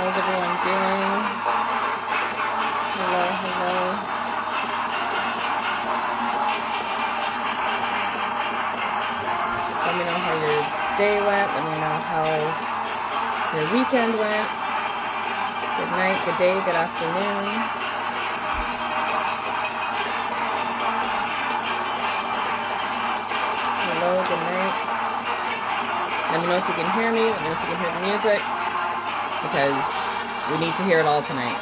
How's everyone doing? Hello, hello. Let me know how your day went. Let me know how your weekend went. Good night, good day, good afternoon. Hello, good night. Let me know if you can hear me. Let me know if you can hear the music. Because we need to hear it all tonight.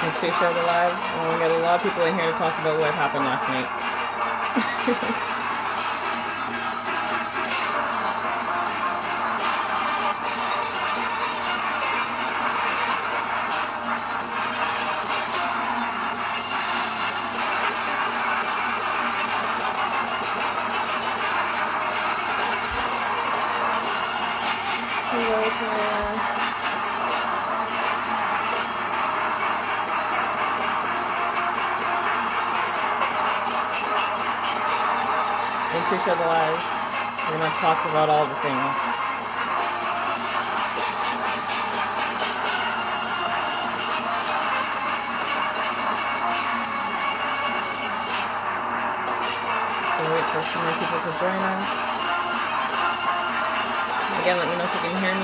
Make sure you share the live. We got a lot of people in here to talk about what happened last night. Hello, Tara. Make sure you share the live. We're going to talk about all the things. So wait for some more people to join us. Again, let me know if you can hear me.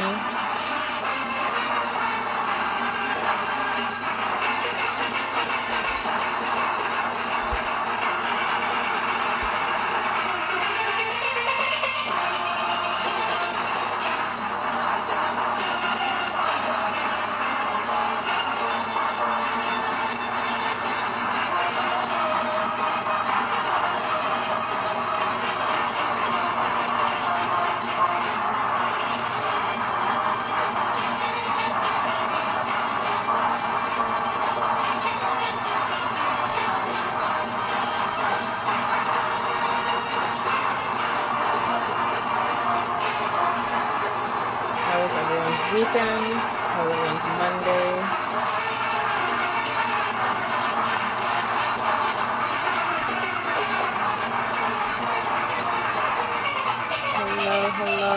How was everyone's weekend? How was everyone's Monday? Hello, hello.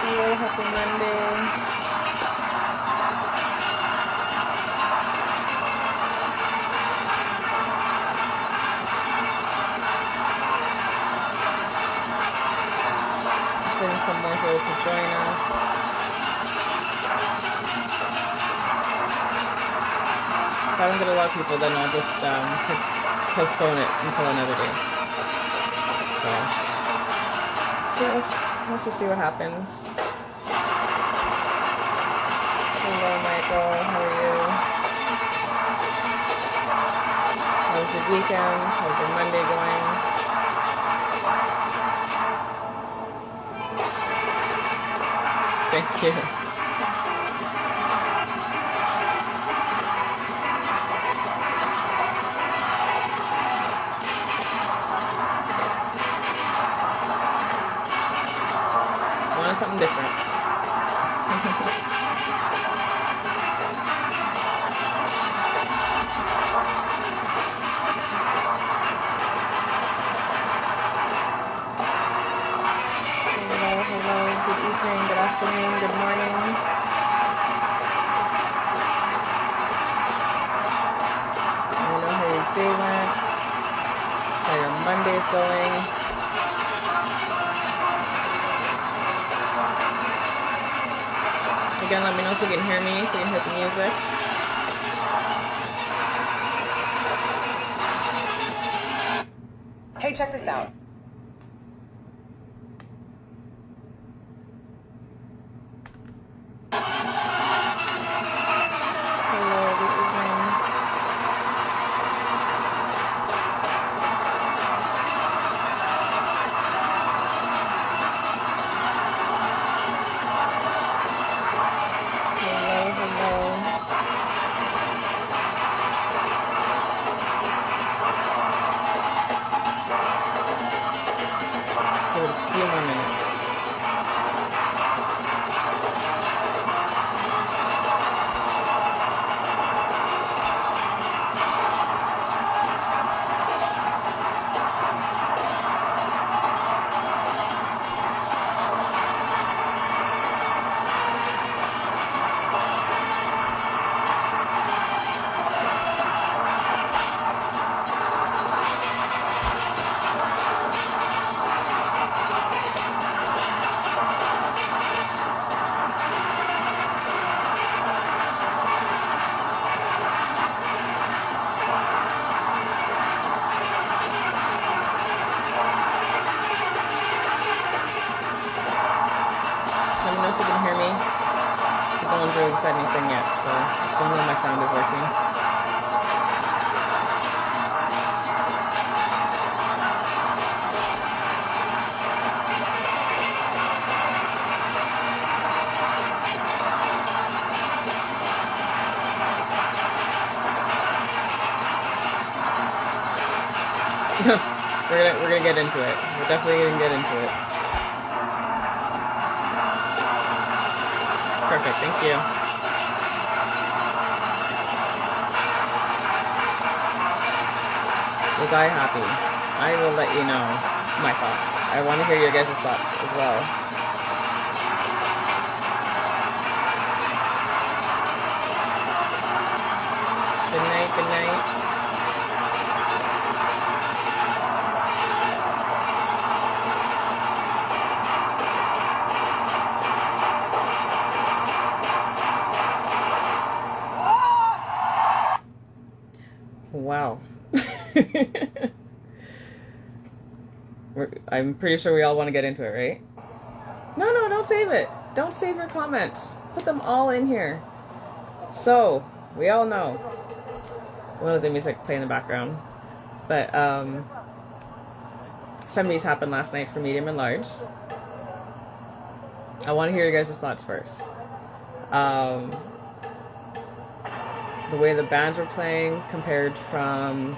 Hello, happy Monday. Just waiting for more people to join us. If I don't get a lot of people, then I'll just postpone it until another day. So let's just see what happens. Hello, Michael. How are you? How's your weekend? How's your Monday going? Thank you. Wanted something different. Hello, good evening, good afternoon, good morning. I don't know how your day went, how your Monday's going. Again, let me know if you can hear me, if you can hear the music. Hey, check this out. Hello, good evening. Hello, hello. said anything yet, so I just want to know my sound is working. we're gonna get into it. We're definitely gonna get into it. Perfect. Thank you. Was I happy? I will let you know my thoughts. I want to hear your guys' thoughts as well. Good night. Good night. Wow. I'm pretty sure we all want to get into it, right? No, don't save it. Don't save your comments. Put them all in here. So, we all know. One of the music play in the background. But, semis happened last night for medium and large. I want to hear your guys' thoughts first. The way the bands were playing compared from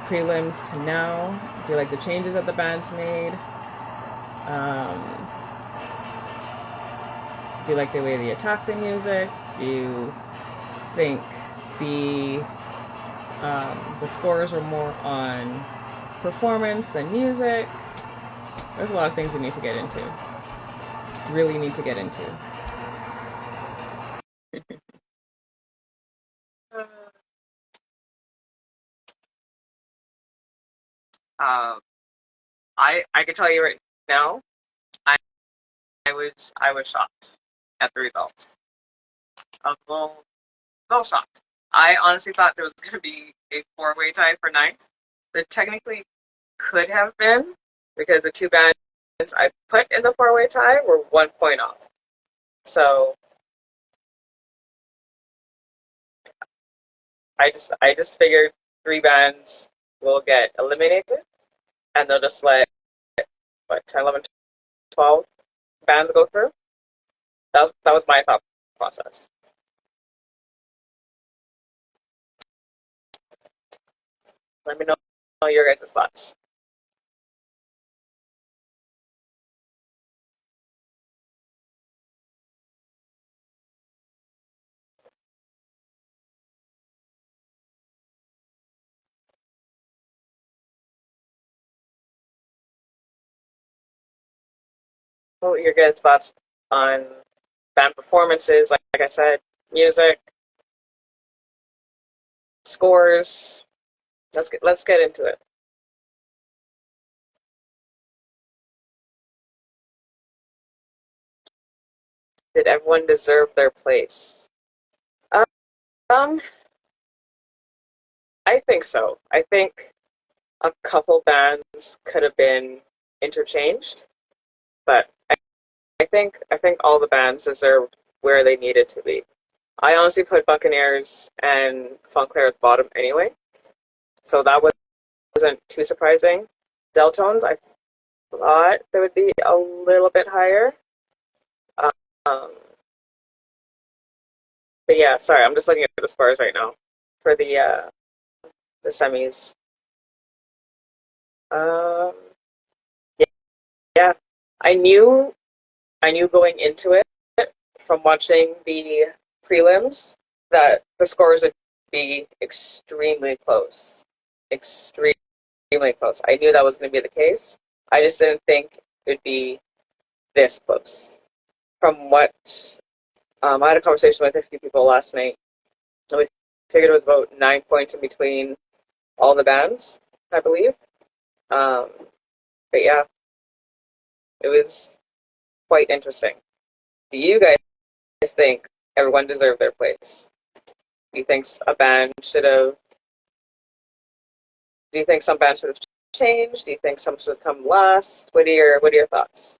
prelims to now. Do you like the changes that the band's made? Do you like the way they attack the music? Do you think the scores were more on performance than music? There's a lot of things we need to get into. Really need to get into. I can tell you right now, I I was shocked at the results. I was a little shocked. I honestly thought there was going to be a four-way tie for ninth. There technically could have been because the two bands I put in the four-way tie were 1 point off. So I just figured three bands will get eliminated and they'll just let what 10, 11, 12 bands go through. That was my thought process. Let me know your guys' thoughts. What your guys' thoughts on band performances? Like I said, music, scores. Let's get into it. Did everyone deserve their place? Um, I think so. I think a couple bands could have been interchanged, but I think all the bands deserved where they needed to be. I honestly put Buccaneers and Fontclair at the bottom anyway, so that wasn't too surprising. Deltones, I thought they would be a little bit higher. Um, but yeah, sorry, I'm just looking at the scores right now for the semis. Um, yeah, yeah, I knew I knew going into it from watching the prelims that the scores would be extremely close, extremely close. I knew that was going to be the case. I just didn't think it would be this close. From what I had a conversation with a few people last night, and we figured it was about 9 points in between all the bands, I believe. Um, but yeah, it was quite interesting. Do you guys think everyone deserved their place? Do you think a band should have? Do you think some bands should have changed? Do you think some should come last? What are your thoughts?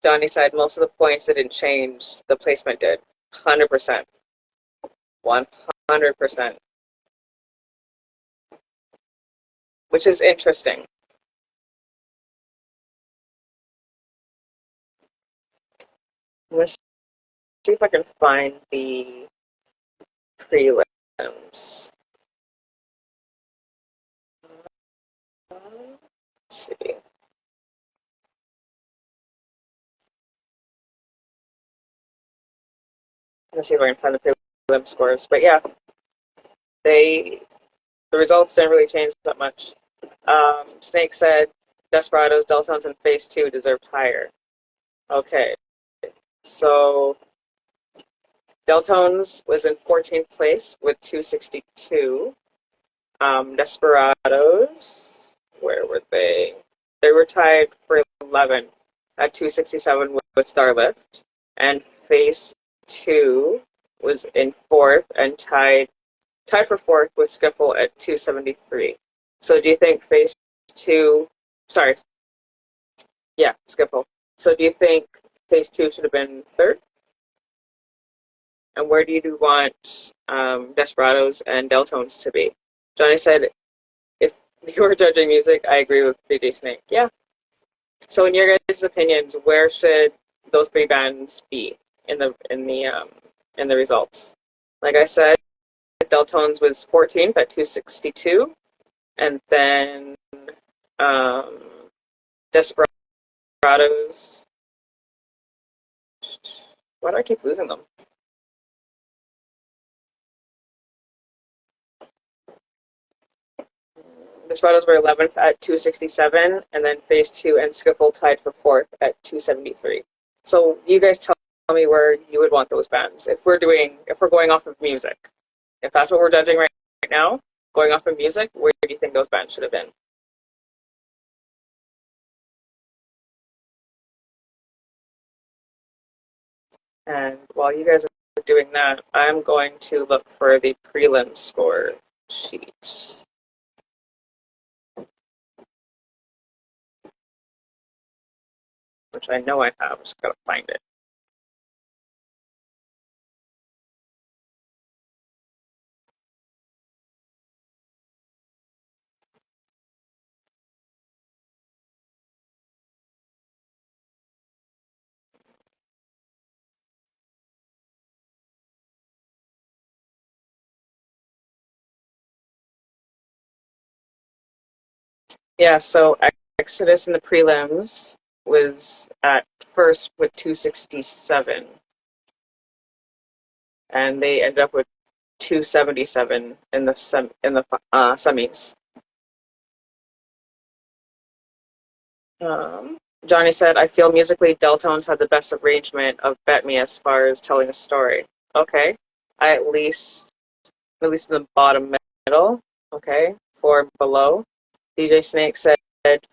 Johnny said most of the points didn't change. The placement did. 100%. 100%. Which is interesting. Let's see if I can find the prelims. Let's see. Let's see if I can find the prelim scores. But yeah, the results didn't really change that much. Snake said Desperados, Deltones, and Phase 2 deserved higher. Okay, so Deltones was in 14th place with 262. Desperados, where were they? They were tied for 11th at 267 with Starlift. And Phase 2 was in 4th and tied for 4th with Skiffle at 273. So do you think Phase 2, sorry, yeah, Skiffle. So do you think Phase 2 should have been 3rd? And where do you want Desperados and Deltones to be? Johnny said, if you were judging music, I agree with DJ Snake. Yeah. So in your guys' opinions, where should those three bands be in the results? Like I said, Deltones was 14th at 262, and then um, Desperados. Why do I keep losing them? Desperados were 11th at 267, and then Phase 2 and Skiffle tied for 4th at 273. So you guys tell me where you would want those bands if we're going off of music. If that's what we're judging right now, going off of music, where do you think those bands should have been? And while you guys are doing that, I'm going to look for the prelim score sheets. Which I know I have, just gotta find it. Yeah, so Exodus in the prelims was at first with 267, and they ended up with 277 in the semis. Johnny said, "I feel musically Deltones had the best arrangement of Bet Me as far as telling a story." Okay, I at least in the bottom middle. Okay, 4 below. DJ Snake said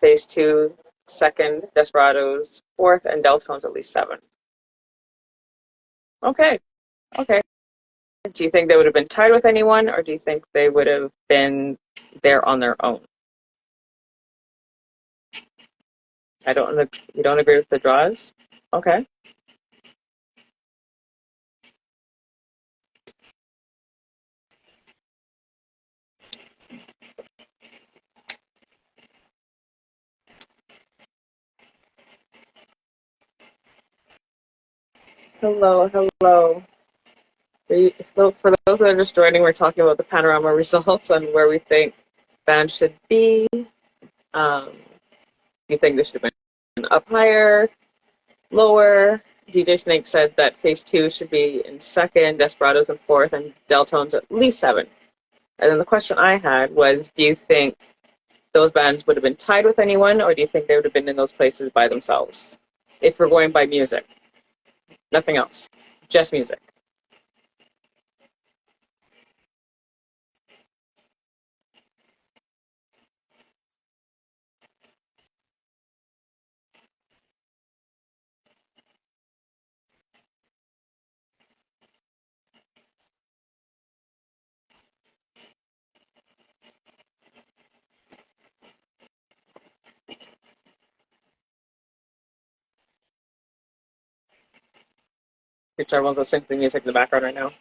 Phase 2 second, Desperados 4th, and Deltones at least 7th. Okay, okay. Do you think they would have been tied with anyone, or do you think they would have been there on their own? I don't. You don't agree with the draws? Okay. Hello, hello. For those that are just joining, we're talking about the Panorama results and where we think bands should be. You think they should have been up higher, lower? DJ Snake said that Phase 2 should be in 2nd, Desperados in 4th, and Deltones at least 7th. And then the question I had was, do you think those bands would have been tied with anyone, or do you think they would have been in those places by themselves? If we're going by music, nothing else, just music. which everyone's listening to the music in the background right now.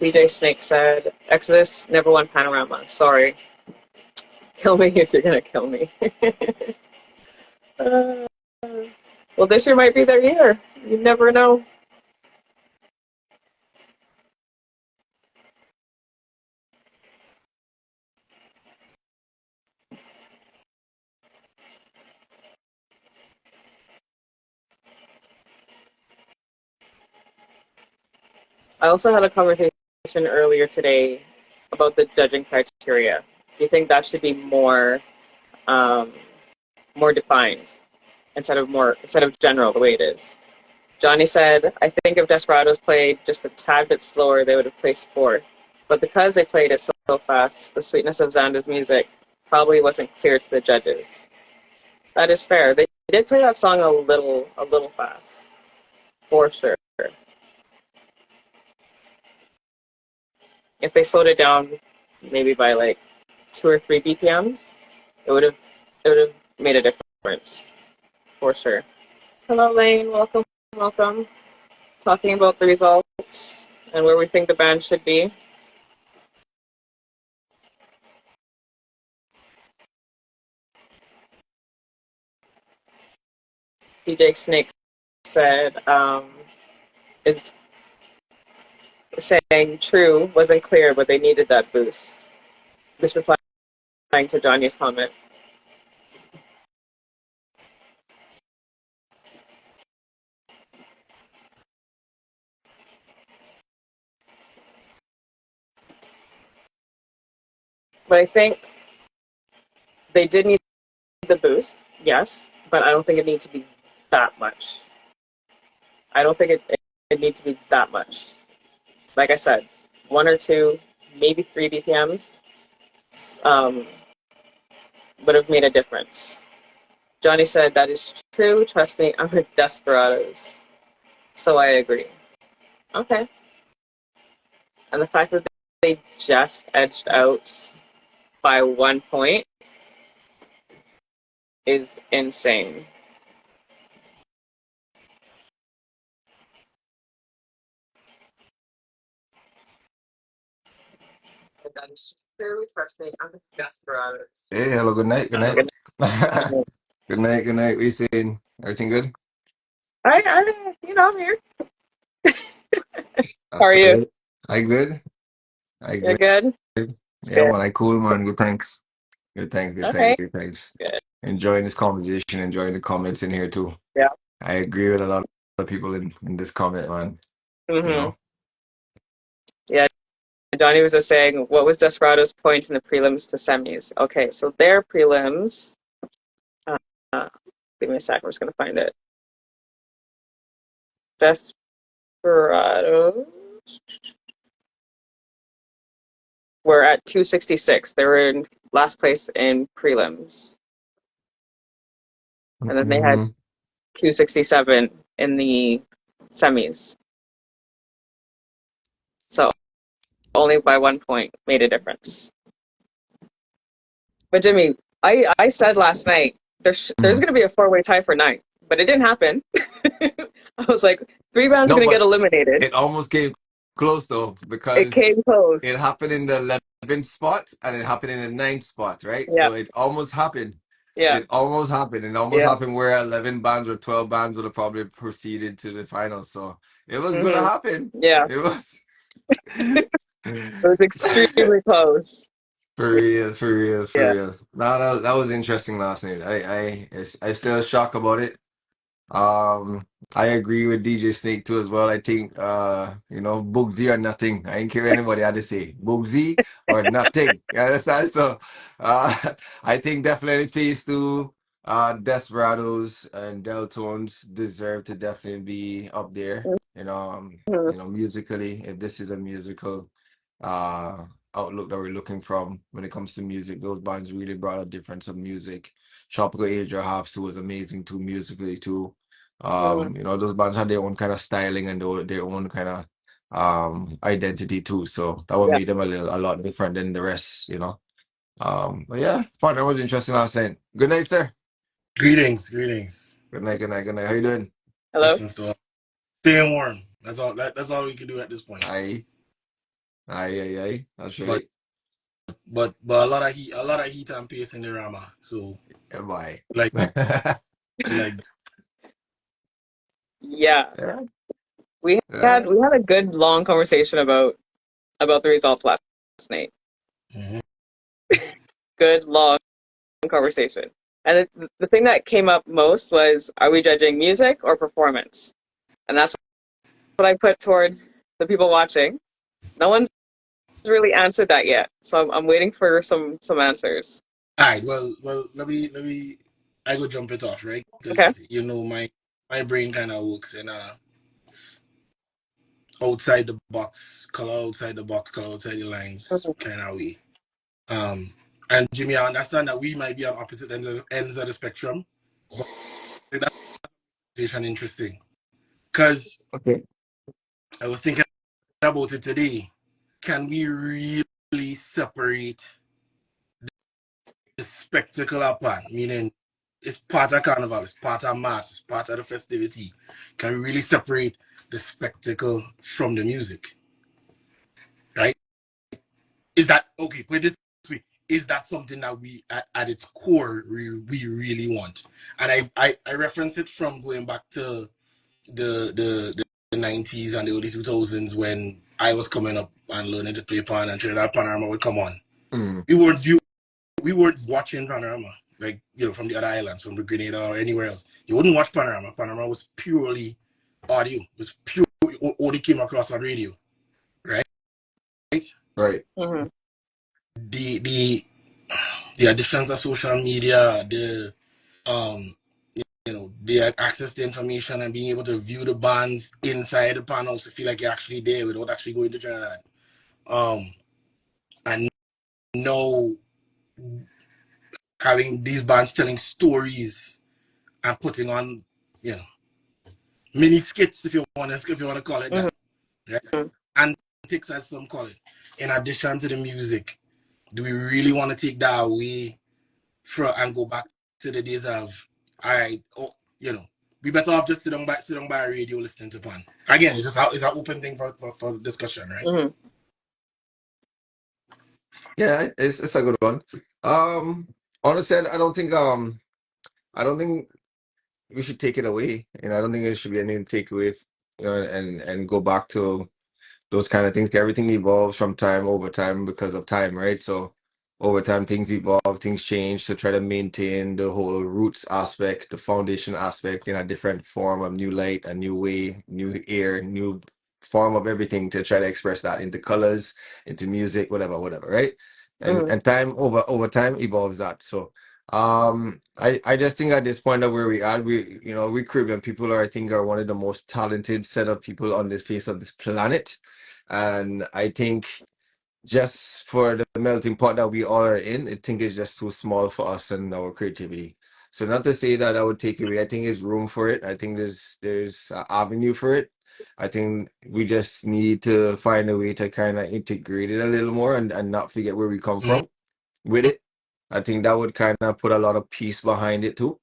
DJ Snake said, Exodus never won Panorama. Sorry. Kill me if you're gonna kill me. uh, well, this year might be their year. You never know. I also had a conversation earlier today about the judging criteria. Do you think that should be um, more defined instead of general the way it is? Johnny said, I think if Desperados played just a tad bit slower, they would have placed fourth. But because they played it so fast, the sweetness of Xander's music probably wasn't clear to the judges. That is fair. They did play that song a little fast, for sure. If they slowed it down, maybe by like 2 or 3 BPMs, it would have made a difference, for sure. Hello, Lane. Welcome, welcome. Talking about the results and where we think the band should be. DJ Snake said, is saying true, wasn't clear, but they needed that boost. This replying to Johnny's comment. But I think they did need the boost, yes, but I don't think it needs to be that much. I don't think it needs to be that much. Like I said, 1 or 2, maybe 3 BPMs um, would have made a difference. Johnny said, that is true. Trust me, I'm a Desperados. So I agree. Okay. And the fact that they just edged out by 1 point is insane. That is true. Trust me, I'm a Desperados. Hey, hello, good night, good night. Good night. Good night, good night. What you saying? Everything good? I'm here. How That's are you? right. I good? I You're good. good? It's Yeah, good. man, I cool, man. Good thanks. Good thanks, good thanks, Okay. good thanks. Good. Enjoying this conversation, enjoying the comments in here too. Yeah. I agree with a lot of people in this comment, man. You Mm-hmm. know? Yeah. Johnny was just saying, what was Desperados' points in the prelims to semis? Okay, so their prelims. Uh, give me a sec. We're just gonna find it. Desperados were at 266. They were in last place in prelims, and then they had Mm-hmm. 267 in the semis. So only by 1 point made a difference. But Jimmy, I said last night there's Mm-hmm. going to be a four-way tie for ninth, but it didn't happen. I was like, 3 bands No, going to get but eliminated. it almost came close though, It because came close. it happened in the 11th spot and it happened in the ninth spot, right? Yeah, So it almost happened. yeah, It almost happened. It almost yeah. happened where 11 bands or 12 bands would have probably proceeded to the final. So it was gonna Hmm. happen. Yeah, It was it was extremely close. for real, for real, for Yeah. real. No, that was interesting last night. I still shocked about it. Um, I agree with DJ Snake too as well. I think Bugsy or nothing. I ain't care what anybody had to say. Bugsy or nothing. You understand? So I think definitely phase two, Desperados and Deltones deserve to definitely be up there. Hmm. Musically, if this is a musical uh outlook that we're looking from when it comes to music, those bands really brought a difference of music. Tropical Asia Hops too was amazing too musically too. Hmm. Those bands had their own kind of styling and their own kind of identity too. So that would Yeah. make them a lot different than the rest, you know. But yeah, partner was interesting last night. Good night, sir. Greetings, greetings. Good night, good night, good night. How you doing? Hello? Listen to staying warm. That's all. That's all we can do at this point. Aye, aye, aye, aye. That's But right. but a lot of heat and pace in the Rama. So Yeah, bye. like like Yeah. Yeah, We yeah. had a good long conversation about the results last night. mhm. Good long conversation. And the thing that came up most was, are we judging music or performance? And that's what I put towards the people watching. No one's really answered that yet. So I'm waiting for some answers. All right. Well. Let me. I go jump it off, right? Okay. Because you know my brain kind of works in outside the box, color outside the lines Mhm. kind of way. Um. And Jimmy, I understand that we might be on opposite ends of the spectrum, but that's interesting because Okay. I was thinking about it today. Can we really separate the spectacle apart? Meaning, it's part of carnival, it's part of mass, it's part of the festivity. Can we really separate the spectacle from the music? Right? Is that okay? Put it this way: is that something that we, at its core, we really want? And I reference it from going back to the 90s and the early 2000s when I was coming up and learning to play pan and Trinidad Panorama would come on. Mm, We weren't view we weren't watching Panorama like from the other islands, from the Grenada or anywhere else. You wouldn't watch Panorama. Panorama was purely audio. It was pure only came across on radio, right? right. Hmm. The the additions of social media, the um the access to information and being able to view the bands inside the panels to feel like you're actually there without actually going to Trinidad. Um, and now having these bands telling stories and putting on, you know, mini skits if you want to call it Hmm. that, right? Antics as some call it. In addition to the music, do we really want to take that away from and go back to the days of, all right, oh, we better off just sit on by a radio listening to pan. Again, it's an open thing for discussion, right? Hmm. Yeah, it's a good one. Um, Honestly, I don't think we should take it away, and I don't think there should be anything to take away, and go back to those kind of things. Everything evolves from time over time because of time, right? So over time, things evolve, things change to try to maintain the whole roots aspect, the foundation aspect in a different form of new light, a new way, new air, new form of everything to try to express that into colors, into music, whatever, whatever, right? Hmm. And time over time evolves that. So I just think at this point of where we are, we Caribbean people are, I think, are one of the most talented set of people on the face of this planet. And I think just for the melting pot that we all are in, I think it's just too small for us and our creativity. So not to say that I would take away. I think there's room for it. I think there's an avenue for it. I think we just need to find a way to kind of integrate it a little more and not forget where we come Mhm. from with it. I think that would kind of put a lot of peace behind it too.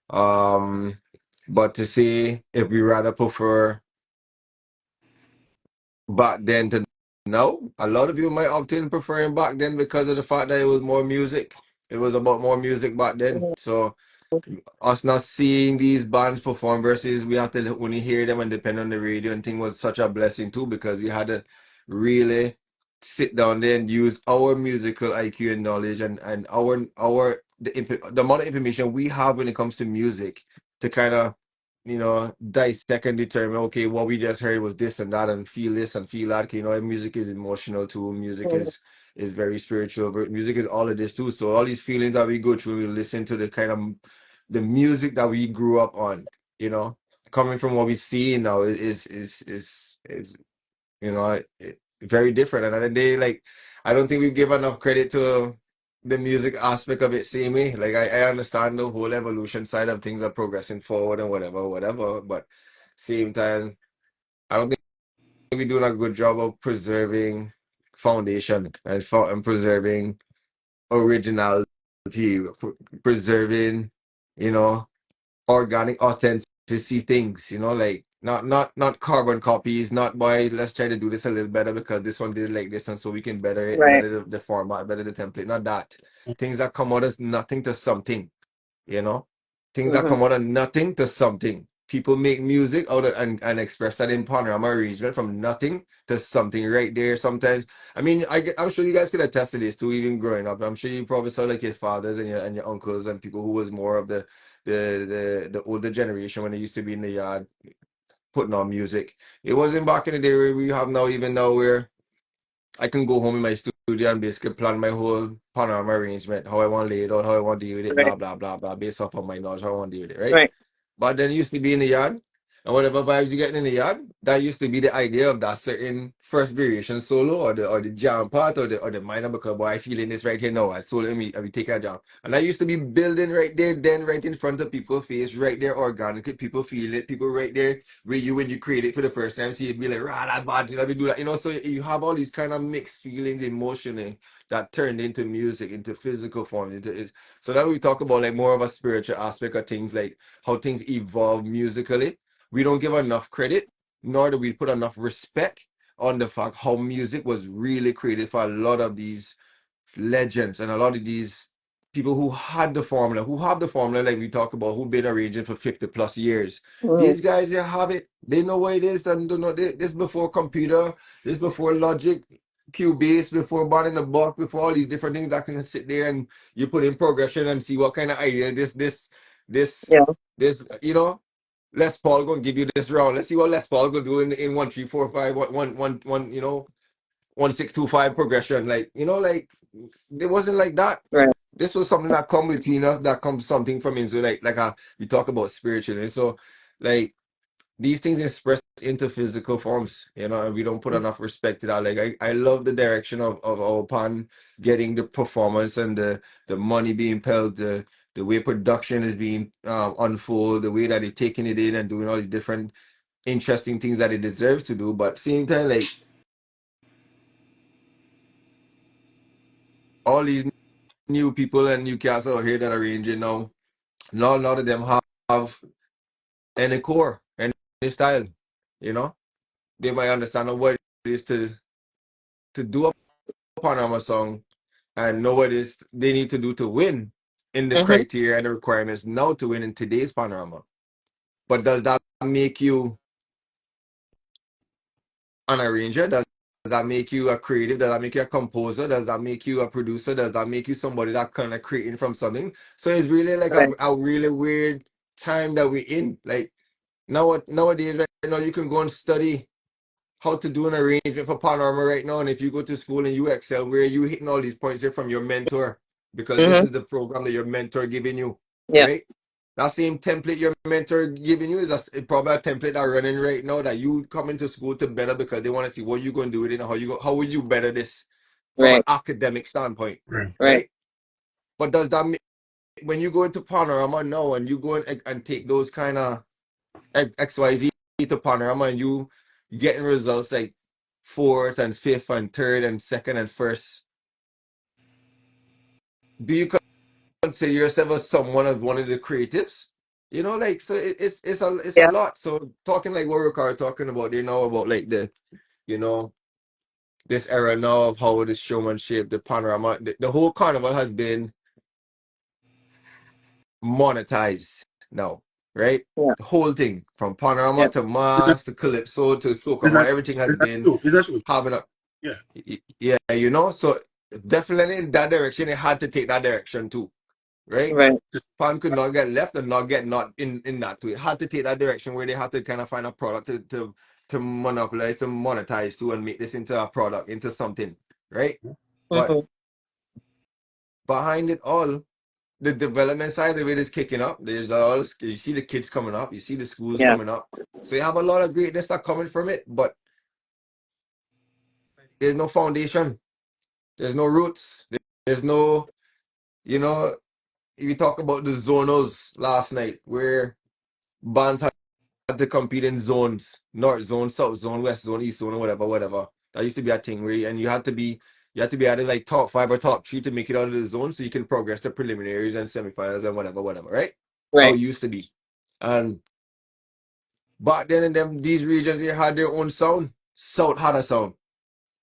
Um, but to say if we rather prefer back then to now, a lot of you might opt in preferring back then because of the fact that it was more music. It was about more music back then. Hmm. So us not seeing these bands perform versus we have to only hear them and depend on the radio and thing was such a blessing too because we had to really sit down there and use our musical IQ and knowledge and the amount of information we have when it comes to music to kind of dissect and determine, okay, what we just heard was this and that, and feel this and feel that. Music is emotional too. Music Hmm. is very spiritual. But music is all of this too. So all these feelings that we go through, we listen to the kind of the music that we grew up on. Coming from what we see now is very different. And at the end of the day, like I don't think we give enough credit to the music aspect of it. See me, like I understand the whole evolution side of things are progressing forward and whatever, whatever. But same time, I don't think. we're doing a good job of preserving foundation and preserving originality, preserving, you know, organic authenticity things, like not carbon copies, not by let's try to do this a little better because this one did it like this and so we can better it, Right. better the format, better the template. Not that. Things that come out as nothing to something, you know? Things that Mm-hmm. come out of nothing to something. People make music out of and express that in panorama arrangement from nothing to something right there. Sometimes, I mean, I'm sure you guys could attest to this too, even growing up. I'm sure you probably saw like your fathers and your uncles and people who was more of the older generation when they used to be in the yard putting on music. It wasn't back in the day where we have now, even now where I can go home in my studio and basically plan my whole panorama arrangement, how I want to lay it out, how I want to deal with it, Right. blah, blah, blah, blah, based off of my knowledge, how I want to deal with it, right? Right. But then it used to be in the yard, and whatever vibes you getting in the yard, that used to be the idea of that certain first variation solo or the jam part or the minor because boy, I feeling this right here now. I solo me, I will take a jam. And that used to be building right there, then right in front of people's face, right there organically. People feel it, people right there where you when you create it for the first time, see it be like, rah, that bad, let me do that. So you have all these kind of mixed feelings emotionally that turned into music, into physical form, into it. So now we talk about like more of a spiritual aspect of things, like how things evolve musically. We don't give enough credit, nor do we put enough respect on the fact how music was really created for a lot of these legends and a lot of these people who had the formula, who have the formula, like we talk about, who've been arranging for 50 plus years. Mm-hmm. These guys, they have it. They know what it is. And do know this before computer, this before Logic, Cubase, before Bond in the Box, before all these different things that can sit there and you put in progression and see what kind of idea this, Yeah. this. Les Paul gonna give you this round. Let's see what Les Paul gonna do in 1 3 4 5 1 1 1 1 6 2 5 progression. Like it wasn't like that. Right. This was something that come between us, that comes something from into we talk about spiritually. So like these things express into physical forms, and we don't put enough respect to that. Like I love the direction of our pan getting the performance and the money being paid, the way production is being unfold, the way that they're taking it in and doing all these different interesting things that it deserves to do. But same time, like all these new people and Newcastle here that are arranging now, not a lot of them have any core, any style. You know, they might understand what it is to do a Panorama song and know what it is they need to do to win in the Mm-hmm. criteria and the requirements now to win in today's Panorama. But does that make you an arranger? Does that make you a creative? Does that make you a composer? Does that make you a producer? Does that make you somebody that kind of creating from something? So it's really like Right. a really weird time that we're in. Like nowadays, right now, you can go and study how to do an arrangement for Panorama right now. And if you go to school and you excel, where you hitting all these points here from your mentor, because this Mm-hmm. is the program that your mentor giving you, Yeah. right? That same template your mentor giving you is probably a template that running right now that you come into school to better because they want to see what you're going to do with it and how will you better this from an Right. academic standpoint, Right. Right. right? But does that mean when you go into Panorama now and you go and take those kind of XYZ to Panorama and you getting results like fourth and fifth and third and second and first, do you consider yourself as someone as one of the creatives? Like so it's a Yeah. lot. So talking like what Ricardo talking about, about like you know, this era now of how this showmanship, the panorama, the whole carnival has been monetized now, right? Yeah. The whole thing from Yeah. panorama to Is that mass to calypso to soca, is how that everything has is that been true? Is that true? having a Yeah. yeah, so definitely in that direction, it had to take that direction too, right? Right. Fan could not get left and not get not in that too. It had to take that direction where they had to kind of find a product to monopolize, to monetize to and make this into a product, into something, right? But Mm-hmm. behind it all, the development side of it is kicking up. There's all you see the kids coming up, you see the schools Yeah. coming up. So you have a lot of greatness that coming from it, but there's no foundation, there's no roots, there's no, you know, we talk about the zonos last night where bands to compete in zones, north zone, south zone, west zone, east zone, or whatever. That used to be a thing where and you had to be either like top 5 or top 3 to make it out of the zone so you can progress to preliminaries and semifinals and whatever, right? How Right. it used to be. And back then in these regions they had their own sound. South had a sound.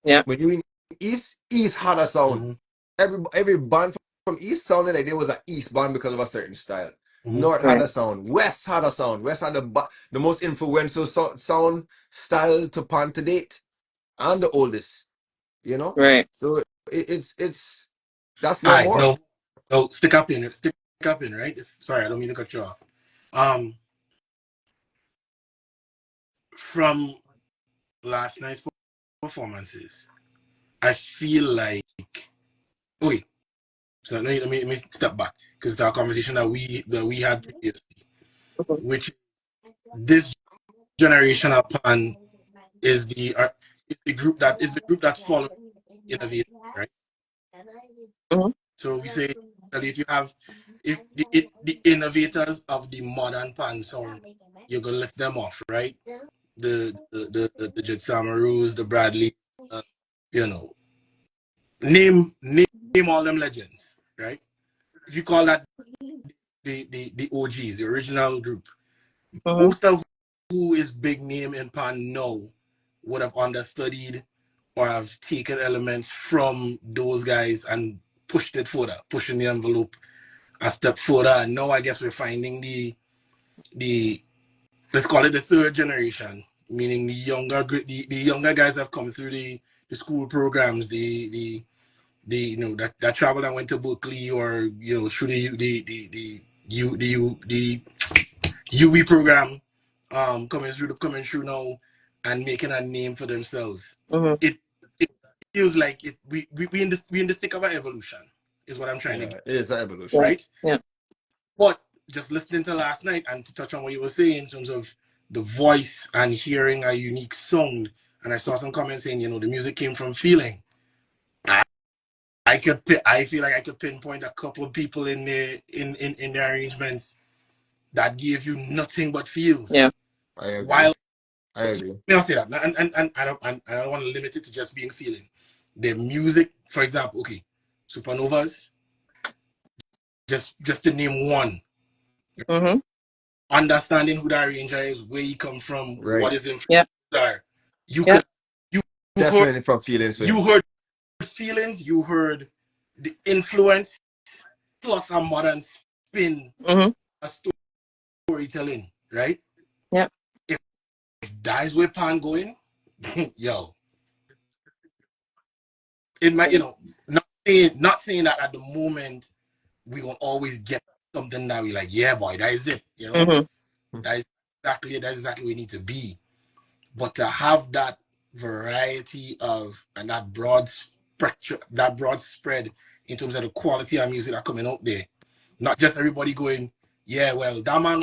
Yeah. When you in East had a sound. Mm-hmm. Every band from East sounded like there was an East band because of a certain style. Mm-hmm. North had Right. a sound. West had a sound. West had the most influential sound style to pan to date and the oldest. You know, Right. so it's that's All no right, more. no, stick up in, right? Sorry, I don't mean to cut you off. From last night's performances, I feel like, oh wait, so let me step back because the conversation that we had previously, Mhm. which this generation upon is the group that follows innovation, right? Mhm. So we say if you have if the innovators of the modern pan sound, you're gonna list them off, right? The Jet Samaroos, the Bradley, uh, you know, name all them legends, right? If you call that the OGs, the original group, Mhm. most of who is big name in pan now would have understudied or have taken elements from those guys and pushed it further, pushing the envelope a step further. And now I guess we're finding the let's call it the third generation, meaning the younger guys have come through the school programs, the that traveled and went to Berkeley or through the UE program, coming through now and making a name for themselves. Mhm. It feels like we in the thick of an evolution is what I'm trying to Yeah, get, it is an Yeah. evolution. right? Yeah. But just listening to last night and to touch on what you were saying in terms of the voice and hearing a unique sound, and I saw some comments saying, the music came from feeling. I feel like I could pinpoint a couple of people in the arrangements that gave you nothing but feels. Yeah. I agree. While I agree. I'll say that, and I don't want to limit it to just being feeling. The music, for example, okay, Supernovas, just to name one, Mhm. understanding who that arranger is, where he come from, what Right. his influence Yeah. are. You Yeah. could you heard Definitely from feeling you swing. heard feelings, you heard the influence plus a modern spin, Mhm. a storytelling, right? Yeah. If that is where pan going, yo, it might not saying that at the moment we gonna always get something that we like, yeah, boy, that is it, Mhm. that is exactly where we need to be. But to have that variety of and that broad spectrum, that broad spread in terms of the quality of music that coming out there, not just everybody going, yeah, well, that man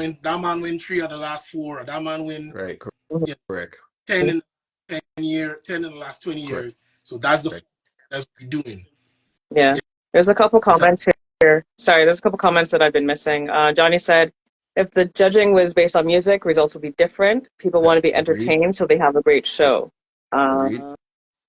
win 3 of the last 4, or that man win Right. Mhm. you know, Correct. 10 in 10 in the last 20 Correct. years. So that's what we're doing. Yeah. There's a couple It's a comments here. Sorry, there's a couple comments that I've been missing. Johnny said, if the judging was based on music, results would be different. People want to be Agreed. entertained, so they have a great show. Agreed.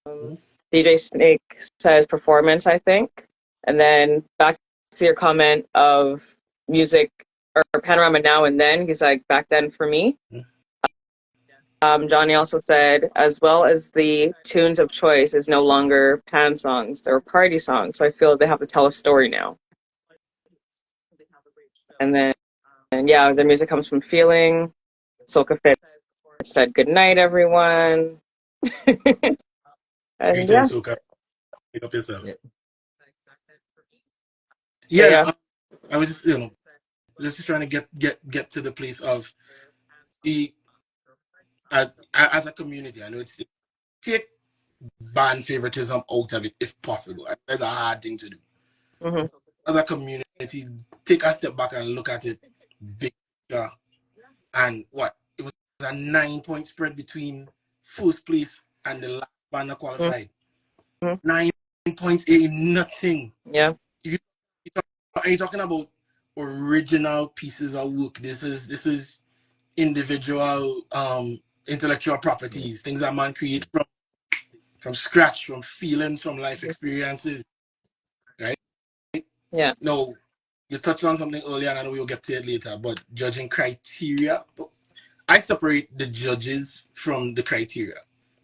Um, DJ Snake says performance, I think. And then back to your comment of music or Panorama now and then, he's like, back then for me. Johnny also said, as well as the tunes of choice is no longer pan songs, they're party songs. So I feel they have to tell a story now. And then, yeah, the music comes from feeling. Soka Fit said, good night, everyone. And yeah, greetings, Soka. Pick up yourself. Yeah. so Yeah, yeah. I was just trying to get to the place of the as a community. I know it's take band favoritism out of it if possible. That's a hard thing to do. Hmm. But as a community, take a step back and look at it big picture. And what? It was a 9 point spread between first place and the last band that qualified. Hmm. 9 points ain't nothing. Yeah. If are you talking about original pieces of work? This is individual intellectual properties, things that man create from scratch, from feelings, from life experiences, right? Yeah. No, you touched on something earlier, and I know we'll get to it later, but judging criteria, I separate the judges from the criteria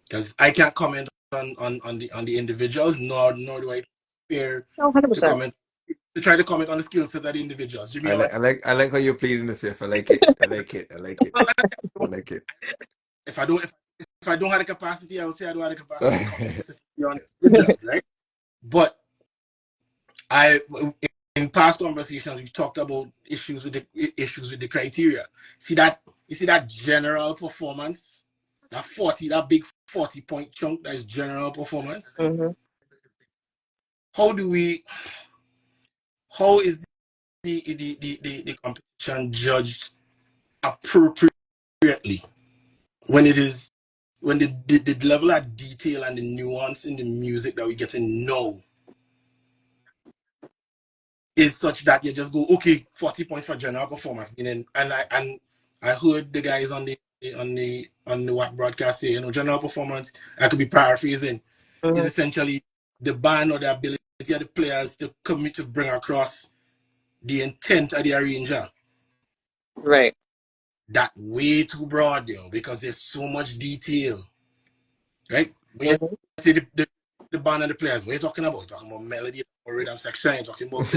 because I can't comment on the individuals, nor do I fear Oh, to 100%. comment to try to comment on the skill set of the individuals. Jimmy, I like how you're pleading the fifth. I like it. I like it. I like it. I like it. if I don't if I don't have the capacity, I will say I don't have the capacity to comment specifically on individuals, right? But I in past conversations we've talked about issues with the criteria. You see that general performance, that big 40-point chunk that is general performance. Mm-hmm. How is the competition judged appropriately when it is when the level of detail and the nuance in the music that we get to know is such that you just go, okay, 40 points for general performance. Meaning, and I heard the guys on the WAP broadcast say, general performance, I could be paraphrasing, is Mm-hmm. essentially the band or the ability of the players to commit to bring across the intent of the arranger. Right. That way too broad, because there's so much detail, right? When you Mm-hmm. see the band and the players, what are you talking about? You're talking about melody, or rhythm section, you're talking about this,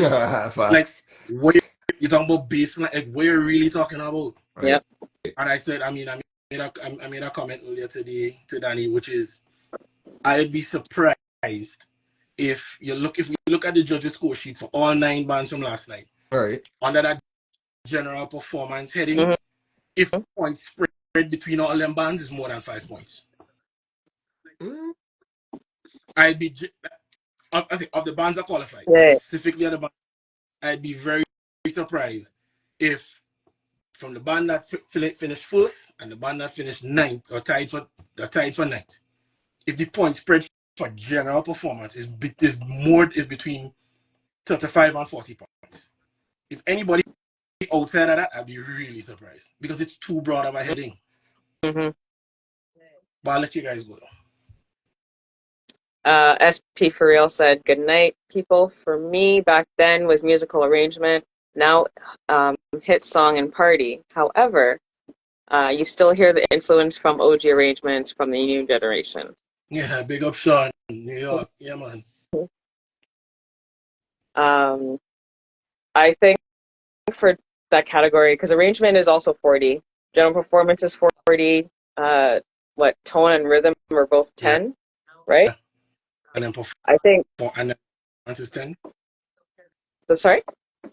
like Facts. what you're talking about bass line, like what you're really talking about. Yeah. Right. And I said, I made a comment earlier today to Danny, which is I'd be surprised if we look at the judges' score sheet for all 9 bands from last night, All right. under that general performance heading, Mm-hmm. if points spread between all them bands is more than 5 points. Mm. I'd be of the bands that qualified, Yeah. specifically of the bands, I'd be very surprised if from the band that finished first and the band that finished ninth or tied for ninth, if the point spread for general performance is between 35 and 40 points. If anybody outside of that, I'd be really surprised because it's too broad of a heading. Mm-hmm. But I'll let you guys go. SP for real said, "Good night, people. For me, back then was musical arrangement. Now, hit song and party. However, you still hear the influence from OG arrangements from the new generation." Yeah, big up Sean, New York. Yeah, man. I think for that category, because arrangement is also 40, general performance is 40. What tone and rhythm are both Yeah. 10, right? And then I think performance is 10. sorry.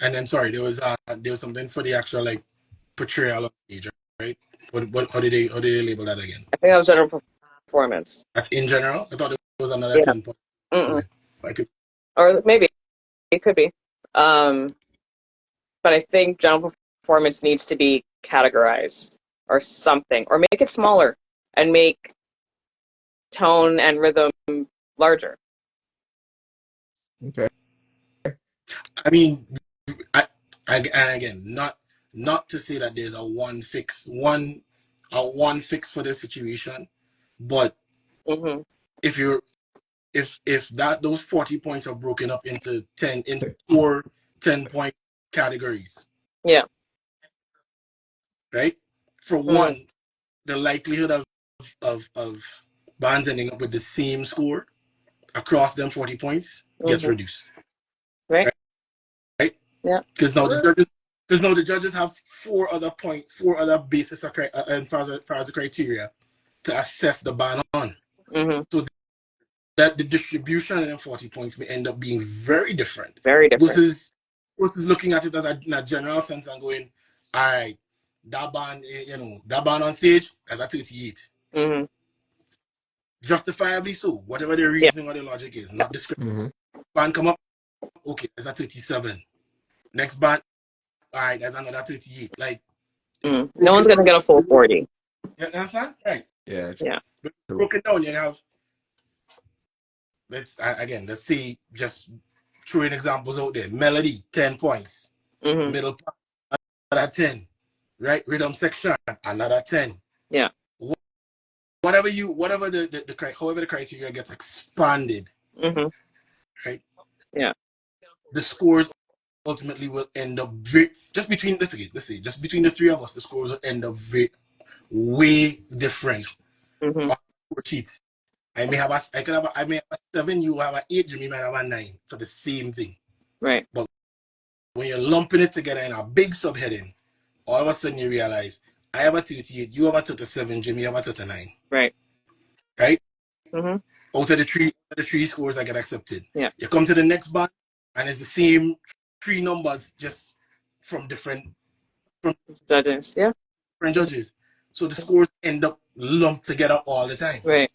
And then sorry, there was something for the actual like portrayal of stage, right? How did they label that again? I think that was general performance. That's in general. I thought it was another Yeah. 10 points. Mm-mm. Okay. Or maybe it could be. But I think general performance needs to be categorized or something, or make it smaller and make tone and rhythm larger. Okay. I mean, and again, not to say that there's a one fix for the situation, but Mm-hmm. if those 40 points are broken up into 4 10-point categories, Yeah. right? For Mm-hmm. one, the likelihood of bands ending up with the same score across them 40 points gets Mm-hmm. reduced, Right. right? Yeah. Because now the judges have four other basis as far as the criteria to assess the band on. Mm-hmm. So that the distribution of them 40 points may end up being very different Very different. versus looking at it as in a general sense and going, all right, that band on stage as a 38. Mm-hmm. Justifiably so, whatever the Yeah. reasoning or the logic is, not discriminatory. Mm-hmm. Band come up, okay, that's a 37. Next band, all right, that's another 38. Like, if Mm. No broken one's gonna down, get a full 40. you understand? Right. Yeah. Yeah. But True. broken down, you have, let's see, just throwing examples out there. Melody, 10 points. Mm-hmm. Middle part at 10. right? Rhythm section, another 10. Yeah. Whatever however the criteria gets expanded, Mm-hmm. right? Yeah. The scores ultimately will end up just between just between the three of us, the scores will end up way different Mm-hmm. on the sheet. I may have a 7, you have an 8, Jimmy might have a 9 for the same thing. Right. But when you're lumping it together in a big subheading, all of a sudden you realize I have a 38, you have a 37, Jimmy have a 39. Right. Right? Mm-hmm. Out of the three scores that get accepted. Yeah. You come to the next band and it's the same three numbers just from different Judges. Yeah. judges. So the scores end up lumped together all the time. Right.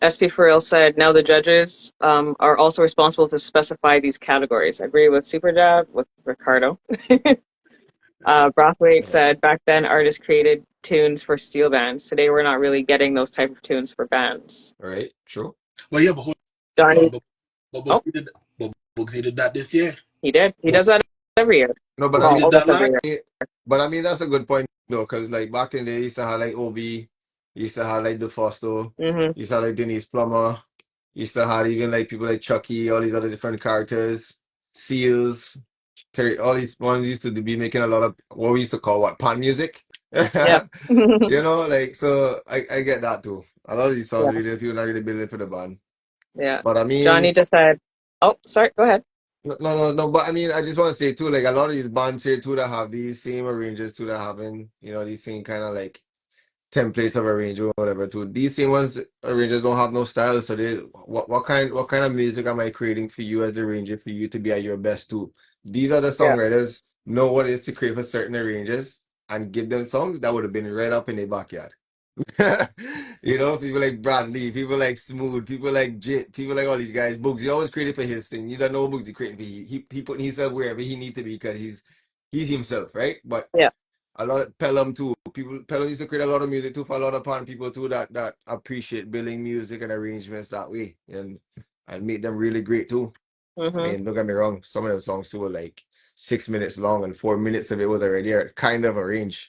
SP for Real said, now the judges are also responsible to specify these categories. I agree with Super Jab, with Ricardo. Brathwaite said, back then artists created tunes for steel bands. Today we're not really getting those type of tunes for bands. Right? True. But yeah, but hold Johnny, on. But oh, Bugsy did that this year. he did. He Well, does that every year. no, but Bugsy Well, did almost that every last. year. but I mean that's a good point though, because like back in the day, you used to have like Obi, you used to have like DeFosto, Mm-hmm. you used to have like Denise Plummer, you used to have even like people like Chucky, all these other different characters, Seals, Terry, all these ones used to be making a lot of what we used to call what pan music. Yeah. You know, like so I get that too. A lot of these songs Yeah. really people not really building for the band. Yeah. But I Johnny mean just said, oh, sorry, go ahead. no, but I mean I just want to say too, like a lot of these bands here too that have these same arrangers too that having, you know, these same kind of like templates of arrangement or whatever too. These same ones arrangers don't have no style. So they what kind of music am I creating for you as the arranger for you to be at your best too? These are the Yeah. songwriters know what it is to create for certain arrangers and give them songs that would have been right up in their backyard. You know, people like Bradley, people like Smooth, people like Jit, people like all these guys. Bugsy always created for his thing. You don't know what Bugsy creating for. He putting himself wherever he need to be because he's himself, right? But Yeah. a lot of Pelham too. Pelham used to create a lot of music too for a lot of pan people too that appreciate building music and arrangements that way and make them really great too. I Mm-hmm. mean, don't get me wrong, some of the songs too were like 6 minutes long and 4 minutes of it was already kind of arranged.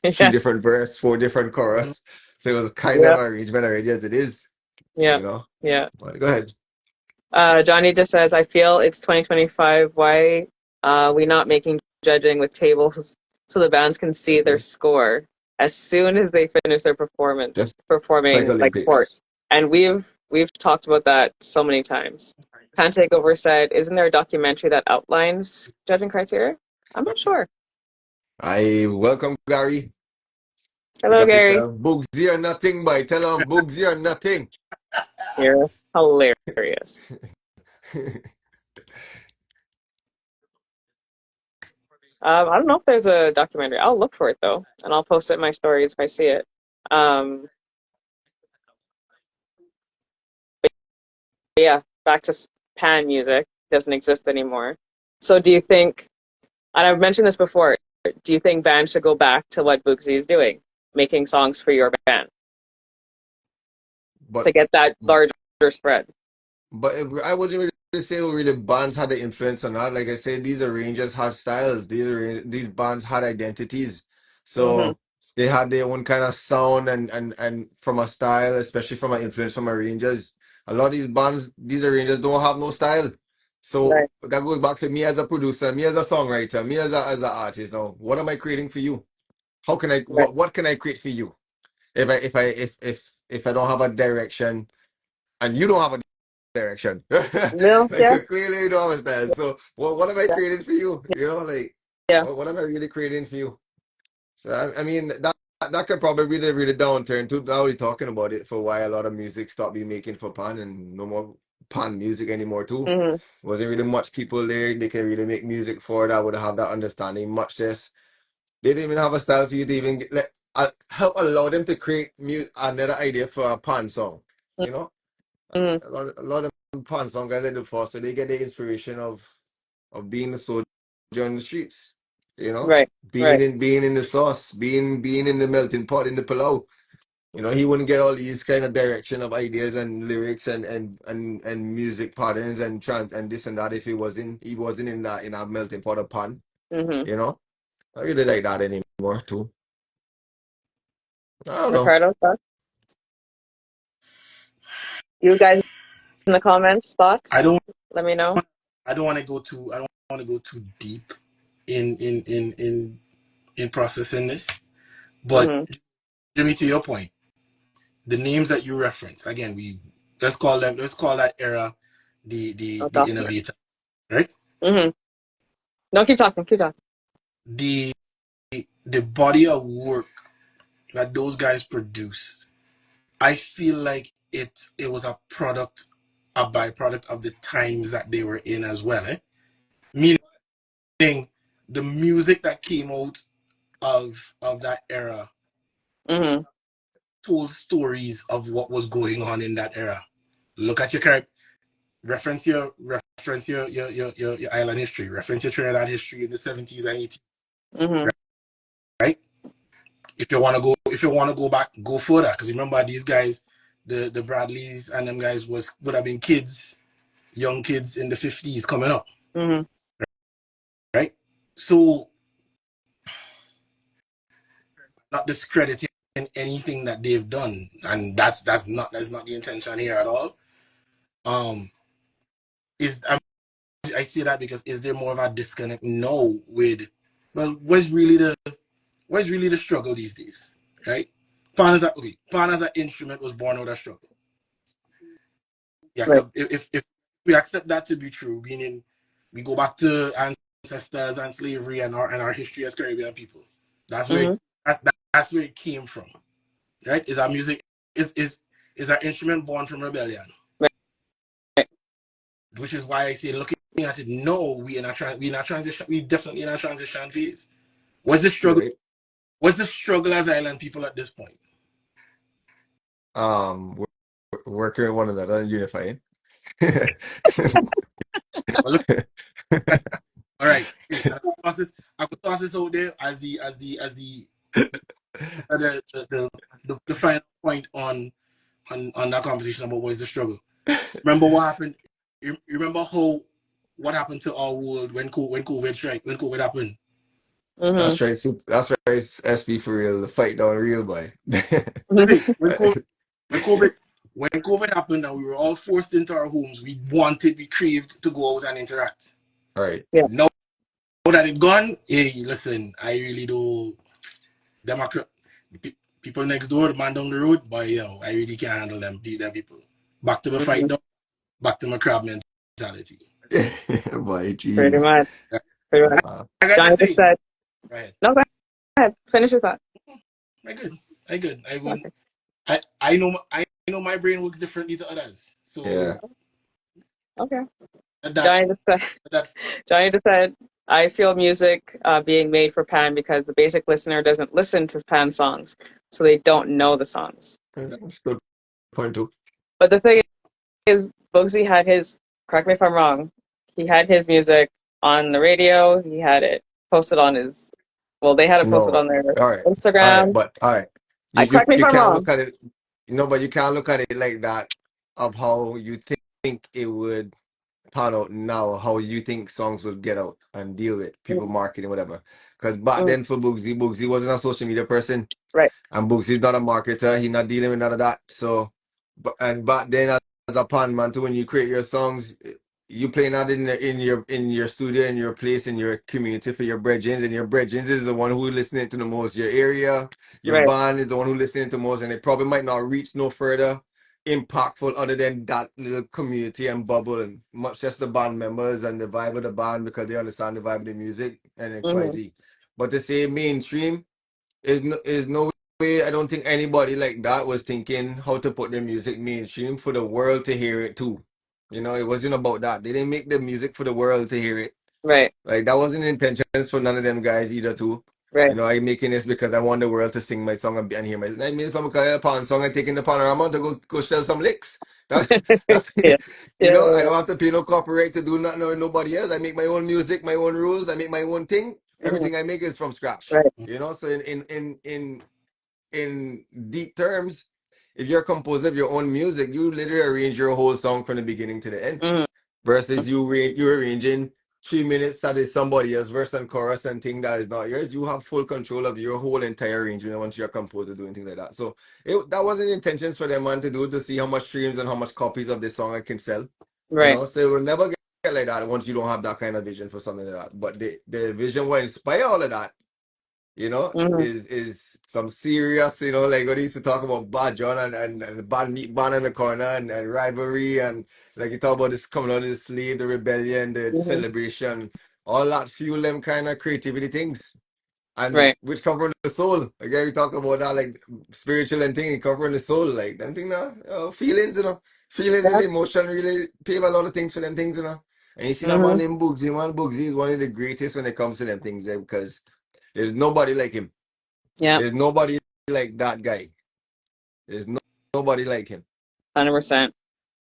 Three Yeah. different verse, four different Mhm. chorus. So it was kind Yeah. of arrangement already as it is, Yeah. you know. Yeah. But go ahead. Johnny just says, I feel it's 2025. Why we not making judging with tables so the bands can see their Mhm. score as soon as they finish their Just like performing like Olympics. sports. And we've talked about that so many times. Can Takeover said, isn't there a documentary that outlines judging criteria? I'm not sure. I welcome Gary. Pick Hello, up Gary. yourself. Bugsy or nothing, boy. Tell him Bugsy or nothing. You're hilarious. I don't know if there's a documentary. I'll look for it though, and I'll post it in my stories if I see it. Um, yeah, back to pan music doesn't exist anymore. So do you think, and I've mentioned this before, do you think bands should go back to what Boogsy is doing, making songs for your band to but get that larger spread? But I wouldn't really say really bands had the influence or not. Like I said, these arrangers had styles. These bands had identities. Hmm. So they had their own kind of sound and from a style, especially from an influence from arrangers. A lot of these bands, these arrangers don't have no style. So Right, that goes back to me as a producer, me as a songwriter, me as an artist. Now, what am I creating for you? How can I right. what can I create for you? If I don't have a direction and you don't have a direction. No, Like yeah, clearly you don't understand. So what am I yeah, creating for you? You know, like yeah. what am I really creating for you? So I mean that could probably really downturn too. Now we're talking about it for why a lot of music stopped being making for pan and no more pan music anymore too. Hmm. Wasn't really much people there they can really make music for that would have that understanding. Much less they didn't even have a style for you to even help allow them to create another idea for a pan song. You know? Hmm. A lot of fun. Some guys like the Foster, they get their inspiration of being a soldier on the streets. You know, Right, right. being in the sauce, being in the melting pot in the palau. You know, he wouldn't get all these kind of direction of ideas and lyrics and music patterns and chant and this and that if he wasn't in that melting pot of pan. Hmm. You know, I really like that anymore too. I don't know. Ricardo, thoughts? You guys in the comments, I thoughts? don't Let me know. I don't want to go too I don't want to go too deep in processing this. But Mm-hmm. Jimmy, to your point, the names that you reference, again, let's call that era I'll the talk to it. innovator, right? Mm-hmm. No, keep talking, keep talking. The the body of work that those guys produced, I feel like it was a byproduct of the times that they were in as well. Meaning the music that came out of that era Mm-hmm. told stories of what was going on in that era. Look at your current reference your island history, reference your Trinidad history in the 70s and 80s, Mm-hmm. right? If you want to go back, go further. Because remember these guys, the Bradleys and them guys would have been kids, young kids in the 50s coming up, Mm-hmm. right? So not discrediting anything that they've done, and that's not the intention here at all. Um, I say that because is there more of a disconnect? No, with well, what's really the struggle these days, right? Pan as an instrument was born out of struggle. Right. If we accept that to be true, meaning we go back to ancestors and slavery and our history as Caribbean people, that's where Mm-hmm. that's where it came from, right? Is our music is our instrument born from rebellion? Right. Which is why I say looking at it, no, we in a transition, we definitely in a transition phase. What's the struggle? Right. What's the struggle as island people at this point? We're working with one another and unifying. Well, look, all right, cool. And I could toss this out there as the final point on that conversation about what is the struggle. Remember what happened? You remember what happened to our world when COVID happened? Mm-hmm. That's right, SB for real. The fight down real boy. See, when COVID when COVID happened and we were all forced into our homes, we craved to go out and interact. All right. Yeah. Now that it gone, hey, listen, I really do. Democrat people next door, the man down the road, but yo, I really can't handle them people. Back to the fight, Mm-hmm. dog. Back to my crab mentality. Boy, Pretty jeez. much. Pretty much. Uh, I got to Johnny just say, said, go ahead. no, go ahead. Finish your thought. I good. I good. I wouldn't. Okay. I know my brain works differently to others. So yeah. Okay. that Johnny just said, that's Johnny just said, I feel music being made for Pan because the basic listener doesn't listen to Pan songs, so they don't know the songs. That's a good point too. But the thing is, Bugsy had his, correct me if I'm wrong, he had his music on the radio, he had it posted on his, well, they had it posted No. on their All right. All right. Instagram. But all right. I correct me if You I'm can't wrong. look at it. No, but you can't look at it like that of how you think it would pan out now, how you think songs would get out and deal with people marketing, whatever. Because back Mm, then for Boogsy wasn't a social media person. right. And Boogsy's not a marketer. He's not dealing with none of that. So, and back then as a pan man too, when you create your songs, you playing that in your studio, in your place, in your community for your brethren, and your brethren is the one who listening to the most. Your area, your Right. band is the one who listening to most, and it probably might not reach no further impactful other than that little community and bubble, and much just the band members and the vibe of the band because they understand the vibe of the music and Mm-hmm. XYZ. But to say mainstream is no way. I don't think anybody like that was thinking how to put their music mainstream for the world to hear it too. You know, it wasn't about that. They didn't make the music for the world to hear it. Right. Like that wasn't the intentions for none of them guys either too. Right. You know, I'm making this because I want the world to sing my song and hear my. I mean, some kind of pan song and taking the panorama to go shell some licks. That's Yeah. you Yeah. know. I don't have to pay no copyright to do nothing with nobody else. I make my own music, my own rules. I make my own thing. Mm-hmm. Everything I make is from scratch. Right. You know, so in deep terms, if you're a composer of your own music, you literally arrange your whole song from the beginning to the end. Mm-hmm. Versus you arranging 3 minutes that is somebody else's verse and chorus and thing that is not yours, you have full control of your whole entire arrangement once you're a composer doing things like that. So that wasn't the intentions for them man to do, to see how much streams and how much copies of this song I can sell. Right. So it will never get like that once you don't have that kind of vision for something like that. But the vision will inspire all of that, Hmm. is some serious, like what he used to talk about Bad John and Bad Meat Ban in the corner and rivalry, and like you talk about this coming out of the slave, the rebellion, the Hmm. celebration, all that fuel them kind of creativity things. And Right. which come from the soul. Again, we talk about that like spiritual and thing, it come from the soul. Like them thing now, feelings, feelings and Yeah. emotion really pave a lot of things for them things. And you see that man Hmm. named Bugsy, man. Bugsy is one of the greatest when it comes to them things because there's nobody like him. Yeah. There's nobody like that guy. There's nobody like him. 100%.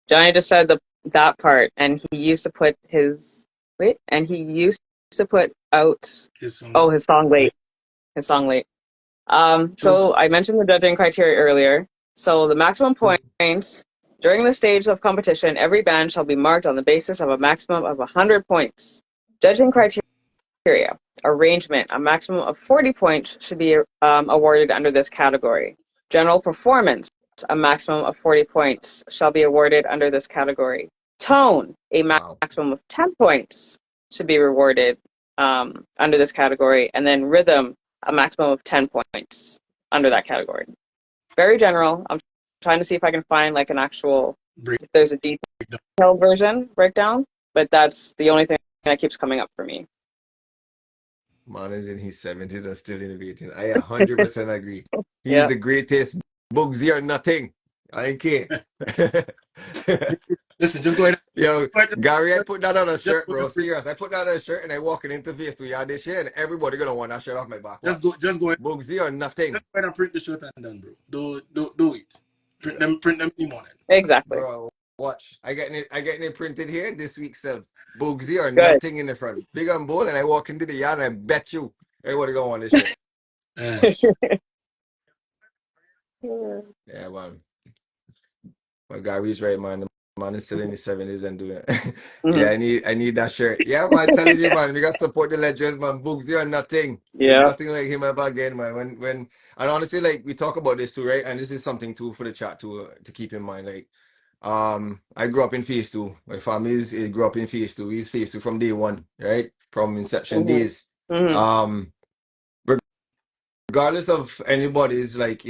Johnny just said that part, and he used to put and he used to put out His song. his song late. His song late. True. So I mentioned the judging criteria earlier. So the maximum True. points during the stage of competition, every band shall be marked on the basis of a maximum of 100 points. Judging criteria: arrangement, a maximum of 40 points should be awarded under this category. General performance, a maximum of 40 points shall be awarded under this category. Tone, a Wow. maximum of 10 points should be rewarded under this category. And then rhythm, a maximum of 10 points under that category. Very general. I'm trying to see if I can find like an actual, if there's a detailed breakdown, but that's the only thing that keeps coming up for me. Man is in his 70s and still innovating. I 100% agree. He's Yeah. the greatest. Bugsy or nothing. I don't care. Listen, just go ahead. Yo, Just Gary, I put that on a just shirt, go ahead bro. and print. Serious. I put that on a shirt and I walk in interface to y'all this year and everybody gonna want that shirt off my back. Watch. Just go ahead. Bugsy or Just nothing. go ahead and print the shirt and done, bro. Do it. Print them in the morning. Exactly. Bro, watch. I getting it printed here this week, so Bugsy or Good. nothing in the front. Big and bold, and I walk into the yard and I bet you everybody gonna want this shirt. Yes. Yeah, man. But Gary's right, man. The man is still in his 70s and doing it. Hmm. Yeah, I need that shirt. Yeah, man, telling you, man, we got to support the legends, man. Bugsy or nothing. There's Yeah. nothing like him ever again, man. And honestly, like we talk about this too, right? And this is something too for the chat to keep in mind. Like, I grew up in Phase 2. My family grew up in Phase 2. He's Phase 2 from day one, right? From inception Hmm. days. Hmm. Um, regardless of anybody's like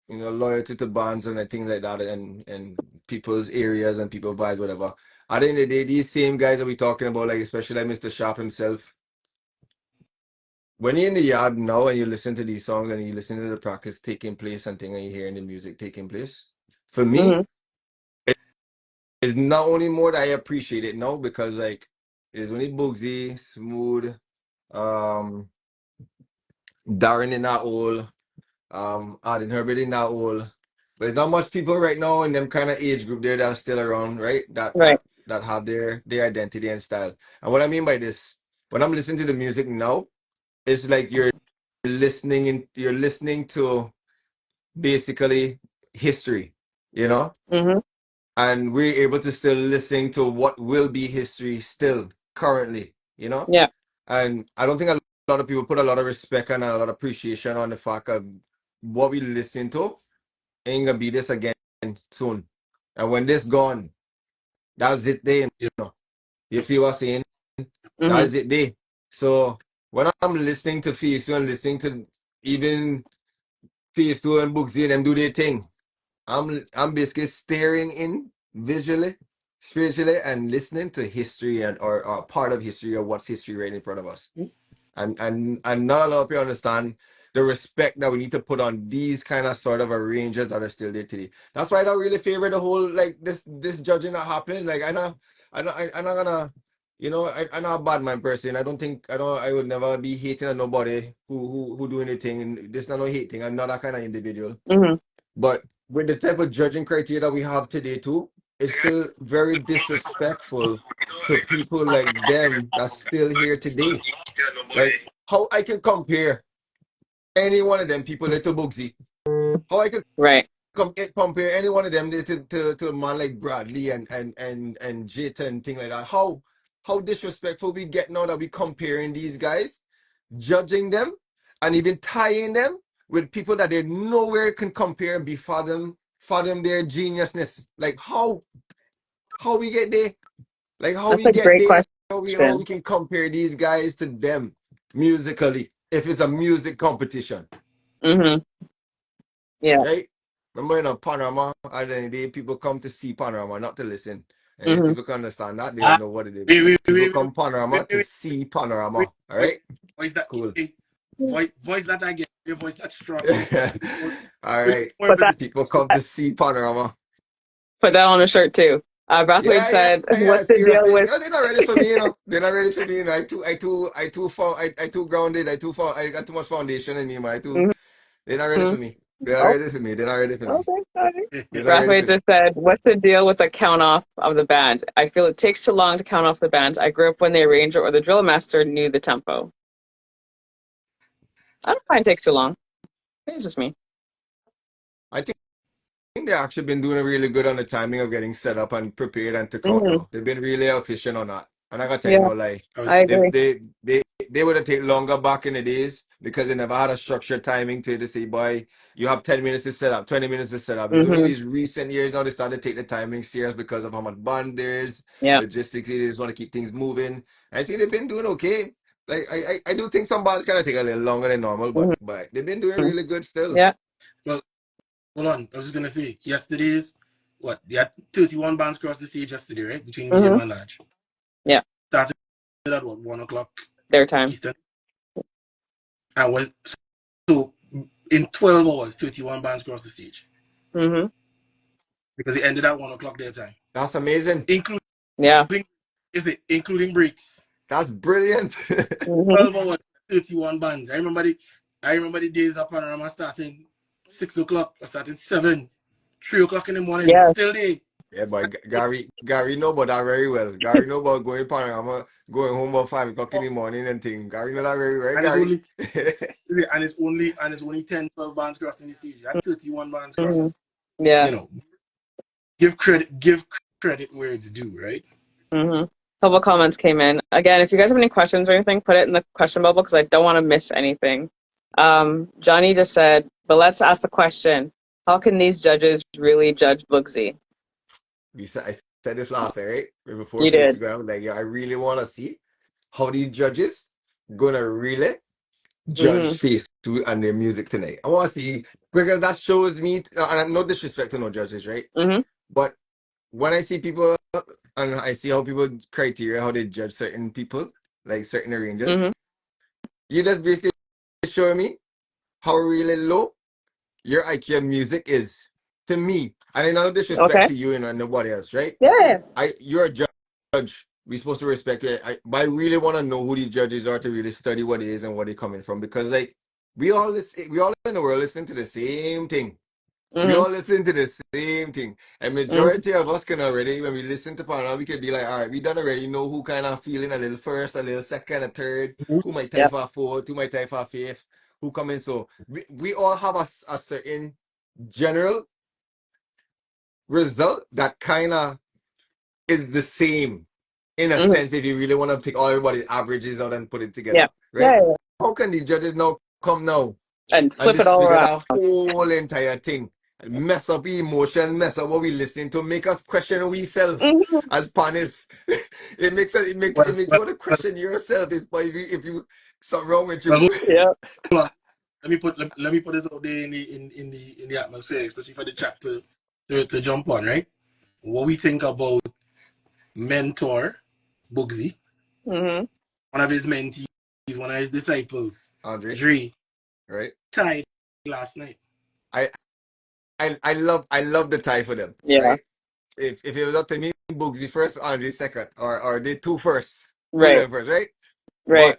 loyalty to bands and things like that, and people's areas and people vibes, whatever. At the end of the day, these same guys that we talking about, like especially like Mr. Sharp himself, when you're in the yard now and you listen to these songs and you listen to the practice taking place and thing and you're hearing the music taking place, for Hmm. me, it's not only more that I appreciate it now because like it's only Bugsy, Smooth, um, Darren in that old. Adding Herbert in that old, but there's not much people right now in them kind of age group there that are still around, right? That Right. that that have their identity and style. And what I mean by this, when I'm listening to the music now, it's like you're listening to basically history, you know, Hmm. and we're able to still listening to what will be history still currently. Yeah. And I don't think a lot of people put a lot of respect and a lot of appreciation on the fact of what we listen to ain't gonna be this again soon. And when this gone, that's it there, Yep. You feel what I'm saying? Hmm. That's it there. So when I'm listening to Phase 2 and listening to even Phase 2 and Booksy and them do their thing, I'm basically staring in visually, spiritually, and listening to history or part of history or what's history right in front of us. And not a lot of people understand the respect that we need to put on these kind of sort of arrangers that are still there today. That's why I don't really favor the whole like this judging that happening. Like I'm not gonna I'm not a bad man person. I would never be hating on nobody who do anything, and this not no hating. I'm not that kind of individual. Hmm. But with the type of judging criteria that we have today too, it's still very disrespectful to people like them that's still here today. Like how I can compare any one of them people to Bugsy. How I could Right. compare any one of them to a man like Bradley and Jita and thing like that. how disrespectful we get now that we comparing these guys, judging them, and even tying them with people that they nowhere can compare and be fathom their geniusness. Like how we get there? Like how That's we a get great there? question. How we can compare these guys to them musically if it's a music competition, Mm-hmm. Yeah. right? Remember in a Panorama, at the end of the day, people come to see Panorama, not to listen. And if Mm-hmm. people can understand that, they'll Ah, know what it is. wait, wait, People wait, come wait, Panorama to wait, see wait, Panorama. All wait. right? Voice that Cool. voice that I get, your voice that strong. All Really right. more Put that emphasis. People come to see Panorama. put that on a shirt too. Brathwaite Yeah, yeah, said, yeah. "What's the deal Seriously, with?" no, they're not ready for me. They're not ready for me. I too grounded. I got too much foundation in me, man. They're not ready Mm-hmm. for me. They're not Oh, ready for me. They're not ready for me. okay, sorry. They're not ready Brathwaite for me. just said, "What's the deal with the count off of the band? I feel it takes too long to count off the bands. I grew up when the arranger or the drill master knew the tempo. I don't find it takes too long. It's just me. I think they've actually been doing really good on the timing of getting set up and prepared and to count Hmm. now. They've been really efficient on that. And I gotta tell you Yeah, no lie. I was I They agree. they they would have taken longer back in the days because they never had a structured timing to it to say, boy, you have 10 minutes to set up, 20 minutes to set up. It's only Hmm. these recent years now they started to take the timing serious because of how much band there is, Yeah. logistics, they just want to keep things moving. I think they've been doing okay. Like I do think some bands kind of take a little longer than normal, Hmm. but they've been doing really good still. Yeah. well. Hold on. I was just gonna say yesterday's what? They had 31 bands cross the stage yesterday, right? Between Hmm. medium and large. Yeah. Started at what 1 o'clock Their time. Eastern. And was so in 12 hours, 31 bands crossed the stage Hmm. because it ended at 1 o'clock their time, That's amazing. including Yeah. including breaks. That's brilliant. Hmm. 12 hours, 31 bands. I remember the days of Panorama starting 6 o'clock or starting 7, 3 o'clock in the morning. Yeah. Still there. Yeah, but Gary know about that very well. Gary know about going Panorama, going home about 5 o'clock in the morning and thing. Gary know that very well, And it's Gary. only and it's only 10, 12 bands crossing the stage. At 31 bands Hmm. crosses, Yeah. you know, give credit where it's due, right? Hmm. Couple comments came in. Again, if you guys have any questions or anything, put it in the question bubble because I don't want to miss anything. Johnny just said, but let's ask the question: how can these judges really judge Bugsy? I said this last night, right? Right before You did. Instagram, like, yeah, I really want to see how these judges gonna really judge Hmm. Face Two and their music tonight. I want to see because that shows me, and no disrespect to no judges, right? Hmm. But when I see people and I see how people criteria how they judge certain people, like certain arrangers, Hmm. you just basically show me how really low your IQ music is to me. And no disrespect Okay. to you and nobody else, right? Yeah. You're a judge. We're supposed to respect you. But I really want to know who these judges are to really study what it is and where they're coming from because like we all in the world listen to the same thing. We Hmm. all listen to the same thing. And Hmm. majority of us can already, when we listen to Panorama, we can be like, all right, we done already know who kind of feeling a little first, a little second, a third, Mhm. who might type Yep. for fourth, who might type for fifth, who come in. So we all have a certain general result that kind of is the same in a Hmm. sense if you really want to take all everybody's averages out and put it Yeah. together, Yeah. right? Yeah. How can these judges now come now And and flip it all disfigure around. that whole entire thing? Mess up emotions, mess up what we listen to, make us question ourselves Hmm. as panists. It Well, makes you well, want to well, question yourself. Is by if you something wrong with well, you. Yeah. hold on. Let me put this out there in the atmosphere, especially for the chat to jump on, right? What we think about mentor Bugsy, Hmm. one of his mentees, one of his disciples, Andre, Dre, right? tied last night. I I love the tie for them, Yeah. right? If it was up to me, Bugsy first, Andre second, or they two first, two of Right. them first, right? Right.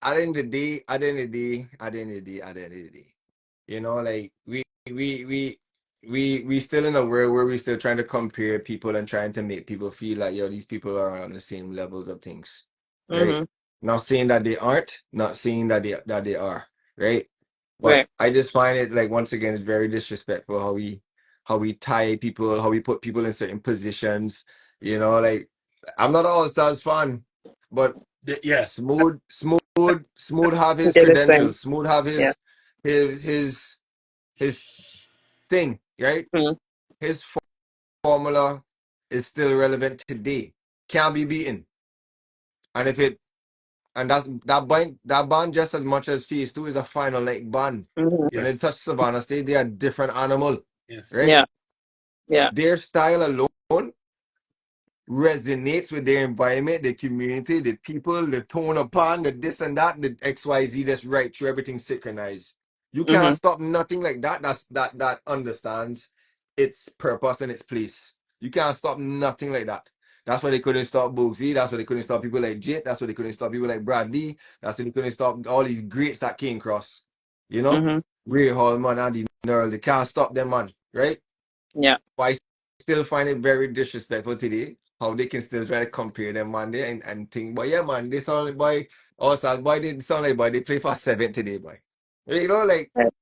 But at the end of the day, at the end of the day, at the end of the day, at the end of the day, you know, like we we we still in a world where we're still trying to compare people and trying to make people feel like yo, these people are on the same levels of things, right? Hmm. Not saying that they aren't, not saying that they are, right? But Right. I just find it like once again it's very disrespectful how we tie people, how we put people in certain positions, you know, like I'm not an All Stars fan, but Yeah, Smooth have He his did his thing. credentials. Smooth have Yeah. his thing, right? Mm-hmm. His formula is still relevant today. Can't be beaten. And if it and that band just as much as Phase 2 is a final like band. Mm-hmm. When they yes, touch Savannah State, they are a different animal, yes. right? Yeah. Yeah. Their style alone resonates with their environment, the community, the people, the tone upon, the this and that, the XYZ that's right through everything synchronized. You Mm-hmm. can't stop nothing like that. That understands its purpose and its place. You can't stop nothing like that. That's why they couldn't stop Boogsy. That's why they couldn't stop people like Jit. That's why they couldn't stop people like Bradley. That's why they couldn't stop all these greats that came across. You know? Mm-hmm. Ray Hallman, Andy Nerl. They can't stop them, man. Right? Yeah. But I still find it very disrespectful today how they can still try to compare them, man, there and think, but yeah, man, they sound like boy, also, boy, they sound like boy, they play for seven today, boy. You know, like, Right.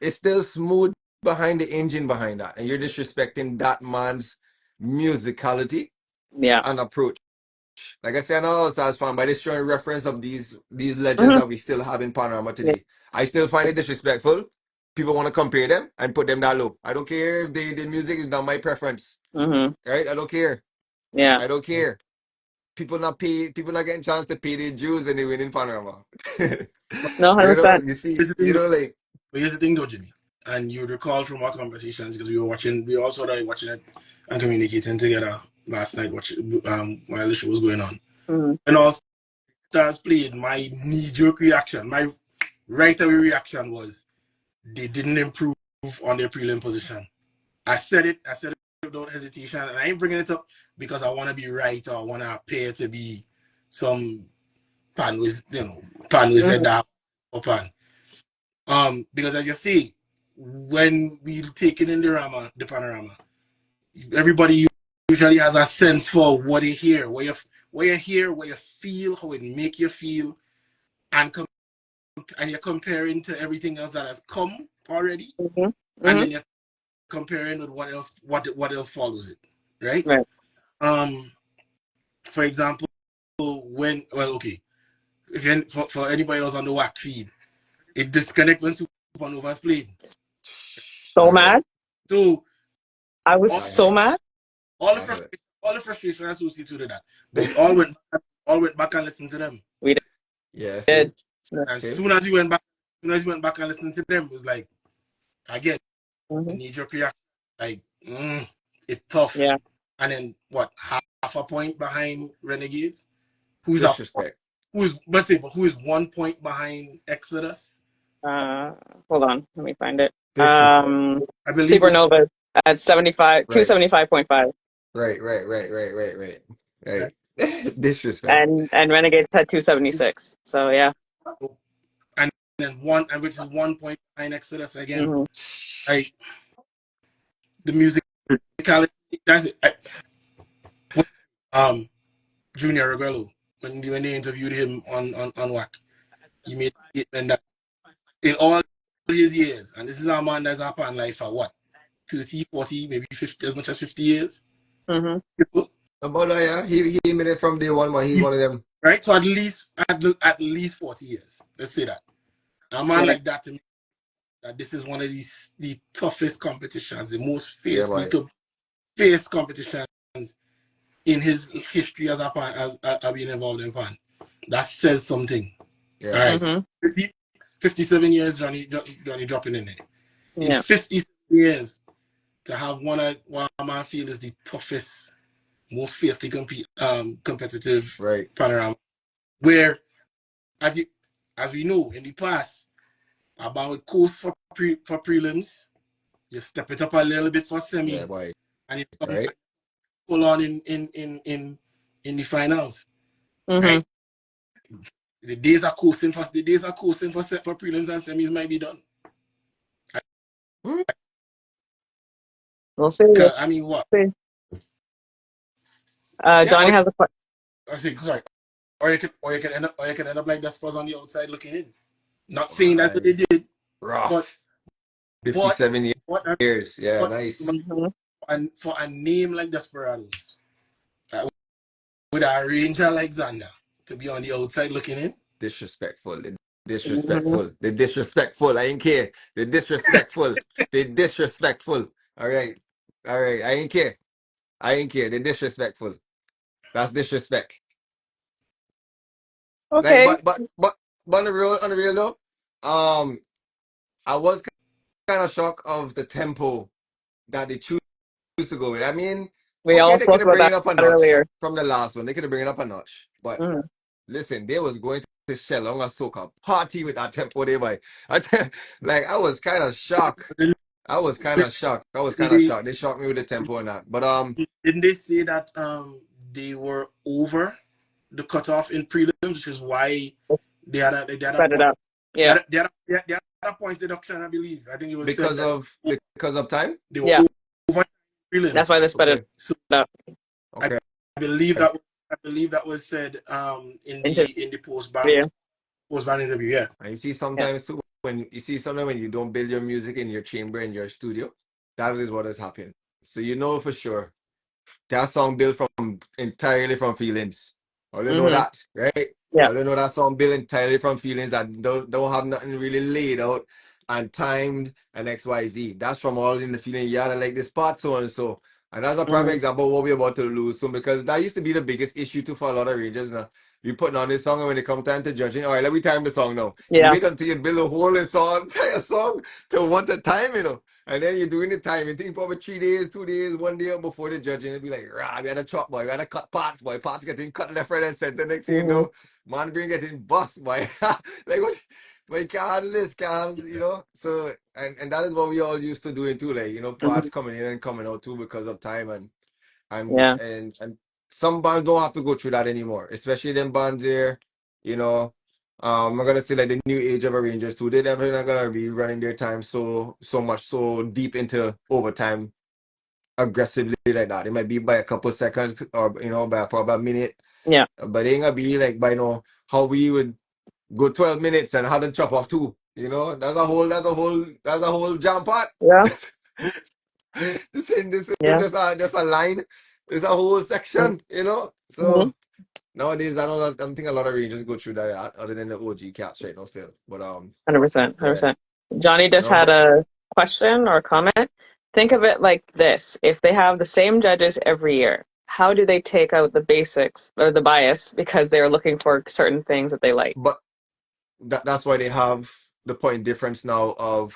it's still smooth behind the engine behind that, and you're disrespecting that man's musicality Yeah. and approach. Like I said, I'm not all stars fan, but it's showing reference of these legends Mm-hmm. that we still have in Panorama Yeah. today. I still find it disrespectful. People want to compare them and put them that low. I don't care if the music is not my preference. Mm-hmm. Right? I don't care. Yeah. I don't care. People not getting chance to pay their dues and they win in Panorama. But No, You know, 100%. you see, here's the thing, you though. know, like But here's the thing, though, Jimmy. And you recall from our conversations because we all started watching it and communicating together last night, while the show was going on. Mm-hmm. And all stars played. My knee-jerk reaction, my right away reaction was they didn't improve on their prelim position. I said it without hesitation, and I ain't bringing it up because I want to be right or I want to appear to be some pan with said Mm-hmm. that or pan. Because as you see, when we take it in the panorama, everybody usually has a sense for what you hear, what you hear, what you feel, how it make you feel, and and you're comparing to everything else that has come already, Mm-hmm. and Mm-hmm. then you're comparing with what else follows it, right? Right. Um, for example, okay, again for anybody else on the WAC feed, it disconnect when Supernova's played. So I heard, mad. So I was all, I so heard, mad. all the I heard. frustration associated with that, but we all went back and listened to them. We Yeah, did. same, As same. soon as we went back, and listened to them, it was like again, Mm-hmm. knee jerk reaction, like it's tough. Yeah. And then what? Half a point behind Renegades, who's up? Disrespect. Who is 1 point behind Exodus? Uh, Hold on. Let me find it. Disrespect. I believe it. Supernova at 75, Right, 275.5. right. Disrespect. And Renegades had 276. So yeah. And then which is 1 point behind Exodus again. Mm-hmm. Like the musicality, that's it. Um, Junior Regrello, when they interviewed him on WAC, he made a statement that in all his years, and this is a man that's up on life for what, 30, 40, maybe 50, as much as 50 years. Mm-hmm. But yeah, he made it from day one, man. He's one of them. Right? So at least 40 years. Let's say that. A man Yeah. like that to me, that this is one of the toughest competitions, the most Yeah, faced, need boy. to face competitions in his history as a pan, as being involved in pan. That says something. All Yeah. right. Mm-hmm. 57 years, Johnny dropping in there. In Yeah. 57 years, to have one man feel is the toughest, most fiercely competitive Right. panorama. Where, as you as we know in the past, about course for prelims, you step it up a little bit for Yeah, semi, boy. and you Right. pull on in the finals. Mm-hmm. Right? The days are coasting for prelims and semis might be done. Hmm. We'll see. We'll I mean, what? see. Yeah, Johnny has a question. I say, sorry. Or you can end up like the Spurs on the outside looking in. Not saying that's what they did, but Rough. but 57 but years. Yeah, but, nice. but Mm-hmm. and for a name like Desperados, would arrange Alexander to be on the outside looking in. Disrespectful. They Hmm. disrespectful. They disrespectful. I ain't care. They disrespectful. They disrespectful. All right. All right. I ain't care. I ain't care. They disrespectful. That's disrespect. Like, Okay. but on the real though, I was kind of shocked of the tempo that they choose to go with. I mean, We okay, all they could spoke have about bring that it up a notch earlier. from the last one. They could have bring it up a notch. But Hmm. listen, they was going to shell on a soca party with that tempo they by. Like I was kind of shocked. I was kind of shocked. I was kind of They, shocked. They shocked me with the tempo and that. But didn't they say that they were over the cutoff in prelims, which is why they had a Spread it point. out. Yeah. They had a points deduction, I believe. I think it was said because that of time. they were Yeah. over That's prelims. why they spread it Okay. out I Okay. believe that was said into in the video. post ban interview. Yeah. And you see Yeah. sometimes too when you don't build your music in your chamber in your studio, that is what has happened. So you know for sure that song built from entirely from feelings. All you know Hmm. that, right? Yeah. All you know that song built entirely from feelings that don't have nothing really laid out and timed and XYZ. That's from all in the feeling. Yeah, I like this part so and so. And that's a prime Hmm. example of what we're about to lose soon because that used to be the biggest issue too for a lot of rangers now. You putting on this song and when it comes time to judging, all right, let me time the song now. You Yeah. wait until you build a whole song, entire song to want the time, And then you're doing the time. You think probably 3 days, 2 days, 1 day before the judging. It'll be like, rah, we had a chop, boy. We had to cut parts, boy. Parts getting cut left, right, and center. Next thing you Hmm. know, man being getting bust, boy. Like, what? But you can't handle this, can't. So, and that is what we all used to doing too. Like, Hmm. parts coming in and coming out too because of time. And, Yeah. and, and some bands don't have to go through that anymore, especially them bands there, you know. I'm gonna say like the new age of arrangers too. They're never not gonna be running their time so much so deep into overtime aggressively like that. It might be by a couple seconds or by probably a minute, Yeah. but it ain't gonna be like by how we would go 12 minutes and have them chop off two. That's a whole jam part. Yeah. This ain't Yeah. just a line. It's a whole section. Hmm. So nowadays I don't think a lot of rangers go through that other than the OG cats right now still. But 100%. yeah. 100%. Johnny just No, had but a question or comment. Think of it like this. If they have the same judges every year, how do they take out the basics or the bias because they're looking for certain things that they like? but that's why they have the point difference now of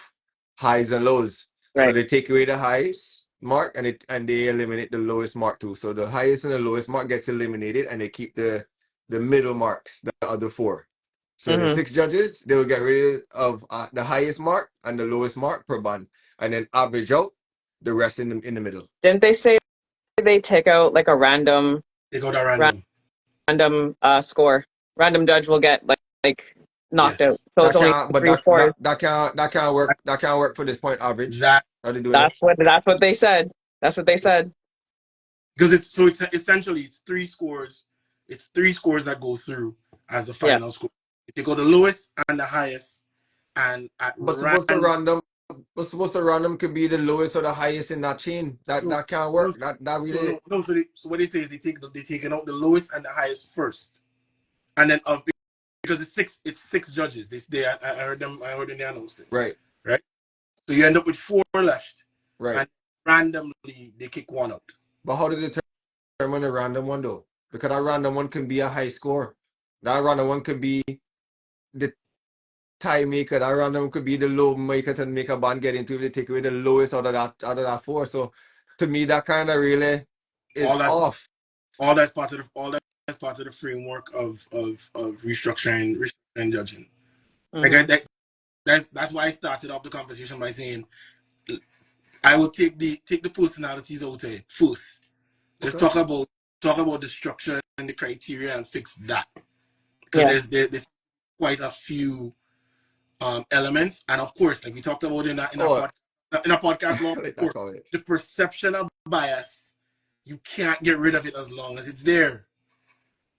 highs and lows. So Right. they take away the highest mark and they eliminate the lowest mark too. So the highest and the lowest mark gets eliminated and they keep the middle marks, the other four. So the Hmm. 6 judges, they will get rid of the highest mark and the lowest mark per band, and then average out the rest in the middle. Didn't they say they take out like a They got that random. random score? Random judge will get like knocked out. Yes. So it's That only can't, but three that scores. that that can't that can't work. That can't work for this point average. That Are they doing it? That's what they said. That's what they said. because it's essentially it's three scores. It's three scores that go through as the Yeah. final score. They go the lowest and the highest, and at But supposed to random. random, but supposed to random could be the lowest or the highest in that chain. That No, that can't no, work. That so really. no. So what they say is they taken out the lowest and the highest first, and then because it's six judges. I heard them. I heard them they announced it, Right, right? So you end up with four left, right. and randomly they kick one out. But how did they determine a random one though? Because that random one can be a high score. That random one could be the tie maker. That random could be the low maker to make a band get into if they take away the lowest out of that four. So to me, that kind of really is All that's off. all that's part of the framework of restructuring judging. Like Hmm. that's why I started off the conversation by saying I will take the personalities out there first. Let's Okay. talk about the structure and the criteria and fix that because Yeah. there's quite a few elements, and of course, like we talked about Oh, in a podcast long like before, that's all it. the perception of bias, you can't get rid of it as long as it's there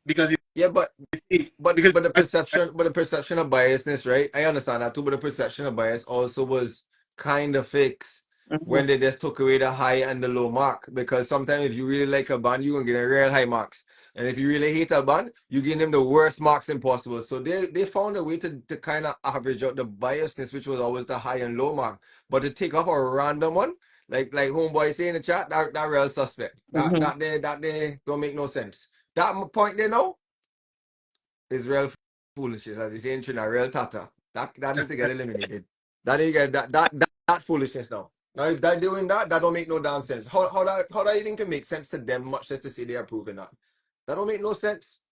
because Yeah, but because but the perception of biasness, right? I understand that too, but the perception of bias also was kind of fixed Hmm. when they just took away the high and the low mark. Because sometimes if you really like a band, you gonna get a real high marks. And if you really hate a band, you give them the worst marks impossible. So they found a way to kind of average out the biasness, which was always the high and low mark. But to take off a random one, like homeboy say in the chat, that real suspect. Mm-hmm. That they don't make no sense. That point they know is real foolishness, as they say in Trinidad, real tata. That need to get eliminated. That need to get that foolishness now. Now if they're doing that, that don't make no damn sense. How that even can make sense to them, much less to say they are proving that. That don't make no sense.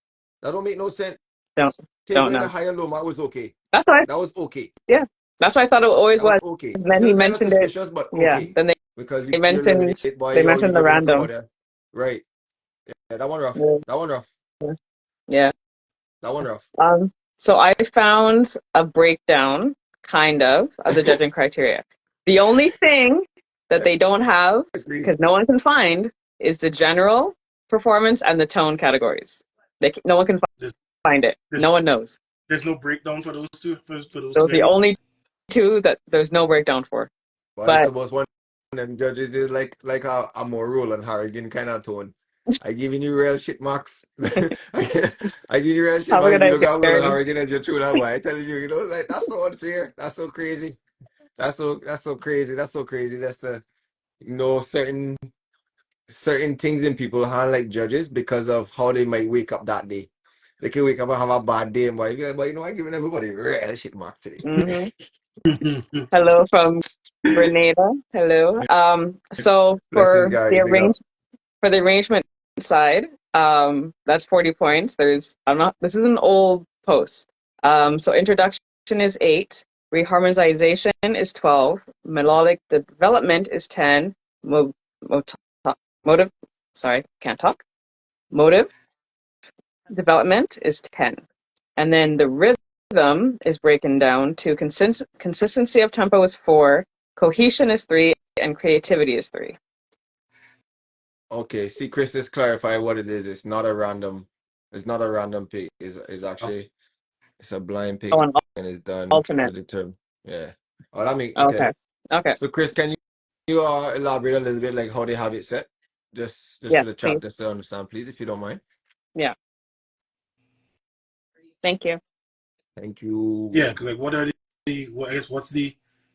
That don't make no sense. Don't Taking don't away the know. high and low mark was okay. That's why. That was okay. Yeah, that's what I thought it always That was was. okay. And then he Still kind of mentioned it. suspicious, but Yeah. okay. Then Because they you mentioned eliminate boy, they yo, you mentioned the giving random. somebody right. Yeah, that one rough. Yeah. That one rough. Yeah. That one rough. So I found a breakdown, kind of the judging criteria. The only thing that they don't have, Agreed. because no one can find, is the general performance and the tone categories. No one can There's, find it. there's, No one knows. there's no breakdown for those two for those Those two are the items. only two that there's no breakdown for. But I But suppose one of them judges is like a moral and Harrigan kind of tone. I giving you real shit marks. I give you real shit have a marks good if you night, don't got Will and Gary. Harrigan as your true love. I telling you, like that's so unfair. That's so crazy. That's so crazy. That's so crazy. That's the certain things in people's hand like judges because of how they might wake up that day. They can wake up and have a bad day and boy, be like, but I'm giving everybody real shit marks today. Hmm. Hello from Grenada. Hello. So Blessings, Gary. Big up. for the arrangement side, that's 40 points. I'm not, this is an old post. So introduction is 8, reharmonization is 12, melodic development is 10, mo mo motive, sorry, can't talk. Motive development is 10. And then the rhythm is broken down to consistency of tempo is 4, cohesion is 3, and creativity is 3. Okay, see, Chris, just clarify what it is. It's not a random. It's not a random pick. It's actually it's a blind pick Oh, an and it's done alternate. with the term. Yeah. Oh, that means okay. Okay. Okay. So, Chris, can you elaborate a little bit like how they have it set? Just for Yes, the chat, please. just to understand, please, if you don't mind. Yeah. Thank you. Thank you. Yeah, because like, what are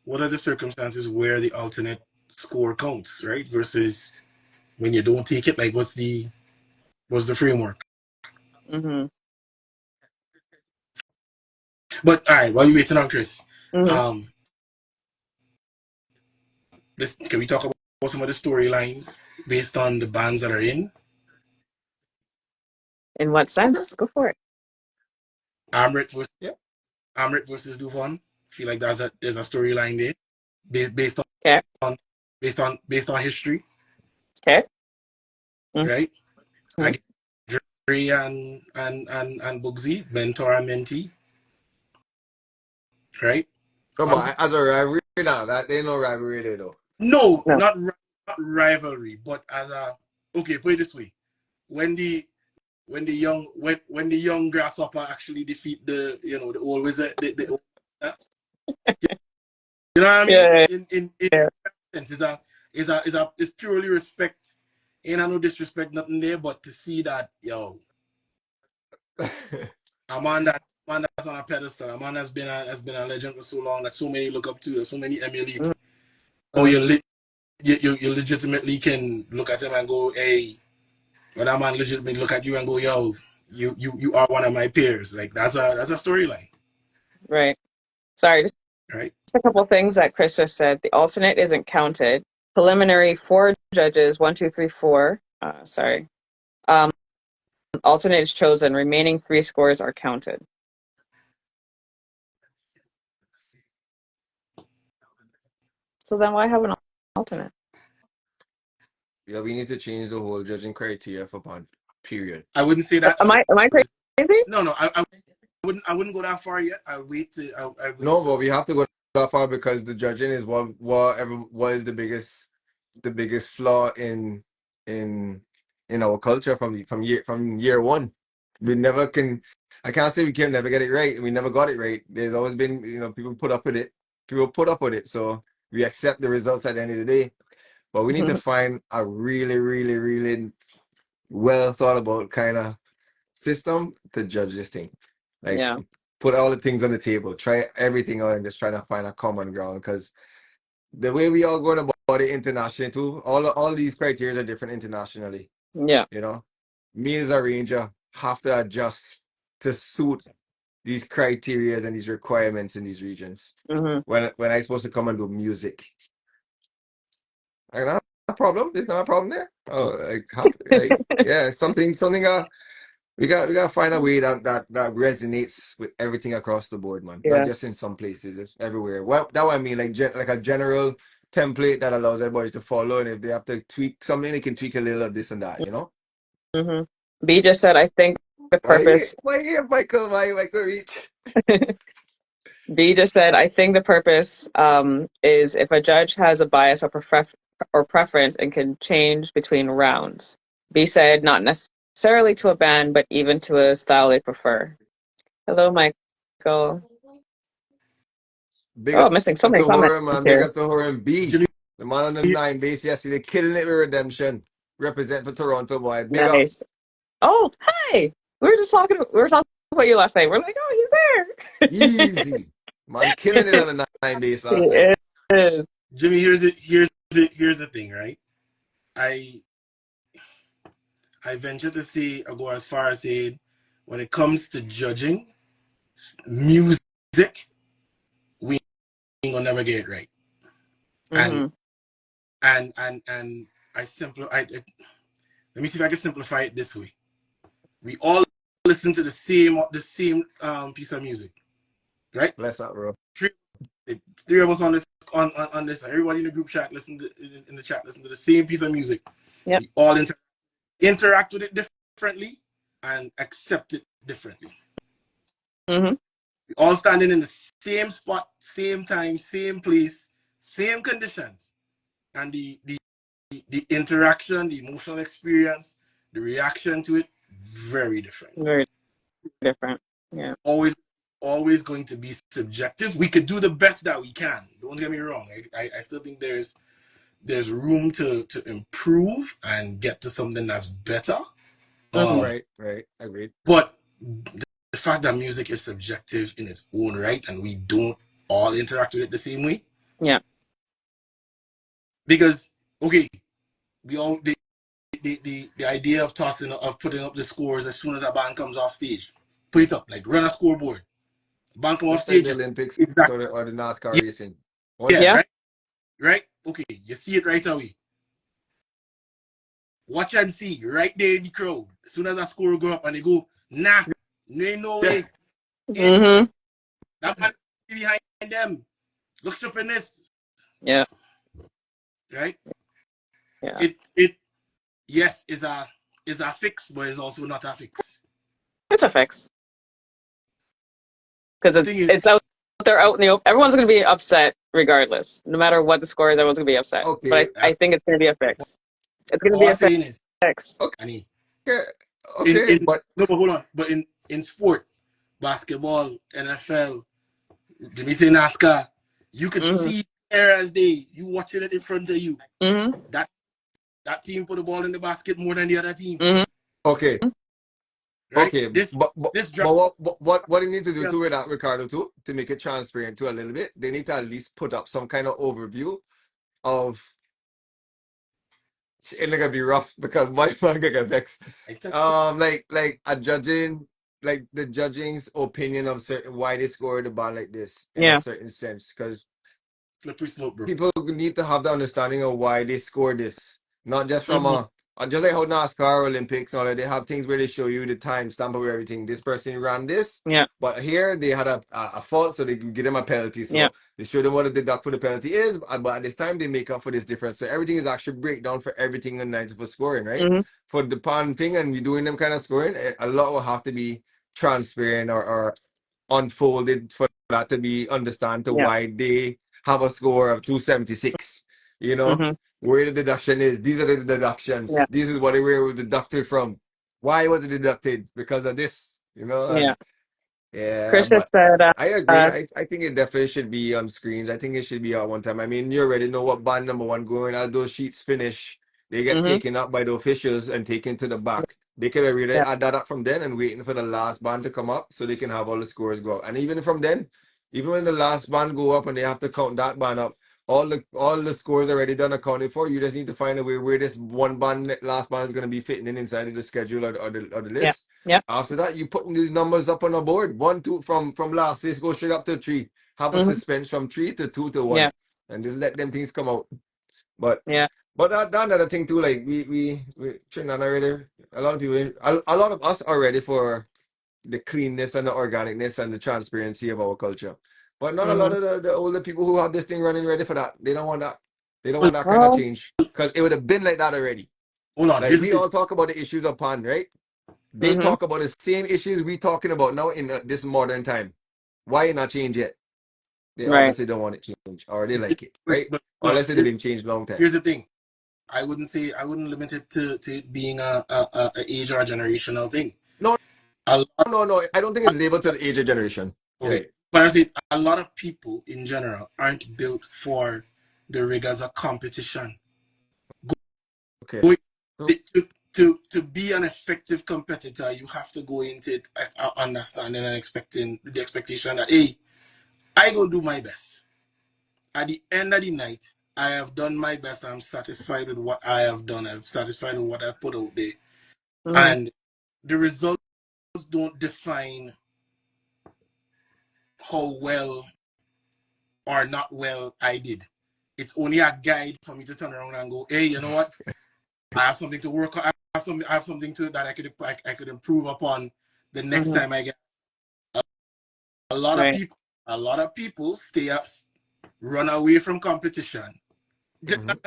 what are the circumstances where the alternate score counts, right? Versus when you don't take it, like what's the framework? Mm-hmm. But all right, while you're waiting on Chris, Mm-hmm. um, can we talk about some of the storylines based on the bands that are in? In what Okay. sense? Go for it. Amrit versus Yeah. Amrit versus Duvon. Feel like there's a storyline there based Okay. on based on history, Okay. right? I Mm-hmm. get Dre and Bugsy, mentor and mentee, right? No, Um, but as a rivalry, now that they no rivalry there though. no, No. not rivalry, but as a okay, put it this way: when when the young grasshopper actually defeat the old wizard, the old, you know what I mean? Yeah. In Yeah. sense, is purely respect. Ain't no disrespect, nothing there, but to see that a man that's on a pedestal, a man has been a legend for so long that so many look up to, that so many emulate. Oh, you legitimately can look at him and go, hey, or that man legitimately look at you and go, yo, you are one of my peers. Like that's a storyline, Right. Sorry. Just right? a couple things that Chris just said. The alternate isn't counted. Preliminary 4 judges, 1, 2, 3, 4. Sorry. Alternate is chosen. Remaining 3 scores are counted. So then why have an alternate? Yeah, we need to change the whole judging criteria for band. Period. I wouldn't say that. Am I crazy? No, I wouldn't go that far yet. I'll wait to. I wait No, to. but we have to go that far because the judging is what is the biggest flaw in in our culture from year one. We never can. I can't say we can never get it right. We never got it right. There's always been people put up with it. People put up with it. So we accept the results at the end of the day. But we need to find a really, really, really well thought about kind of system to judge this thing. Like Yeah. put all the things on the table, try everything out, and just trying to find a common ground. Because the way we all going about it internationally too, all these criteria are different internationally. Yeah. You know, me as a ranger have to adjust to suit these criterias and these requirements in these regions. Hmm. When I supposed to come and do music, like not a problem. There's not a problem there. Oh, like yeah, something. We gotta find a way that resonates with everything across the board, man. Not Yeah. just in some places, it's everywhere. Well, that what I mean, like a general template that allows everybody to follow, and if they have to tweak something, they can tweak a little of this and that. You know. Hmm. B just said, I think the purpose. Why, Reach? B just said, I think the purpose is if a judge has a bias or preference and can change between rounds. B said, not necessarily to a band, but even to a style they prefer. Hello, Michael. Big Oh, missing so up many to comments her, man. Big here. up to her and B. Jimmy, The man on the 9 base yesterday, killing it with redemption. Represent for Toronto, boy. Big up. Nice. Oh, hey, we were talking about you last night. We're like, oh, he's Easy. Man, killing it on the 9 base there. last night. He is. Jimmy, here's the thing, right? I I venture to say, I go as far as saying, when it comes to judging music, we ain't gonna never get it right. And Mm-hmm. and let me see if I can simplify it this way. We all listen to the same piece of music, right? Bless up, bro. Three, three of us on this on this. Everybody in the group chat in the chat listen to the same piece of music. Yep. We all interact with it differently and accept it differently. Mm-hmm. We all standing in the same spot, same time, same place, same conditions, and the interaction, the emotional experience, the reaction to it, very different. Very different. Yeah. Always going to be subjective. We could do the best that we can. Don't get me wrong. I still think there's room to improve and get to something that's better. Mm-hmm. Right. Agreed. But the fact that music is subjective in its own right and we don't all interact with it the same way. Yeah. Because okay, we all the idea of putting up the scores as soon as a band comes off stage. Put it up, like run a scoreboard. Band come off Just like stage, the just Olympics exactly. or the NASCAR Yeah, racing. One yeah, time. Yeah. right. Okay, you see it right away. Watch and see right there in the crowd. As soon as that score go up and they go, nah, no Yeah. way. Mm-hmm. That man behind them. Look up in this. Yeah. Right? Yeah. It yes is a fix, but it's also not a fix. It's a fix because Thing it's is, out there out in the open. Everyone's going to be upset regardless, no matter what the score is. Everyone's going to be upset. Okay. But I think it's going to be a fix. It's going to all be I'm a saying is, fix. Annie, Okay. in Okay. in But no, but hold on. But in sport, basketball, NFL, let me say NASCAR, you could Mm-hmm. see there as you watching it in front of you. Mm-hmm. That team put the ball in the basket more than the other team. Mm-hmm. okay. Right? Okay. This But drop. what they need to do to with that, Ricardo, too, to make it transparent to a little bit, they need to at least put up some kind of overview of it's not gonna be rough because my man gonna get vexed. Like a judging, like the judging's opinion of certain why they scored the ball like this in a Yeah. certain sense, because Slippery slope, bro. people need to have the understanding of why they scored this, not just from Mm-hmm. just like how NASCAR, Olympics, and all that. They have things where they show you the time stamp of everything. This person ran this, Yeah. but here they had a fault, so they can give them a penalty. Yeah. So they show them what the deduct for the penalty is, but at this time they make up for this difference. So everything is actually breakdown for everything in 90 for scoring, right? Mm-hmm. For the pound thing and you doing them kind of scoring, a lot will have to be transparent or unfolded for that to be understand to Yeah. why they have a score of 276. You know, Mm-hmm. where the deduction is. These are the Yeah. deductions. This is what they were deducted from. Why was it deducted? Because of this. You know, Yeah. and yeah, Chris just but said, I agree. I think it definitely should be on screens. I think it should be out one time. I mean, you already know what band number one going as those sheets finish. they get Mm-hmm. taken up by the officials and taken to the back. They could have really Yeah. add that up from then and waiting for the last band to come up so they can have all the scores go up. And even from then, even when the last band go up and they have to count that band up, all the scores already done accounted for. You just need to find a way where this one band last band is going to be fitting in inside of the schedule or the Yeah. list. Yeah. After that, you putting these numbers up on the board. 1, 2 from last place go straight up to 3. Have a Mm-hmm. suspense from 3 to 2 to 1, Yeah. and just let them things come out. But Yeah. that another thing too. Like we Trinidad already. A lot of people, a lot of us are ready for the cleanness and the organicness and the transparency of our culture. But not a lot Mm-hmm. of the older people who have this thing running ready for that. They don't want that. They don't Well, want that kind of Well. change because it would have been like that already. hold on. Like Here's the we thing. all talk about the issues upon, right? They Mm-hmm. talk about the same issues we talking about now in this modern time. Why not change yet? They Right. obviously don't want it changed, or they like it, Wait, right? but Or hold on. let's say they've been changed long time. Here's the thing. I wouldn't limit it to it being a age or a generational thing. No, A lot, no. I don't think it's labeled to the age of generation. okay, Right. but I say a lot of people in general aren't built for the rigors of competition. Okay. Going So, to be an effective competitor, you have to go into it understanding and expecting the expectation that hey, I go do my best. At the end of the night, I have done my best. I'm satisfied with what I have done. I'm satisfied with what I put out there, Mm-hmm. and the results don't define how well or not well I did. It's only a guide for me to turn around and go, hey, you know what? I have something to work on. I have something to that I could improve upon the next Mm-hmm. time I get. A lot of Right. people, stay up, run away from competition. mhm.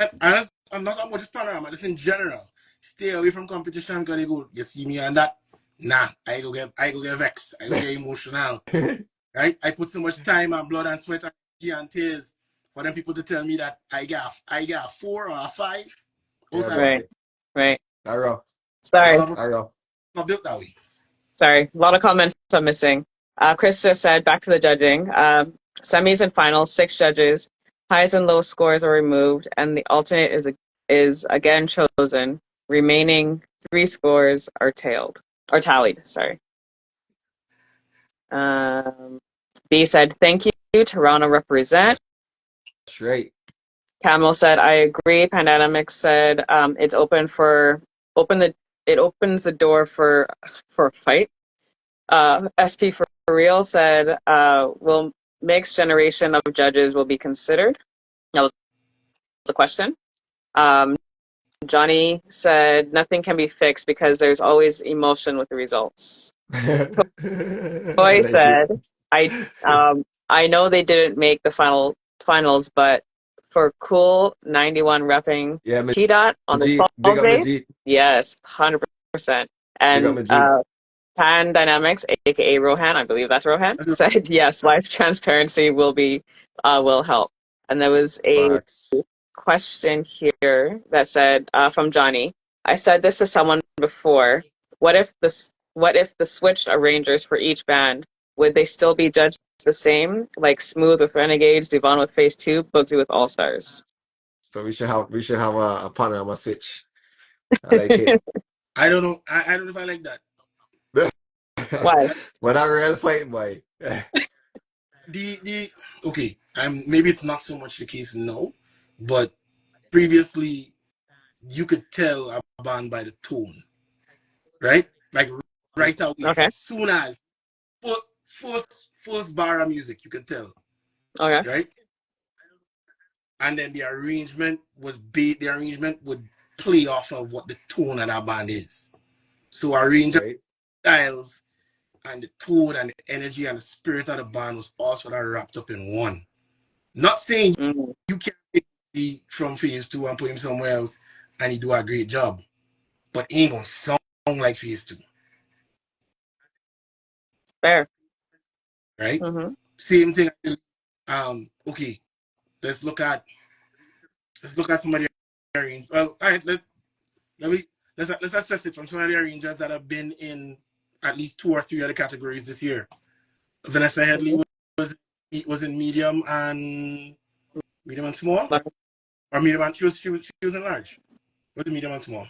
I'm not talking about just Panorama, just in general. Stay away from competition because they go, you see me and that. Nah, I go get vexed. I go get emotional. Right? I put so much time and blood and sweat and energy and tears for them people to tell me that I got a 4 or a 5 out Yeah, of Right. boy. Right. That rough. a lot Sorry. of them That rough. not built that way. Sorry. A lot of comments I'm missing. Chris just said back to the judging. Semis and finals, 6 judges. Highs and low scores are removed, and the alternate is again chosen. Remaining 3 scores are tallied. Sorry. B said, "Thank you, Toronto represent." That's right. Camel said, "I agree." Pandemic said, "It's open the it opens the door for a fight." SP for real said, "Will mixed generation of judges will be considered?" That was the question. Um, Johnny said, "Nothing can be fixed because there's always emotion with the results." I Toy like it. said, "I I know they didn't make the finals, but for cool 91 repping Yeah, Miss T dot on the G. Big 12 up Miss days, G. yes, 100%." Big up And Miss G. Pan Dynamics, aka Rohan, I believe that's Rohan, said yes, live transparency will help. And there was a Facts. question here that said from Johnny. I said this to someone before. What if the switched arrangers for each band would they still be judged the same? Like Smooth with Renegades, Devon with Phase Two, Bugsy with All Stars. So we should have a panorama switch. I like it. I don't know. I don't know if I like that. Why? When I real fight, boy. The okay, maybe it's not so much the case now, but previously you could tell a band by the tone, right? Like right away. Okay. Soon as first bar of music, you could tell, Okay. right? And then the arrangement the arrangement would play off of what the tone of that band is. So arrange Right. styles and the tone and the energy and the spirit of the band was all sort of wrapped up in one. Not saying Mm, you can't take the from phase two and put him somewhere else and he do a great job, but he ain't gonna sound like phase two, fair. right? Mm-hmm. Same thing. Okay, let's look at some of the arrangements. Well, all right, let me let's assess it from some of the arrangers that have been in at least 2 or 3 other categories this year. Vanessa Headley was in medium and small, or medium and she was in large. What's medium and small?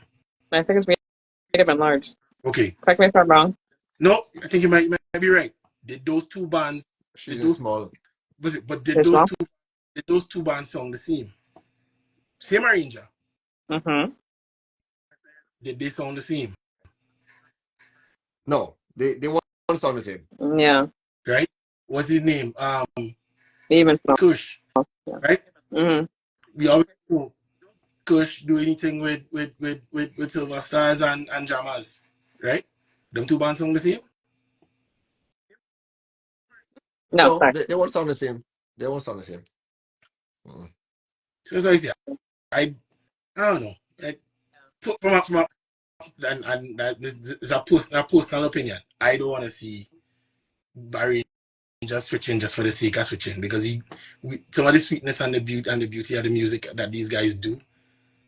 I think it's medium and large. Okay. Correct me if I'm wrong. No, I think you might be right. Did those two bands? She's Did in those? small. But Too small. did those two bands sound the same? Same arranger. Mm-hmm. Did they sound the same? No, they want to sound the same. Yeah. Right? What's his name? Even small. Kush. Yeah. Right? Mm-hmm. We always know Kush do anything with Silver Stars and Jammers. Right? Them two bands sound the same? No, No, sorry. they won't sound the same. They won't sound the same. Mm. So I say, I don't know. I put from a and that is a personal opinion. I don't want to see Barry just switching just for the sake of switching because some of the sweetness and the beauty of the music that these guys do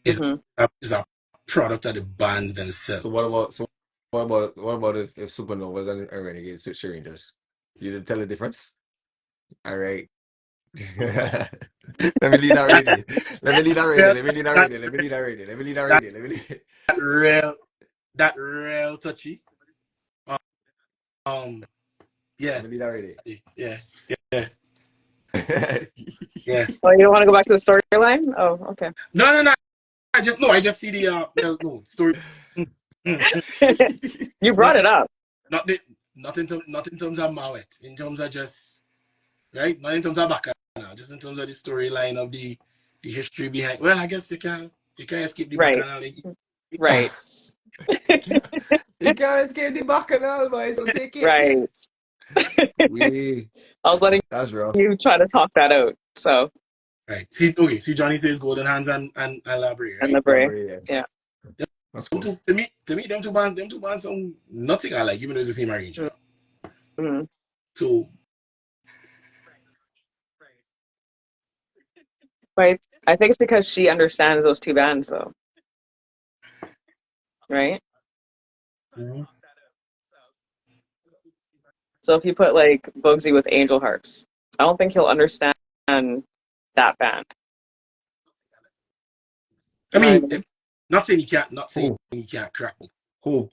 is Mm-hmm. is a product of the bands So themselves. what about if Supernovas and Renegades switch Rangers? You didn't tell the difference? All right. Let me lead already. Let me lead already. Real, Let me lead that already. Let me lead already. Let me lead that already. Let me lead. real that real touchy. Um Let yeah me lead already. yeah yeah yeah. Oh, you don't want to go back to the storyline? Oh, okay. No. I just see the no story. Mm, mm, You brought Not it up. not the, not in terms of Mawet, in terms of just right, not in terms of Bacchanal, just in terms of the storyline of the history behind. Well, I guess you can't escape the Right. Bacchanal. Right. You can't escape the bacchanal, boy, so take it. Right. We I was letting that's rough. you try to talk that out. So, Right. See, okay. See, Johnny says Golden Hands and Labrie, and right? the bray. Elaborate, yeah. Yeah. That's Them cool. two, to me, them two bands sound nothing alike, even though it's the same arranger. Mm-hmm. So, But I think it's because she understands those two bands, though. Right. mhm. So if you put like Bugsy with Angel Harps, I don't think he'll understand that band. I You know what I mean, mean? not saying Who? he can't crack Who?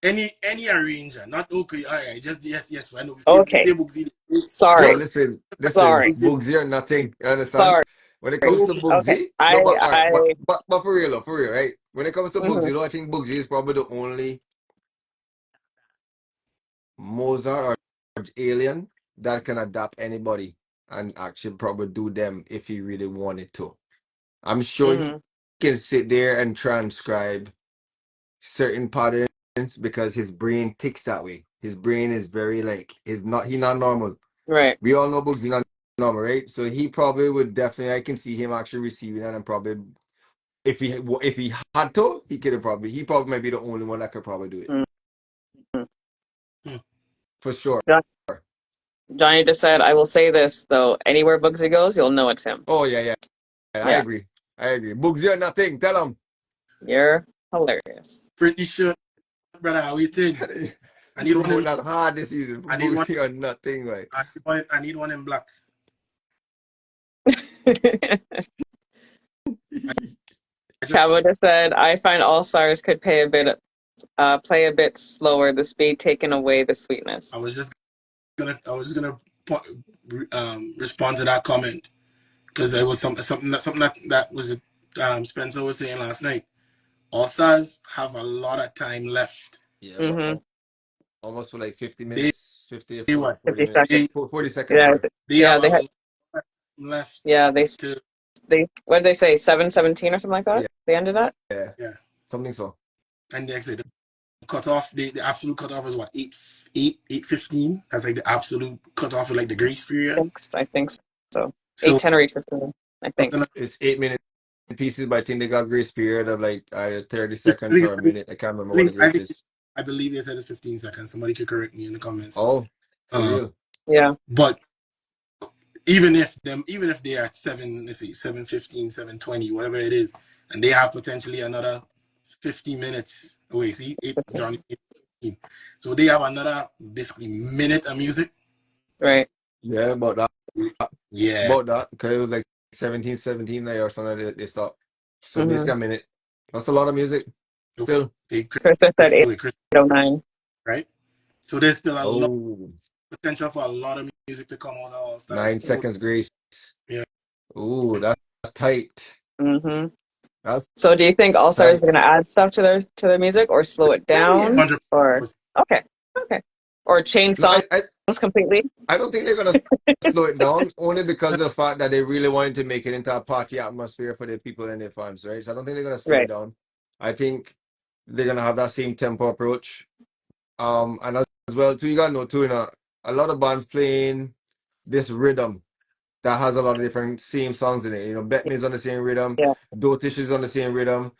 any arranger. Not okay. All right, just yes. I know we Okay. say Bugsy. Yo, Sorry. listen. Sorry. We say Bugsy or nothing. You understand? Sorry. When it comes to Okay. Bugsy, no, I but all right, I but for real, though, for real, right? When it comes to mhm. Bugsy, though, I think Bugsy is probably the only Mozart or alien that can adapt anybody and actually probably do them if he really wanted to. I'm sure he Mhm. can sit there and transcribe certain patterns because his brain ticks that way. His brain is very like he's not normal. Right. We all know Bugsy not normal, right? So he probably would definitely I can see him actually receiving that and probably if he had to, he probably might be the only one that could probably do it. Mhm. For sure. John- Johnny just said, I will say this though, anywhere Bugsy goes, you'll know it's him. Oh yeah. I Yeah. agree. I agree. Bugsy or nothing. Tell him. You're hilarious. pretty sure, brother. I waited. I You need one promote in. that hard this season for I need one. Bugsy or nothing, like. I need one in black. I just Cabo just said, I find All Stars could play a bit slower, the speed taking away the sweetness. I was gonna respond to that comment because there was something that was Spencer was saying last night. All Stars have a lot of time left. Yeah, but Mm-hmm. almost for like 50 They, minutes, 50 they or what? 40 50 minutes, seconds. They 40 seconds, Yeah. sorry. they Yeah. have a lot of time left Yeah. to What did they say? 7:17 or something like that? Yeah, They ended that? yeah, yeah. something so. And they say the cutoff, the absolute cutoff is what 8:15. That's like the absolute cutoff of like the grace period. I think so. So 8:10 or 8:15, I think. something like It's 8 minute pieces, but I think they got grace period of like either 30 I seconds think or a minute. I can't remember I what the think I grace think is. I believe they said it's 15 seconds. Somebody could correct me in the comments. Oh, for Uh, real. Yeah. but even if they are at 7:15, 7:20, whatever it is, and they have potentially another 50 minutes away. See, Johnny, 15. So they have another basically minute of music. Right. Yeah, Yeah, about that. Because it was like 17, 17 like, or something they stopped. So basically Mm-hmm. a minute. That's a lot of music. Still. Take Krista said Chris, 809. right? So there's still a lot Oh, of potential for a lot of music to come out of All nine Stars. seconds grace. Yeah. Ooh, that's tight. Mm-hmm. That's So do you think All Stars are tight. going to add stuff to their music or slow it Oh down 100%. yes. or okay. Okay. Or change No, songs completely? I don't think they're gonna slow it down only because of the fact that they really wanted to make it into a party atmosphere for the people and their fans, right? So I don't think they're gonna slow it Right. down. I think they're gonna have that same tempo approach. And as well too, you gotta know too, a lot of bands playing this rhythm that has a lot of different same songs in it. Bettany's on the same rhythm, Yeah. Dotish is on the same rhythm,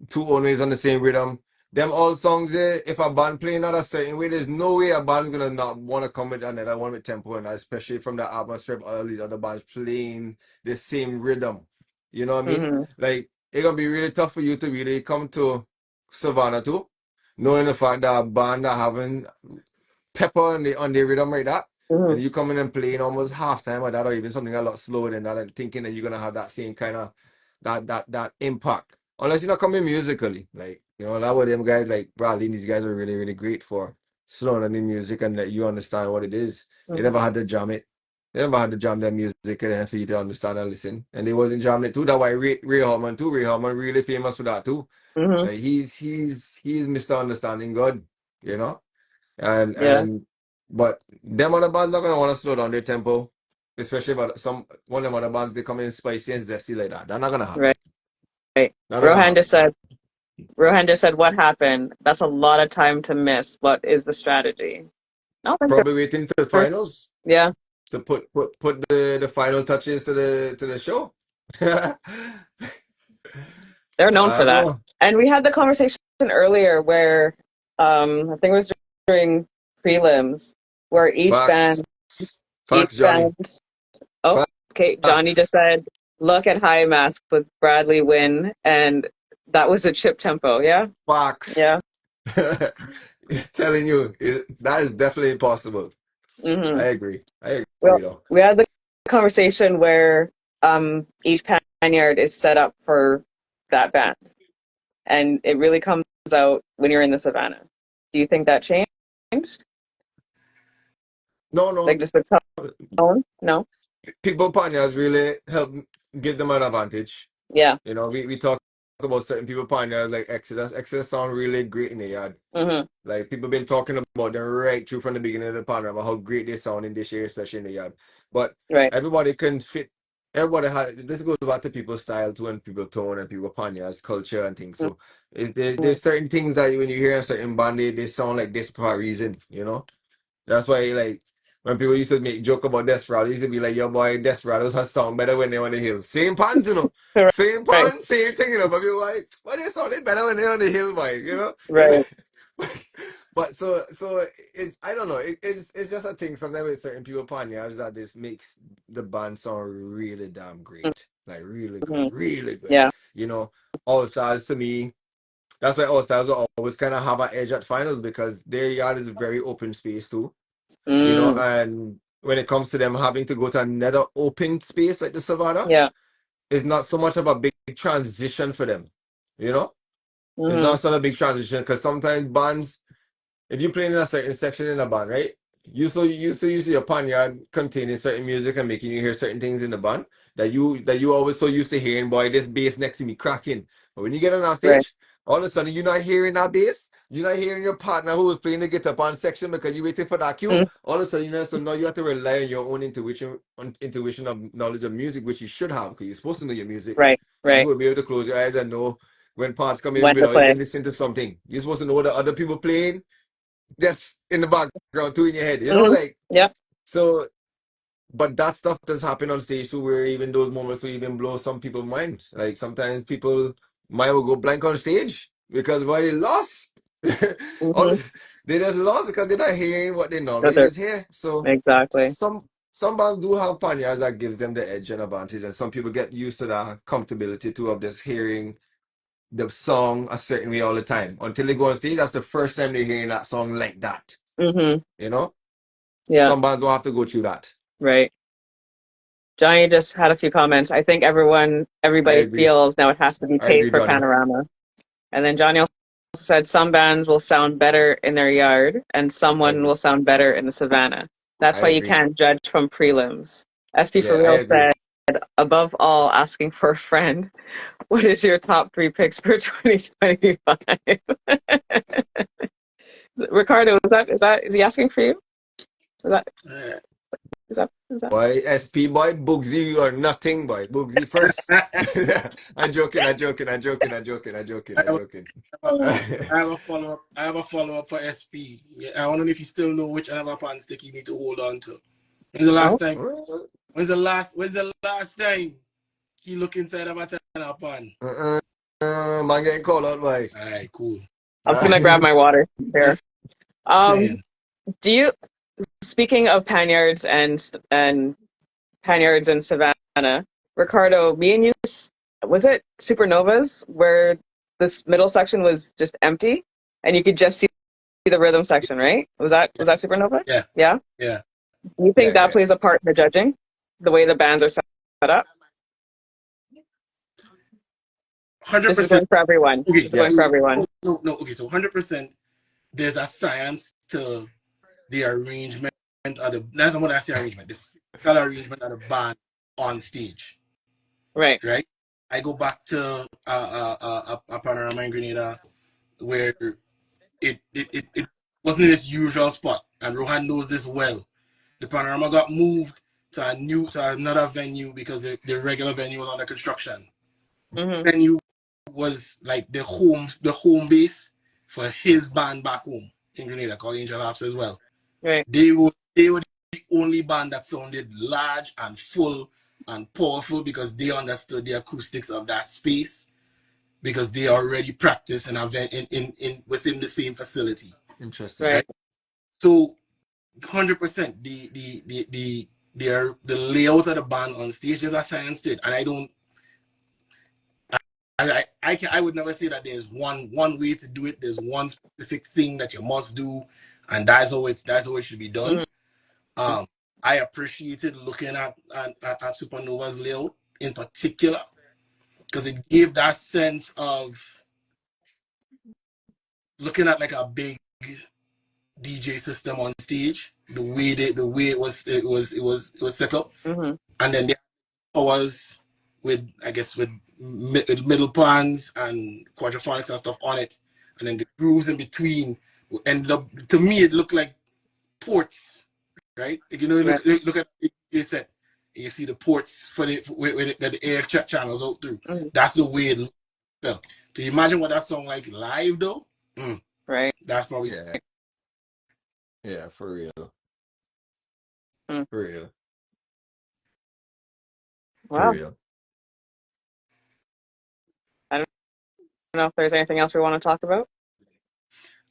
Two Always on the same rhythm. Them all songs there, if a band playing that a certain way, there's no way a band's gonna not want to come with another one with tempo, and especially from the atmosphere of all these other bands playing the same rhythm. You know what I mean? Mm-hmm. Like it's gonna be really tough for you to really come to Savannah too, knowing the fact that a band that having pepper on the rhythm like that, Mm-hmm. and you coming and playing almost halftime or that, or even something a lot slower than that, and thinking that you're gonna have that same kind of that impact. Unless you're not coming musically, like that what them guys like Bradley and these guys are really really great for slowing down the music and that you understand what it is. They Mm-hmm. never had to jam it. They never had to jam their music and then for you to understand and listen. And they wasn't jamming it too. That's why Ray Hartman too. Ray Hartman really famous for that too. Mm-hmm. Like he's Mr. Understanding God, you know. And Yeah. and but them other bands not gonna want to slow down their tempo, especially about one of them other bands they come in spicy and zesty like that. That's not gonna happen. Right. Right. Not gonna Rohan just happen. said Rohan just said what happened? That's a lot of time to miss. What is the strategy? No, I think Probably waiting to the they're finals yeah, to put the final touches to the show. I they're known for don't that. know. And we had the conversation earlier where I think it was during prelims where Facts. each Facts, Johnny. band oh okay, Johnny just Facts. said look at High Mask with Bradley Wynn and that was a chip tempo, yeah? Facts. Yeah. Telling you, that is definitely possible. Mm-hmm. I agree. I Well, agree though. we had the conversation where each panyard is set up for that band, and it really comes out when you're in the savannah. Do you think that changed? No, no. Like just the tone? No? People partners really help give them an advantage. Yeah. We talk about certain people partners like Exodus. Exodus sound really great in the yard. Mm-hmm. Like people been talking about them right through from the beginning of the panorama, how great they sound in this year, especially in the yard. But Right. everybody can fit. Everybody has. This goes back to people's style too, and people tone and people partners culture and things. So there's certain things that when you hear a certain band, they sound like this for a reason. That's why, like, when people used to make joke about Desperado, used to be like, "Your boy Desperados has sound better when they're on the hill." Same pants, same Right. pants, same thing, But people like, "Why they sounding better when they're on the hill, boy?" Right. But so it's I don't know. It's just a thing. Sometimes with certain people partners that this makes the band sound really damn great, like really good, Mm-hmm. really good. Yeah. All Stars to me. That's why All Stars will always kind of have an edge at finals because their yard is a very open space too. Mm. And when it comes to them having to go to another open space like the Savannah, Yeah. it's not so much of a big transition for them. You know, it's Mm-hmm. not such a big transition because sometimes bands, if you're playing in a certain section in a band, right? You so used to your panyard containing certain music and making you hear certain things in the band that you always so used to hearing, boy, this bass next to me cracking. But when you get on our Right. stage, all of a sudden you're not hearing that bass. You're not hearing your partner who was playing the guitar band section because you're waiting for that cue. Mm. All of a sudden, so now you have to rely on your own intuition of knowledge of music, which you should have because you're supposed to know your music. Right. You're Right. supposed to be able to close your eyes and know when parts come in When to without play. even listening to something. You're supposed to know what the other people playing that's in the background too in your head, Mm-hmm. like Yep. so. But that stuff does happen on stage too, where even those moments will even blow some people's minds. Like sometimes people mind will go blank on stage because why they lost. All Mm-hmm. the- they just lost because they're not hearing what they Those normally are just hear. So exactly. some bands do have panyas that gives them the edge and advantage, and some people get used to that comfortability too of just hearing the song a certain way all the time until they go on stage. That's the first time they're hearing that song like that. Mm-hmm. You know, Yeah. some bands don't have to go through that. Right. Johnny just had a few comments. I think I everybody agree. feels now it has to be I paid agree, for Johnny. Panorama. And then Johnny also said some bands will sound better in their yard and I someone agree. will sound better in the savannah. That's I why you agree. can't judge from prelims. SP for Yeah, I real agree. said, above all, asking for a friend. What is your top three picks for 2025? Ricardo, is he asking for you? Is that Uh, is that? Boy, SP boy, Bugsy, you are nothing, boy. Bugsy first. I'm joking, I'm joking, I'm joking, I'm joking, I'm joking, I I'm have joking. I have a follow up. I have a follow up for SP. Yeah, I want to know if you still know which another pan stick you need to hold on to. When's the last No. time? When's the last time he look inside of a Tanner pan? Man getting called out, boy. All right, cool. I'm gonna grab my water here. Just Um, saying. do you speaking of and panyards in Savannah, Ricardo, me and you, was it Supernovas where this middle section was just empty and you could just see the rhythm section, right? Was that Supernova? Yeah, Yeah. yeah. Do you think Yeah, that yeah. plays a part in the judging, the way the bands are set up? Hundred This is percent. going for everyone. Okay, This is going for Yes. everyone. no. Okay, so 100%. There's a science to the arrangement of the. That's not what I say arrangement. The physical arrangement of the band on stage, Right. right? I go back to a Panorama in Grenada where it wasn't its usual spot, and Rohan knows this well. The Panorama got moved to another venue because the regular venue was under construction. Hmm. Venue was like the home base for his band back home in Grenada called Angel Harps as well. Right. They were the only band that sounded large and full and powerful because they understood the acoustics of that space because they already practiced and event in within the same facility. Interesting. Right. Right? So 100% the layout of the band on stage is a science to it. And I don't I would never say that there's one way to do it. There's one specific thing that you must do, and that's how it should be done. Hmm. Um, I appreciated looking at Supernova's layout in particular because it gave that sense of looking at like a big DJ system on stage. The way it was set up, Hmm. and then the powers with I guess with middle plans and quadraphonics and stuff on it, and then the grooves in between ended up to me it looked like ports, right? If you know, Right. look at the DJ set, and you see the ports for the air channels out through. Hmm. That's the way it felt. To imagine what that song like live though, Right. that's probably Yeah. Yeah, for real. Mm. For real. For Wow. real. I don't know if there's anything else we want to talk about.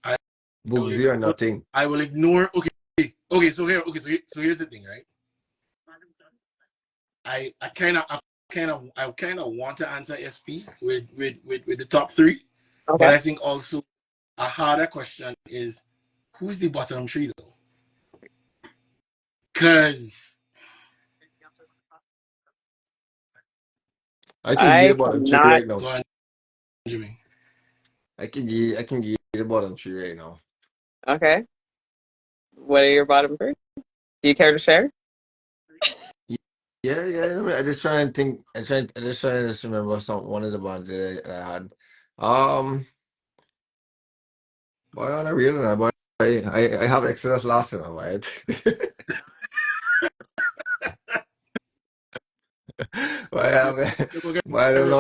I will Bugsy or ignore. nothing. I will ignore. Okay. So here's the thing, right? I kind of want to answer SP with the top three, but Okay. I think also a harder question is who's the bottom three though? Because I can give you the I bottom three cannot. right now. go on, Jimmy. I can give you the bottom three right now. Okay. What are your bottom three? Do you care to share? Y- Yeah, yeah. I just try and think. I just try and just remember one of the bands that I had. Um, boy, on a real one, boy, I have Exodus last in my mind. But I have, You go get but I don't know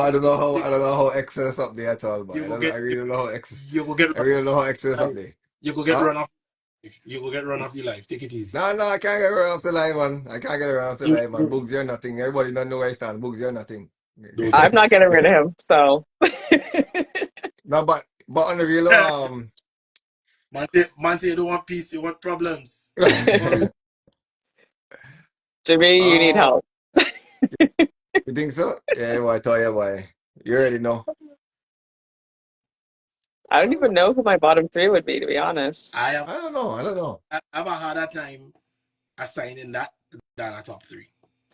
how Exodus up there at all. But you go get I really don't know how Exodus. you go get I really don't know how Exodus up life. there. You go get Huh? run off. You go get run off the life. Take it easy. No, no, I can't get around off the line, man. I can't get around off the You, line, man. you Bugs, you're nothing. Everybody don't know where I stand. Bugs, you're nothing. don't I'm not getting rid of him. So, No, but on the real, man say you don't want peace. You want problems. Always. Jimmy, you need uh, help. you think so? Yeah, well, I tell you why. You already know. I don't even know who my bottom three would be, to be honest. I have I don't know. I don't know. I have a harder time assigning that than a top three.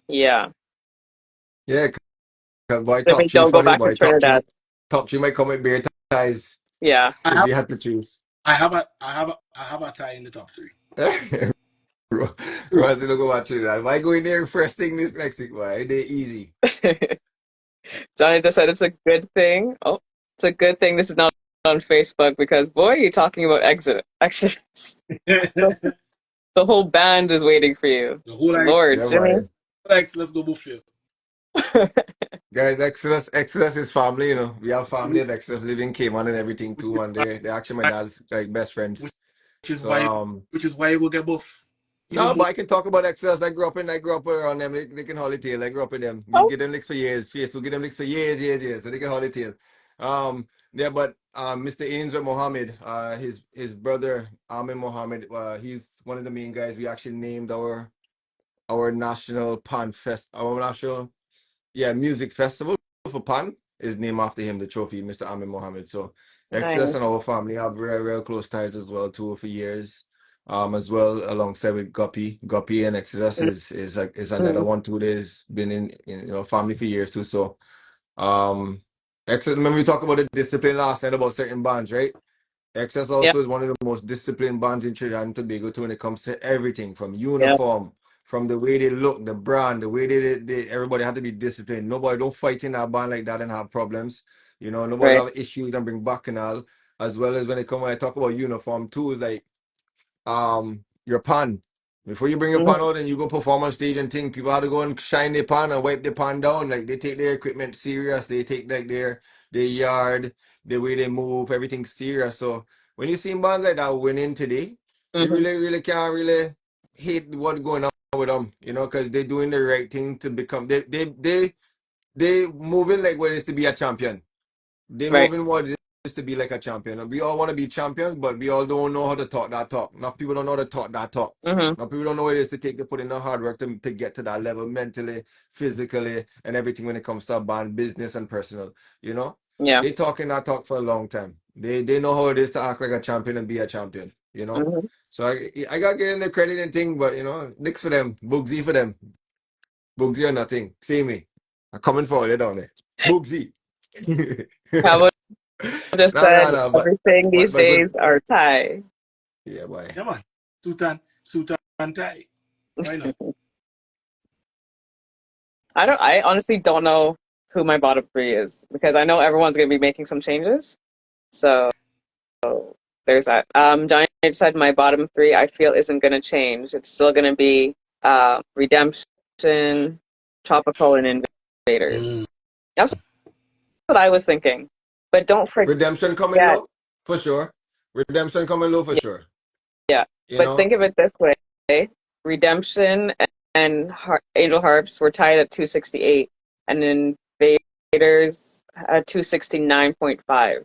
Yeah. Yeah, 'cause boy, Maybe top three don't go funny, back to boy. Trinidad. Top three might come with bear ties Yeah. I if have you had to choose. I have a tie in the top three. Rosie, don't go watch Trinidad. Why go in there first thing this next week, boy? They easy. Johnny just said it's a good thing. Oh, it's a good thing this is not on Facebook because boy, you're talking about Exodus. The, The the whole band is waiting for you. whole like Lord, Yeah, Jimmy. boy. let's go buffet. Guys, Exodus is family, you know. We have family at Exodus living Cayman and everything too, man. They're actually my dad's like best friends. Which is So why it will get buff. Even no, more. but I can talk about Exodus. I grew up around them. They can hold it tail. I grew up with them. We Oh, get them licks for years. Facebook get them licks for years. So they can hold it tail. Yeah, but Mr. Ainsworth Mohammed, his brother Amin Mohammed, he's one of the main guys. We actually named our national pan fest, our national music festival for pan is named after him. The trophy, Mr. Amin Mohammed. So Exodus nice. and our family have real close ties as well too for years. As well alongside with Guppy and Exodus is another Mm-hmm. one too. That's been in family for years too. So Exodus. Remember we talked about the discipline last night about certain bands, right? Excess Yep, also is one of the most disciplined bands in Trinidad and Tobago too when it comes to everything from yep, uniform, from the way they look, the brand, the way everybody had to be disciplined. Nobody don't fight in that band like that and have problems. Nobody right. have issues and bring back and all. As well as when I talk about uniform too, is like your pan. Before you bring your pan Mm-hmm. out and you go perform on stage and think people have to go and shine their pan and wipe their pan down. Like they take their equipment serious. They take like their yard, the way they move, everything serious. So when you see bands like that winning today, you Mm-hmm. really can't really hate what's going on with them, because they're doing the right thing to become they moving like what it is to be a champion. They Right. moving what it is to be like a champion. And we all want to be champions, but we all don't know how to talk that talk. Enough people don't know how to talk that talk. Mm-hmm. Enough people don't know what it is to put in the hard work to get to that level mentally, physically, and everything when it comes to band business and personal. You know? Yeah. They talking that talk for a long time. They know how it is to act like a champion and be a champion, you know? Mm-hmm. So I gotta get in the credit and thing, but Nicks for them, Bugsy for them. Bugsy or nothing. See me. I'm coming for you down there. Bugsy. How about just said No, everything these but days good. are Thai. Yeah, boy. Come on. Suit and tie. Why not? I honestly don't know who my bottom three is because I know everyone's gonna be making some changes. So there's that. Johnny said my bottom three I feel isn't gonna change. It's still gonna be Redemption, Tropical, and Mm. Invaders. That's what I was thinking. But don't Redemption coming forget, low for sure. Redemption coming low for sure. yeah. You But know, think of it this way: Redemption and Angel Harps were tied at 268, and Invaders at 269.5.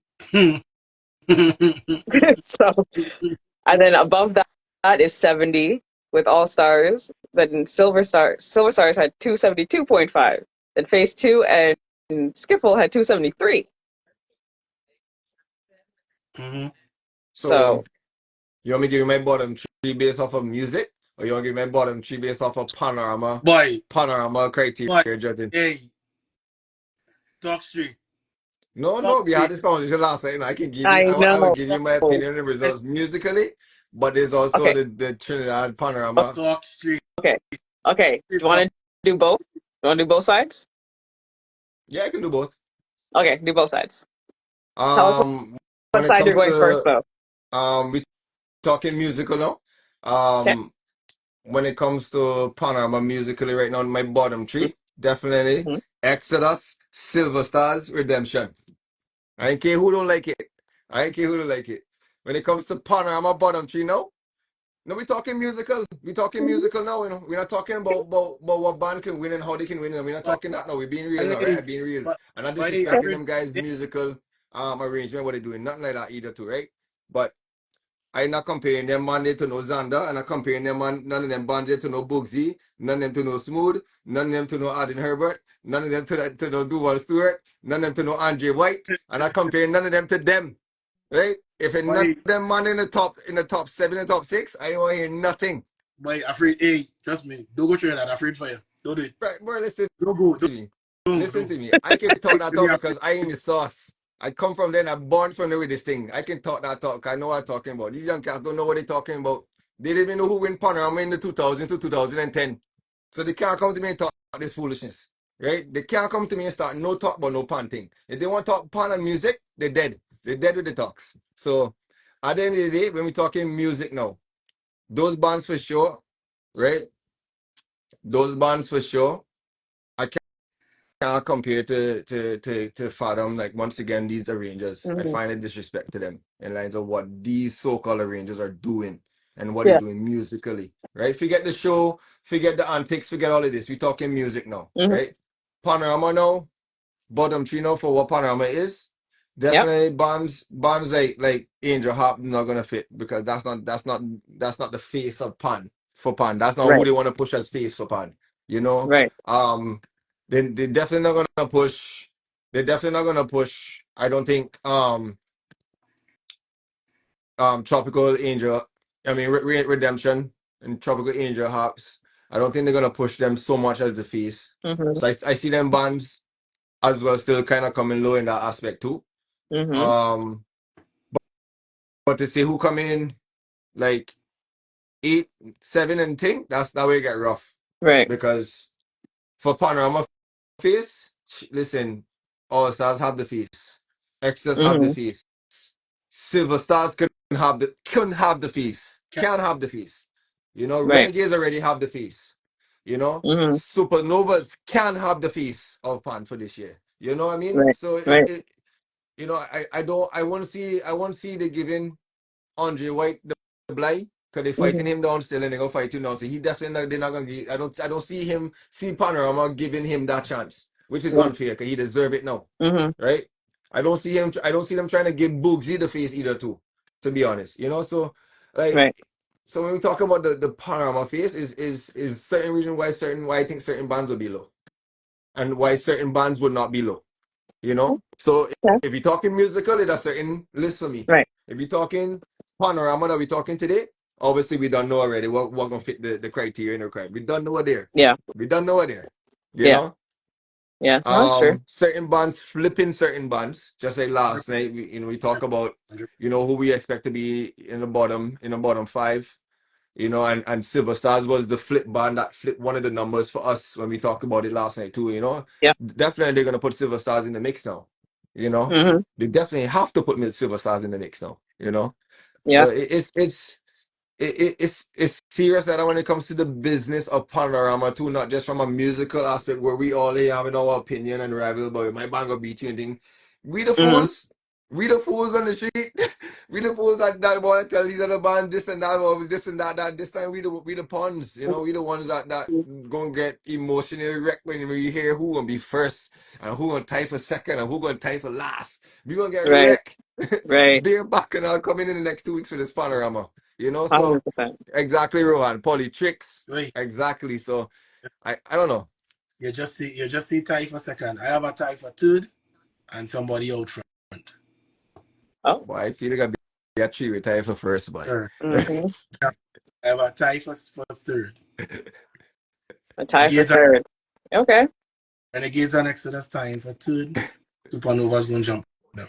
So, and then above that is 70 with All Stars. Then Silver Stars had 272.5. Then Phase Two and Skiffle had 273. Mhm. so So, you want me to give you my bottom three based off of music, or you want to give me my bottom three based off of Boy, panorama criteria boy, judging? hey, talk straight. Talk No, we had straight. this conversation last night, and I can give you, I I will know. give you my opinion on the results musically, but there's also Okay, the Trinidad panorama. Talk straight. okay, okay. Do you want Talk. to do both? Do you want to do both sides? Yeah, I can do both. Okay, do both sides. Tell us Um, when what it side you're comes going first, to though. we talking musical now. Okay. When it comes to panorama musically right now, my bottom three definitely Mm-hmm. Exodus, Silver Stars, Redemption. I don't care who don't like it. I don't care who don't like it. When it comes to panorama bottom three now, no, we talking musical. We talking Mm-hmm. musical now. We're not talking about what band can win and how they can win. We're not But, talking that now. We're being real now, right? hey, I'm being real. I'm not hey, Okay. disrespecting Alfred. them guys' Hey, musical arrangement, what they're doing. Nothing like that either, too, right? But I not comparing them man to no Xander, and I comparing them man, none of them bands to no Bugsy, none of them to no Smooth, none of them to no Aden Herbert, none of them to no Duval Stewart, none of them to no Andre White, and I comparing none of them to them, right? If it's none of boy, them man in the top seven, in the top six, I don't want to hear nothing. boy, Alfred. Hey, trust me. Don't go try that. Alfred fire. Don't do it. Right, bro, listen Don't go. to me. Listen to me. I can talk that talk because I in the sauce. I come from there and I'm born from there with this thing. I can talk that talk. I know what I'm talking about. These young cats don't know what they're talking about. They didn't even know who win Panorama in the 2000s to 2010. So they can't come to me and talk this foolishness. Right? They can't come to me and start no talk about no pan thing. If they want to talk pan and music, they're dead. They're dead with the talks. So at the end of the day, when we're talking music now, those bands for sure, right? Those bands for sure. I can't compare to Fathom. Like once again, these arrangers, I Mhm. find a disrespect to them in lines of what these so-called arrangers are doing and what they're Yeah. doing musically. Right? Forget the show, forget the antics, forget all of this. We're talking music now, Mhm. right? Panorama now, bottom three now for what Panorama is. Yep. Definitely bands like Angel Harp not gonna fit because that's not the face of Pan for Pan. That's not who Right. they want to push as face for Pan. You know? Right. They definitely not gonna push. They're definitely not gonna push. I don't think Tropical Angel. I mean Redemption and Tropical Angel Harps. I don't think they're gonna push them so much as the face. Mhm. So I see them bands as well still kind of coming low in that aspect too. Mhm. Um, but to say who come in like 8, 7 and thing, that's that way it get rough Right. because for Panorama face, listen, All Stars have the face, Extras have the Mhm. face, Silver Stars couldn't have the face, can't have the face. You know, Right. Renegades already have the face. You know, Mhm. Supernovas can have the face of Pan for this year. You know what I mean? Right. So Right. I want to see the giving Andre White the blind because they're fighting Mhm. him down still and they're gonna fight him now. So he definitely they're not gonna give, I don't see Panorama giving him that chance, which is Right. unfair because he deserve it now. Mhm. Right? I don't see them trying to give Boogsy the face either too, to be honest. You know, so like Right. so when we talk about the Panorama face is certain reason why I think certain bands will be low and why certain bands would not be low. You know? So Okay. if you're talking musical, it's a certain list for me. Right. If you're talking panorama that we're talking today, obviously we don't know already what gonna fit the criteria and the requirement. We don't know it there. Yeah. We don't know it there. You Yeah. know? Yeah. No, that's true. Certain bands flipping certain bands. Just like last night, we talk about, who we expect to be in the bottom five. And Silver Stars was the flip band that flipped one of the numbers for us when we talked about it last night too. Yeah. Definitely they're gonna put Silver Stars in the mix now. You know, Mhm. they definitely have to put Silver Stars in the mix now. Yeah. So it's serious that when it comes to the business of Panorama too, not just from a musical aspect where we all here having our opinion and rival, but my band gonna beat you and thing. We the Mhm. fools. We the fools on the street. We the fools that want to tell these other bands this and that, or this and that. This time we the pawns. We the ones that gonna get emotionally wrecked when we hear who gonna be first and who gonna tie for second and who gonna tie for last. We gonna get Right. wrecked. Right. Beer back and I'll come in the next 2 weeks for this Panorama. So 100%. exactly, Rohan. Poly tricks. Wait, Exactly. So I don't know. you just see tie for second. I have a tie for third and somebody out front. Oh. But I feel like be a three retire for first, boy. Third. Mhm. I have a tie for third. A tie for Renegades and, third. Okay. Renegades and Exodus tying for third. Supernova's going to jump them.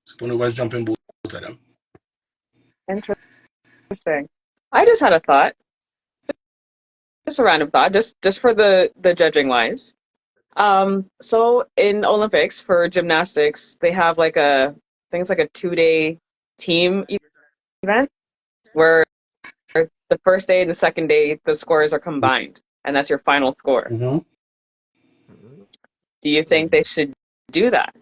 Supernova's jumping both of them. Interesting. I just had a thought, just a random thought, just for the judging wise. So in Olympics for gymnastics, they have like things like a 2-day team event where the first day and the second day the scores are combined, and that's your final score. Mm-hmm. Do you think they should do that?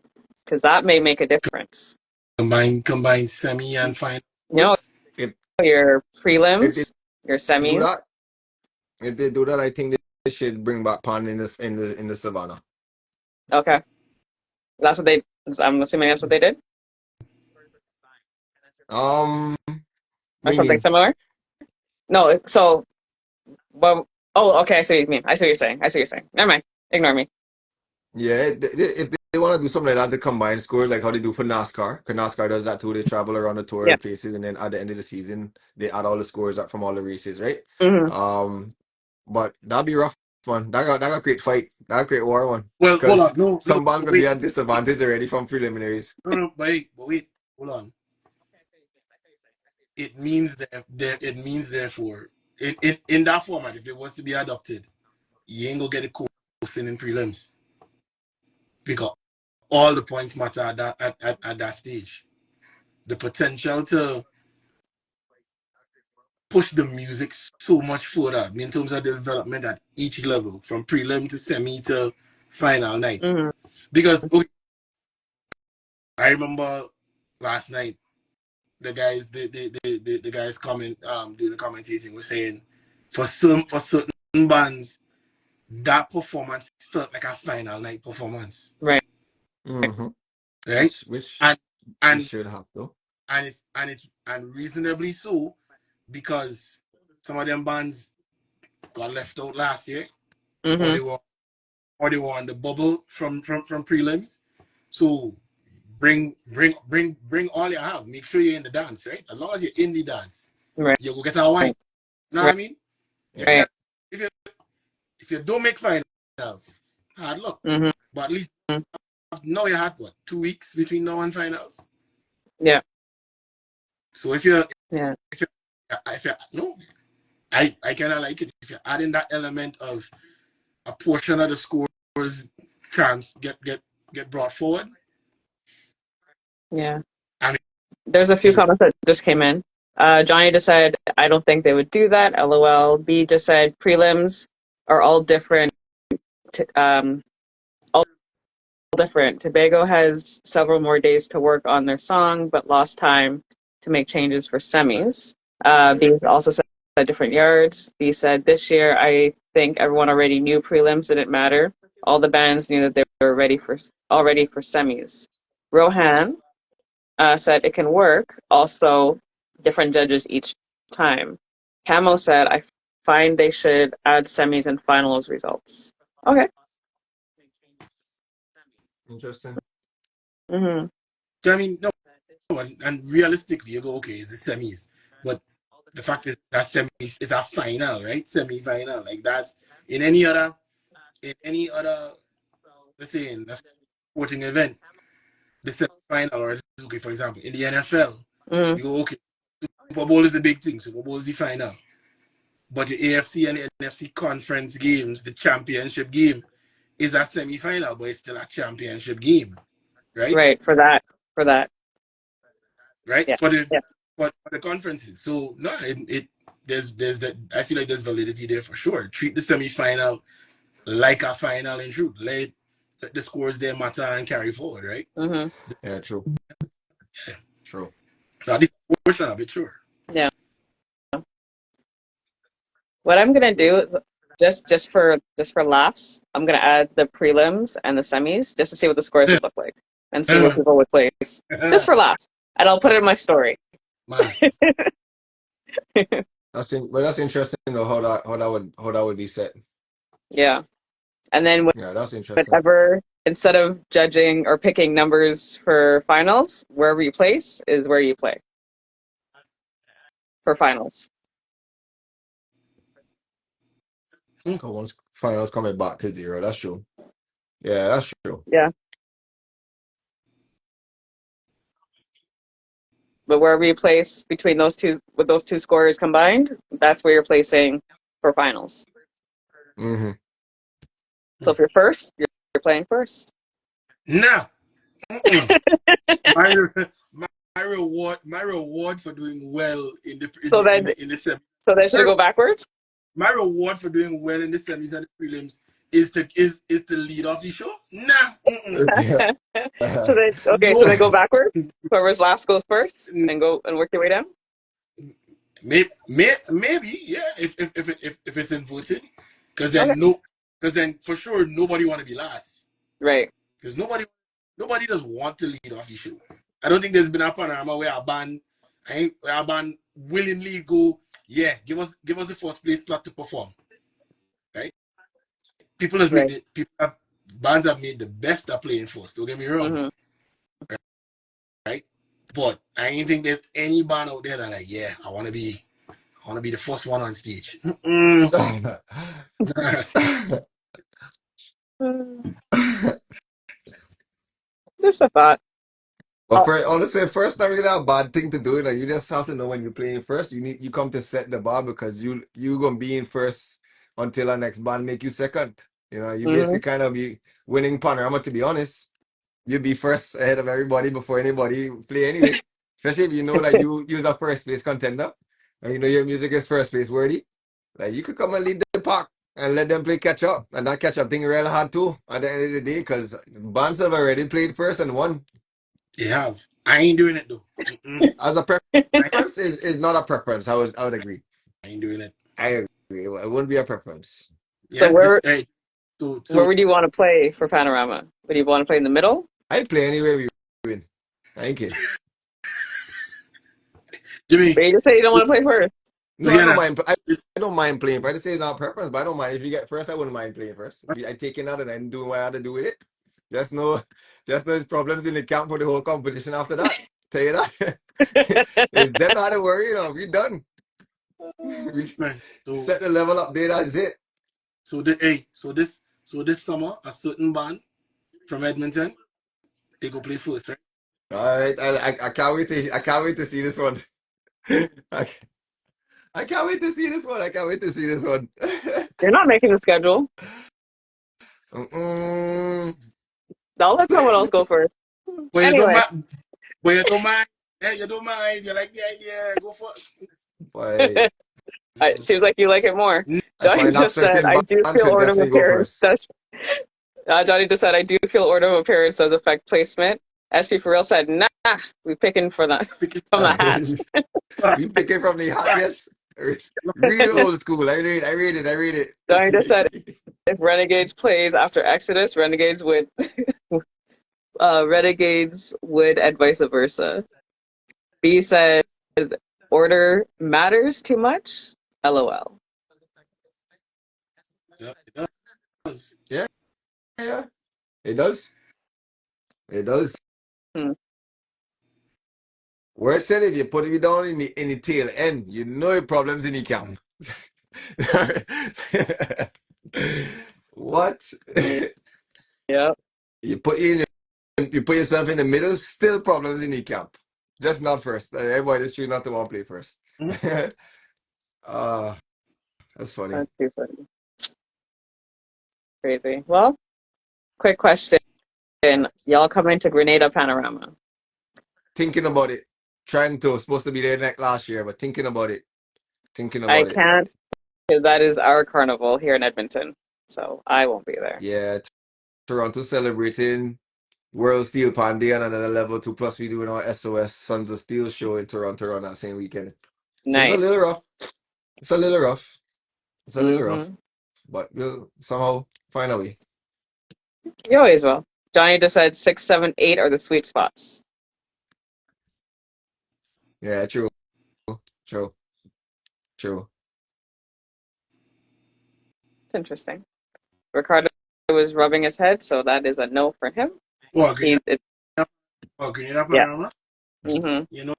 Because that may make a difference. Combine semi and final You know, scores. if your if they prelims, your do semis. that, I think they should bring back Pan in the Savannah. Okay, that's what they. I'm assuming that's what they did, What or you something mean? similar. No, so well. Oh, okay. I see what you mean. I see what you're saying. I see what you're saying. Never mind. Ignore me. Yeah, if they want to do something like that to combine scores, like how they do for NASCAR, because NASCAR does that too. They travel around the tour Yeah. of places, and then at the end of the season, they add all the scores up from all the races, right? Hmm. Um, but that'd be rough. one. That got great fight. That got great war one. Well, hold Because on. No, some bands but could be wait. at disadvantage already from preliminaries. No, but wait. Hold on. It means it means therefore in that format, if it was to be adopted, you ain't gonna get a coasting in prelims because all the points matter at that stage. The potential to push the music so much further in terms of the development at each level, from prelim to semi to final night. Mm-hmm. Because okay, I remember last night the guys the guys doing the commentating was saying for certain bands that performance felt like a final night performance, Right. Mm-hmm. right? Which And it and should have though. and reasonably so, because some of them bands got left out last year, or Mm-hmm. they were on the bubble from prelims. So bring all you have. Make sure you're in the dance, right? As long as you're in the dance, Right. you go get a wine. You know what Right. I mean? If Yeah. you Right. if you don't make finals, hard luck. Mm-hmm. But at least now you had what 2 weeks between now and finals. Yeah. So if you Yeah. if you no, I kind of like it if you're adding that element of a portion of the scores get brought forward. Yeah. And There's a few comments that just came in. Johnny just said, I don't think they would do that. LOL. B just said, prelims are all different. All different. Tobago has several more days to work on their song, but lost time to make changes for semis. B also said different yards. B said, this year, I think everyone already knew prelims didn't matter. All the bands knew that they were already for semis. Rohan said it can work. Also, different judges each time. Camo said, I find they should add semis and finals results. Okay. Interesting. Mm-hmm. I mean, no, and realistically, you go, okay, it's the semis, but the fact is that semi is a final, right? Semi-final, like that's in any other, let's say in a sporting event, the semi-final, or okay, for example, in the NFL, Mm-hmm. you go, okay, Super Bowl is the big thing, Super Bowl is the final, but the AFC and the NFC conference games, the championship game, is a semi-final, but it's still a championship game, right? Right, for that. For that. Right? Yeah. For the Yeah. for the conferences. So no, it there's that I feel like there's validity there for sure. Treat the semi-final like a final in truth. Let the scores there matter and carry forward, right? Mm-hmm. Yeah, true. Yeah. True. So at least a portion of it, sure. Yeah. What I'm gonna do is just for laughs, I'm gonna add the prelims and the semis just to see what the scores would look like and see where people would place. Just for laughs. And I'll put it in my story. Mass. But that's interesting though how that would be set. Yeah. And then Yeah, that's interesting. whatever, instead of judging or picking numbers for finals, wherever you place is where you play for finals. Cause once finals coming back to zero, that's true. Yeah, that's true. Yeah. But wherever you place between those two, with those two scores combined, that's where you're placing for finals. Mm-hmm. So if you're first, you're playing first. Nah. my, my reward for doing well in the So then, in the semi. so then should it go backwards? My reward for doing well in the semis and the prelims is to lead off the show. Nah. Yeah. So then, okay, so No. they go backwards. Whoever's last goes first, and go and work your way down. Maybe, yeah. If it's inverted, because Okay. then for sure nobody want to be last. Right. Because nobody does want to lead off the show. I don't think there's been a panorama where a band willingly go, yeah, give us the first place slot to perform. Right? Right. Bands have made the best at playing first. Don't get me wrong. Mm-hmm. Right? But I ain't think there's any band out there that like, yeah, I wanna be I want to be the first one on stage. Just a thought. But Oh, for honestly, first time really a bad thing to do. Like you just have to know when you're playing first. You come to set the bar because you gonna be in first until our next band make you second. You know, you mhm. basically kind of be winning Panorama. To be honest, you be first ahead of everybody before anybody play anyway. Especially if you know that you're the first place contender and you know your music is first place worthy. Like you could come and lead the pack and let them play catch up, and that catch up thing real hard too at the end of the day because bands have already played first and won. They have. I ain't doing it though. Mm-mm. As a I preference is not a preference. I would agree. ain't doing it. I agree. It wouldn't be a preference. So Yeah, where this hey, so where so would you want to play for Panorama? Would you want to play in the middle? I'd play anywhere we win. Thank you. Jimmy, But you just say you don't so, want to play first. so No, I yeah, don't nah, mind. this, I don't mind playing. But I just say it's not a preference, but I don't mind if you get first. I wouldn't mind playing first. I taking that and then doing what I had to do with it. Just no, just no problems in the camp for the whole competition after that. Tell you that. It's them not to worry. You know, we done. We man. So set the level up there. That's it. so the hey, so this summer a certain band from Edmonton they go play first, right? All right. I can't wait to see this one. I, I can't wait to see this one. I can't wait to see this one. You're not making the schedule. Mm, I'll let someone else go first. But you don't Anyway, mind. But you don't mind. Yeah, you don't mind. You like the idea. Go for it. boy, it seems like you like it more. I Johnny find that just said, certain "I do band feel should order of definitely go appearance first. does." Johnny just said, "I do feel order of appearance does affect placement." SP for real said, "Nah, we picking for the Pick it from the up. hats." We picking from the hot, yes. Real old school. I read it. Johnny just said, "If Renegades plays after Exodus, Renegades would, and vice versa." B said, "Order matters too much." LOL. Yeah, it does. Yeah, yeah. It does. It does. Hmm. Where said if you put me down in the tail end, you know your problems in the camp. What? Yep. You put yourself in the middle, still problems in the camp. Just not first. Everybody is true not to want to play first. Mhm. uh that's funny. That's too funny. Crazy. Well, quick question. Y'all coming to Grenada Panorama? Thinking about it. Trying to supposed to be there next last year, but thinking about it. Thinking I about it. can't because that is our carnival here in Edmonton. So I won't be there. Yeah, Toronto celebrating World Steel Pan Day on another level too. Plus we doing our SOS Sons of Steel show in Toronto on that same weekend. So it's a Nice. little rough. It's a little rough. It's a little rough. Mm-hmm. But we'll somehow find a way. You always will. Johnny just said 6, 7, 8 are the sweet spots. Yeah, true. True. True. It's interesting. Ricardo was rubbing his head, so that is a no for him. Well, It's Grenada yeah. Panorama. Mm-hmm. You know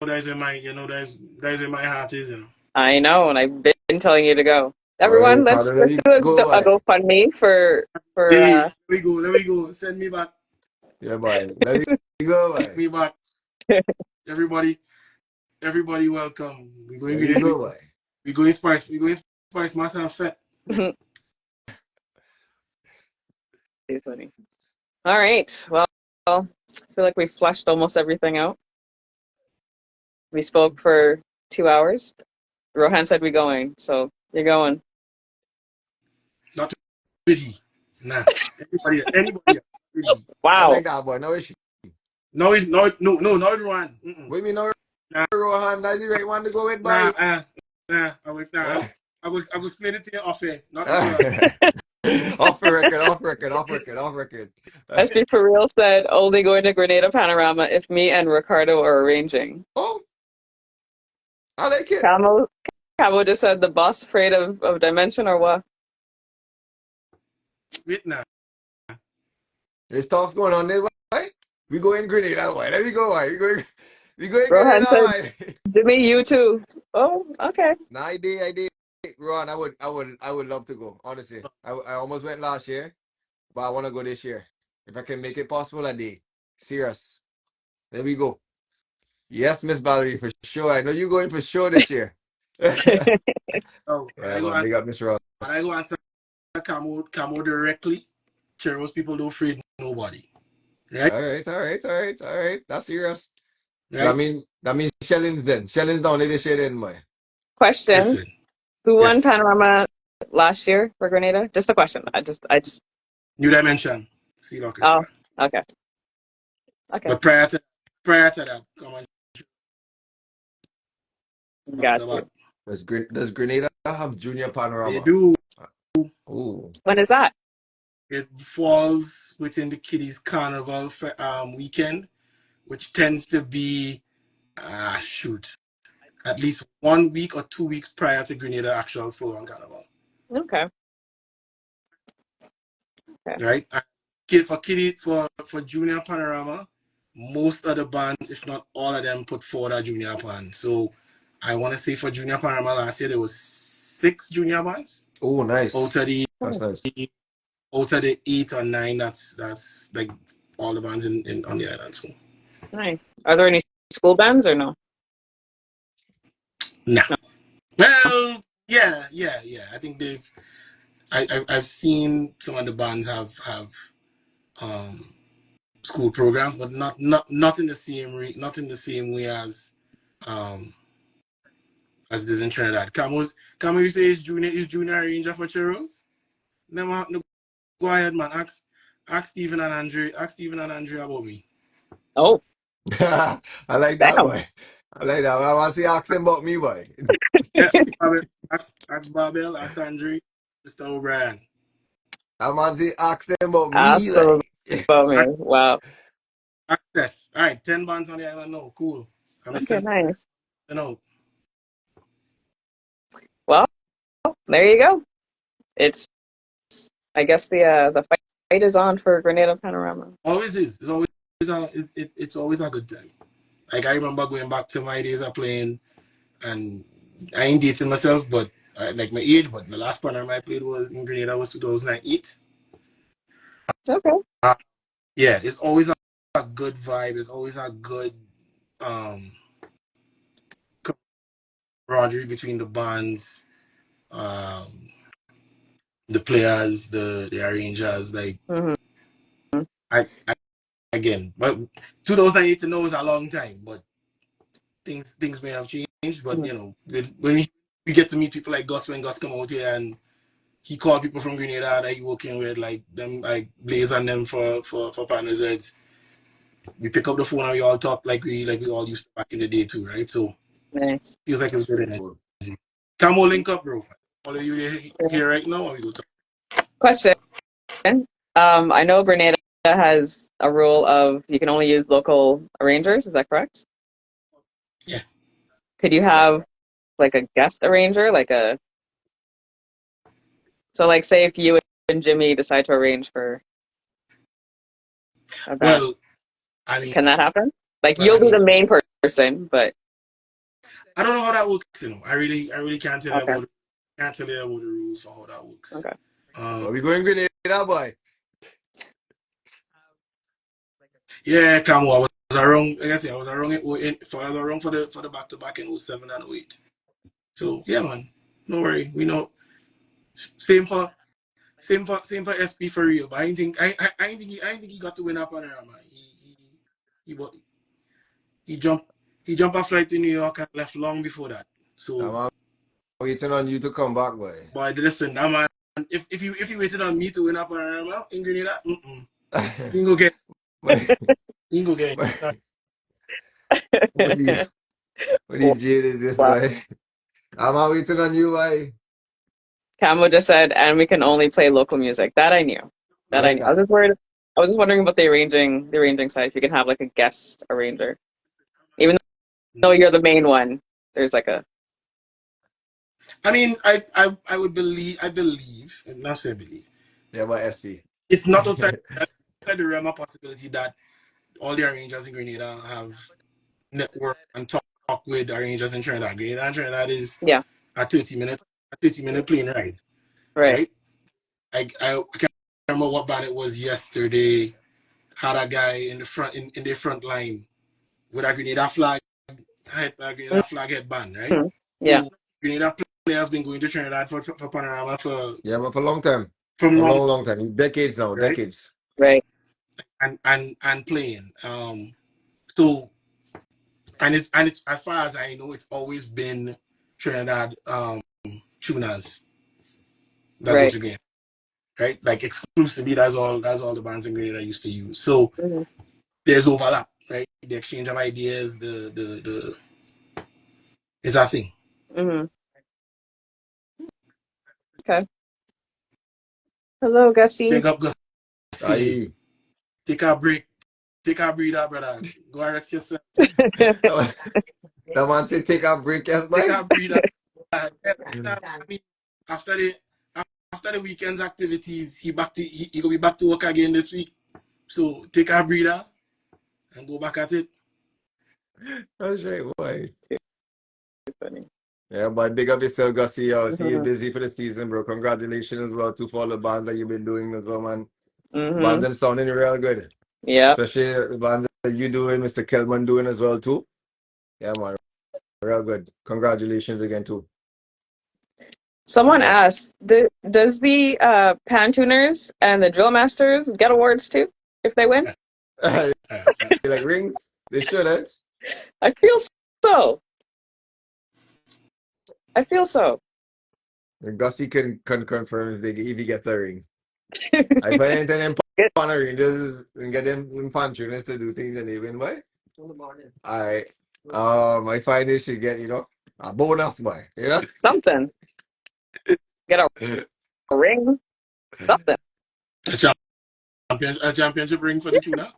that's where my heart is. You know. I know, and I've been telling you to go. All right, Everyone, let's Ricardo, let let's me do go. a Bye. GoFundMe for Hey, let me go. Send me back. Yeah, bye. Let me go. Send Bye. me back. Everybody, everybody, welcome. We going Let me Grenada. go. Bye. We going Spice. We going Spice Mass and Fete. Too funny. All right. Well, I feel like we flushed almost everything out. We spoke for 2 hours. Rohan said we going, so you're going. Not really. Nah. Anybody. Really. I Wow. like that boy. No issue. No, not Rowan. Wait me no Nah, Rohan. That's the right one to go with. nah, Bye. nah. I will explain it to you off air. Not Rowan. Off the record. Off record. Off record. Off record. SP for real said only going to Grenada Panorama if me and Ricardo are arranging. Oh, I like it. Camo just said the boss afraid of dimension or what? Wait now. There's stuff going on there. Why? We go in Grenada. Why? Let me go. Why? We going Rohan Grenada, said, man. Jimmeh, you too. Oh, okay. Nah, I did. Ron, I would love to go. Honestly, I almost went last year, but I want to go this year. If I can make it possible, I did. Serious. There we go. Yes, Miss Valerie, for sure. I know you're going for sure this year. Yeah, Oh, man. Big up, Miss Ross. I go answer Camo directly. Cheros people don't afraid nobody. Right? All right, all right, all right, all right. That's serious. So Right? that means Shellings then. Shellings down this year then, boy. Question: Listen. Who won Yes. Panorama last year for Grenada? Just a question. I just. New Dimension. Steel Oh, Orchestra. okay, okay, But prior to that, come on, back got to back. you. Does Grenada have Junior They Panorama? do. Oh, When is that? It falls within the kiddies carnival weekend, which tends to be shoot, at least 1 week or 2 weeks prior to Grenada actual full on carnival. Okay, okay. Right? And for Junior Panorama, most of the bands, if not all of them, put forward a junior pan. So I want to say for Junior Panorama last year there was 6 junior bands oh, nice. out of the That's nice. 8 or 9. That's like all the bands in on the island. So Nice. Are there any school bands or no? nah. No. Well, yeah. I think I've seen some of the bands have um school programs, but not in the same way um as this in Trinidad. Camo you say is junior ranger for Cheros? No, go ahead, man. Ask Stephen and Andre about me. Oh, I like that, damn. boy. I like that. I want to see asking about me, boy. Yeah, ask Babel, ask Andre, Mr. O'Brien. I want to see asking about Ask me, them like. about me. Wow. Access. All right, 10 bands on the island now. Cool. I'm Okay, send nice. you know. Well, there you go. It's. I guess the fight is on for Grenada Panorama. Always is. It's always a good time. Like I remember going back to my days of playing, and I ain't dating myself, but like my age. But the last panorama I played was in Grenada was 2008. Okay. Uh, yeah, it's always a good vibe. It's always a good um camaraderie between the bands, um, the players, the arrangers. Like Mm-hmm. I again, but 2008 to know is a long time, but things may have changed. But you know, when we get to meet people like Gus, when Gus come out here and he called people from Grenada that he working with, like them, like Blaze and them for partners. We pick up the phone and we all talk like we all used to back in the day too, right? So Nice. feels like it's good energy. Cool. Come on, link up, bro. All of you here right now, and we go talk. Question. I know Grenada has a rule of you can only use local arrangers. Is that correct? Yeah. Could you have like a guest arranger, like a so like say if you and Jimmy decide to arrange for a band, Well, I mean, can that happen? Like well, I you'll be mean, the main person, but I don't know how that works. You know, I really okay, can't tell you about the rules for how that works. okay. Well, we going Grenada, boy. Yeah, Camo, I was around. Like I said, I was around I was around for the back to back in 07 and 08. So yeah, man, no worry. We know same for same for SP for real. But I didn't think I didn't think he got to win up on Panorama. He he jumped he jumped a flight to New York and left long before that. So I'm waiting on you to come back, boy. boy, listen, that man. If you waited on me to win up on Panorama in Grenada, you can go get my, you can go get. my, what the jade is this, Wow. boy? I'm waiting on you, boy. Camo just said, and we can only play local music. That I knew. I That I like knew. I was that. just worried. I was just wondering about the arranging side. If you can have like a guest arranger, even though you're the main one, there's like a I mean, I would believe, and not say believe. Yeah, but SC. It's not outside the realm of possibility that all the arrangers in Grenada have network and talk with arrangers in Trinidad. Grenada and Trinidad is Yeah. a 30-minute plane ride, Right. right? I can't remember what band it was yesterday. Had a guy in the front in the front line with a Grenada flag headband, right? Mhm. Yeah. So Grenada players been going to Trinidad for Panorama Yeah, but for a long time. from For a long, long, long time. Decades now, right? decades. Right. And playing. So it's as far as I know, it's always been Trinidad tuners that go Right. to Grenada, right? Like exclusively, that's all the bands in Grenada used to use. So Mhm. there's overlap, right? The exchange of ideas, the is that thing. Mhm. Okay. Hello, Gussie. Big up, Gussie. Aye. Take a break. Take a breather, brother. Go and rest yourself. That man say take a break, yes, Take boy. a breather. I mean, after the after the weekend's activities, he gonna be back to work again this week. So take a breather and go back at it. That's right, boy. Funny. Yeah, but big up yourself, Gussie. See you Mhm. busy for the season, bro. Congratulations as well to all the bands that you've been doing as well, man. Bands Mhm. them sounding real good. Yeah. Especially the bands that you doing, Mr. Kelman doing as well too. Yeah, man. Real good. Congratulations again too. Someone Yeah. asked, does the pan tuners and the drill masters get awards too if they win? Like rings? They shouldn't. I feel so. I feel so. Gussie can confirm if he gets a ring. I find anything in Good. pan ring, just get them in pan tuners to do things and they win, boy. I I find they should get, a bonus, boy. Something. Get a ring. Something A championship ring for the tuna.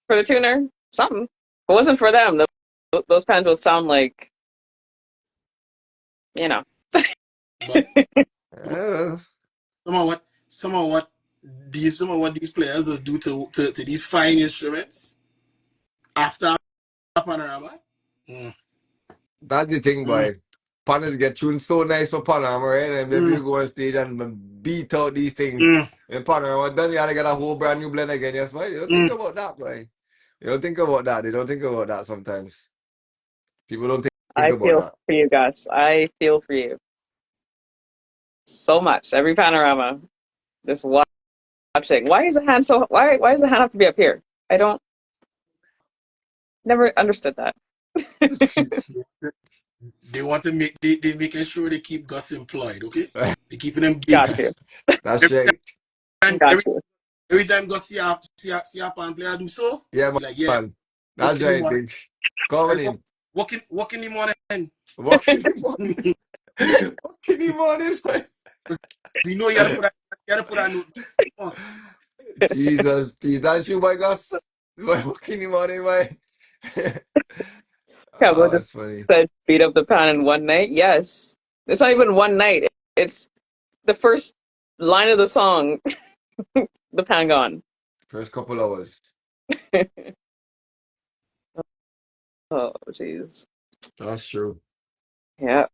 for the tuner. Something. If it wasn't for them, those pans would sound like, you know. But Uh, some of what these players do to these fine instruments after Panorama. Mm, that's the thing, mm, boy. Panners get tuned so nice for Panorama, right? And maybe mm, you go on stage and beat out these things mm, in Panorama. Then you gotta get a whole brand new blend again, yes, boy. You don't think mm. about that, boy. You don't think about that. They don't think about that sometimes. People don't think I about feel that. for you, Gus. I feel for you so much. Every panorama, just watching. Why is the hand so? Why does the hand have to be up here? I don't. Never understood that. They want to they making sure they keep Gus employed. Okay, they keeping him Got busy. you. That's right. Every Got you. every time Gus see a pan player do so, Yeah, he like, yeah, man. walk That's in the right. morning. Coming in. Walk in the morning. Walk in the morning. Walk in the morning, man. You know you gotta put that note. Oh, Jesus, please. That's you, my Gus. Walk in the morning, man. Cabo Oh, just that's funny. said beat up the pan in one night. Yes, it's not even one night. It's the first line of the song. The pan gone. First couple hours. Oh, jeez. That's true. Yeah.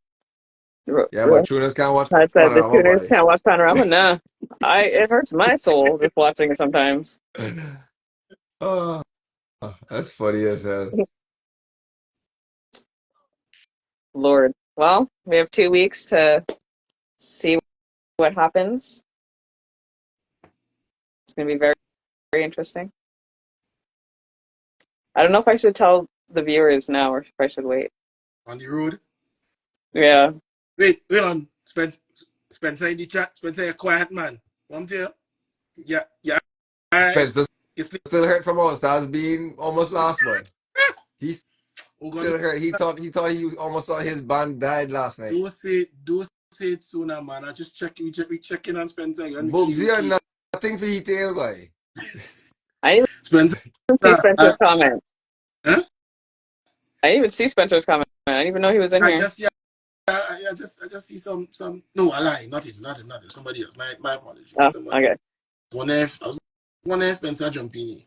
Yeah, but tuners can't watch I said the Panorama, tuners boy. can't watch Panorama. Nah, it hurts my soul just watching it sometimes. Oh, that's funny as hell. Lord. Well, we have 2 weeks to see what happens. It's going to be very, very interesting. I don't know if I should tell the viewers now or if I should wait. on the road. Yeah. Wait on. Spencer in the chat. Spencer, a quiet man. One there. Yeah, yeah. All right. Spencer You sleep. still hurt from us. That's been almost last, boy. He Oh God, still hurt. He almost saw his band died last night. don't say it sooner, man. I just we check in on Spencer and make sure he's Bugsy are okay. nothing for he tail, boy. I didn't Spencer, even see Spencer's comment. huh? I didn't even see Spencer's comment. I didn't even know he was in I here. just I just see some no, I lie, not it. Somebody else. My apologies. Oh, Somebody. okay. One F Spencer jumping in.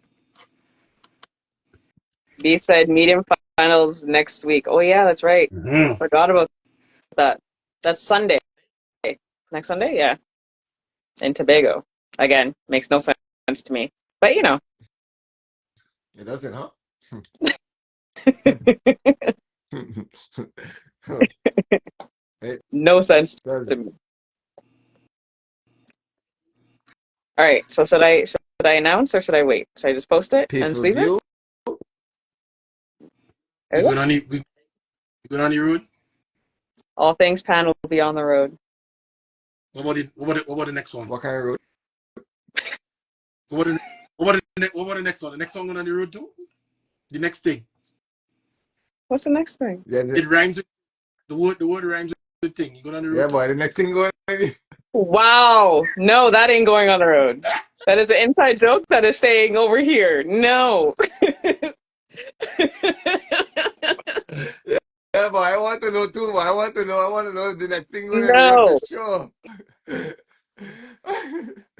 B said medium finals next week. Oh yeah, that's right. Mm-hmm. Forgot about that. That's Sunday. Next Sunday, yeah. In Tobago. Again, makes no sense to me. But you know. It doesn't, huh? It No sense to doesn't. me. All right. So should I announce or should I wait? Should I just post it Pay and just per leave it? view. We There you go. going on we going on the road. All things Pan will be on the road. What about the next one? What kind of road? What about the next one? The next one going on the road too? The next thing. What's the next thing? Yeah, It rhymes with the word rhymes with thing. You going on the road yeah, too? boy. The next thing going. Wow. No, that ain't going on the road. That is an inside joke that is staying over here. No. Yeah, but I want to know too. I want to know. I want to know the next thing going on the road for No. sure.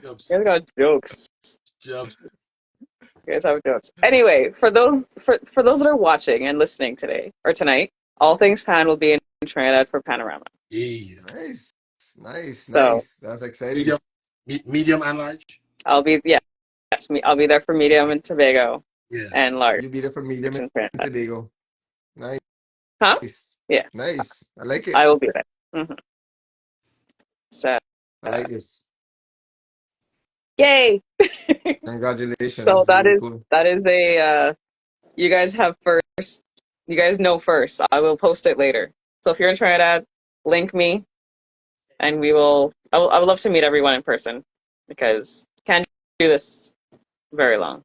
Jobs. You guys got jokes. Jobs. You guys have jokes. Anyway, for those that are watching and listening today or tonight, All Things Pan will be in Trinidad for Panorama. Yeah. Nice, nice, So nice. That's exciting. Medium, medium and large. I'll be I'll be there for medium and Tobago Yeah. and large You be there for medium in and Trinidad. Tobago. Nice, Huh? Yeah, nice. I like it. I will be there. So I like this. yay! Congratulations. So This is really cool. that is a you guys have first. You guys know first. I will post it later. So if you're in Trinidad, link me, and we will. I would love to meet everyone in person because can't do this very long.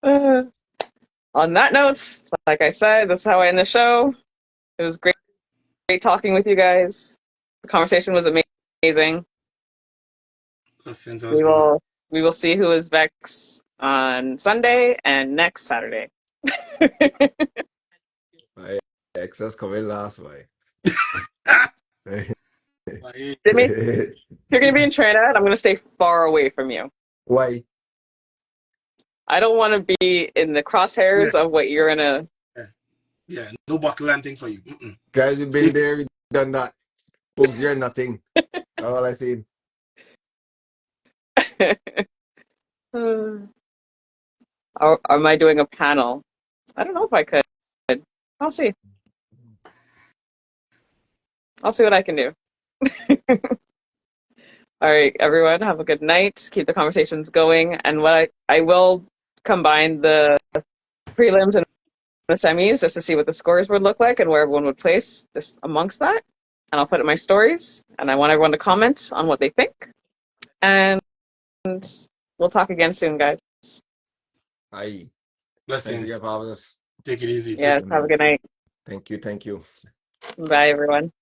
Uh, on that note, like I said, this is how I end the show. It was great talking with you guys. The conversation was amazing. That sounds We good. will we will see who is Vex on Sunday and next Saturday. My excess coming last way. Jimmy, if you're gonna be in Trinidad, I'm gonna stay far away from you. Why? I don't want to be in the crosshairs of what you're gonna. Yeah. No buckle and thing for you. Mm-mm. Guys, we've been there, we done that. Books here, nothing. That's all I seen. Or am I doing a panel? I don't know if I could. I'll see. I'll see what I can do. All right, everyone, have a good night. Keep the conversations going. And what I will combine the prelims and the semis just to see what the scores would look like and where everyone would place just amongst that. And I'll put it in my stories. And I want everyone to comment on what they think. And we'll talk again soon, guys. Aye. Thanks Blessings. again for having us. Take it easy. Yeah, have a good night. Thank you. Bye, everyone.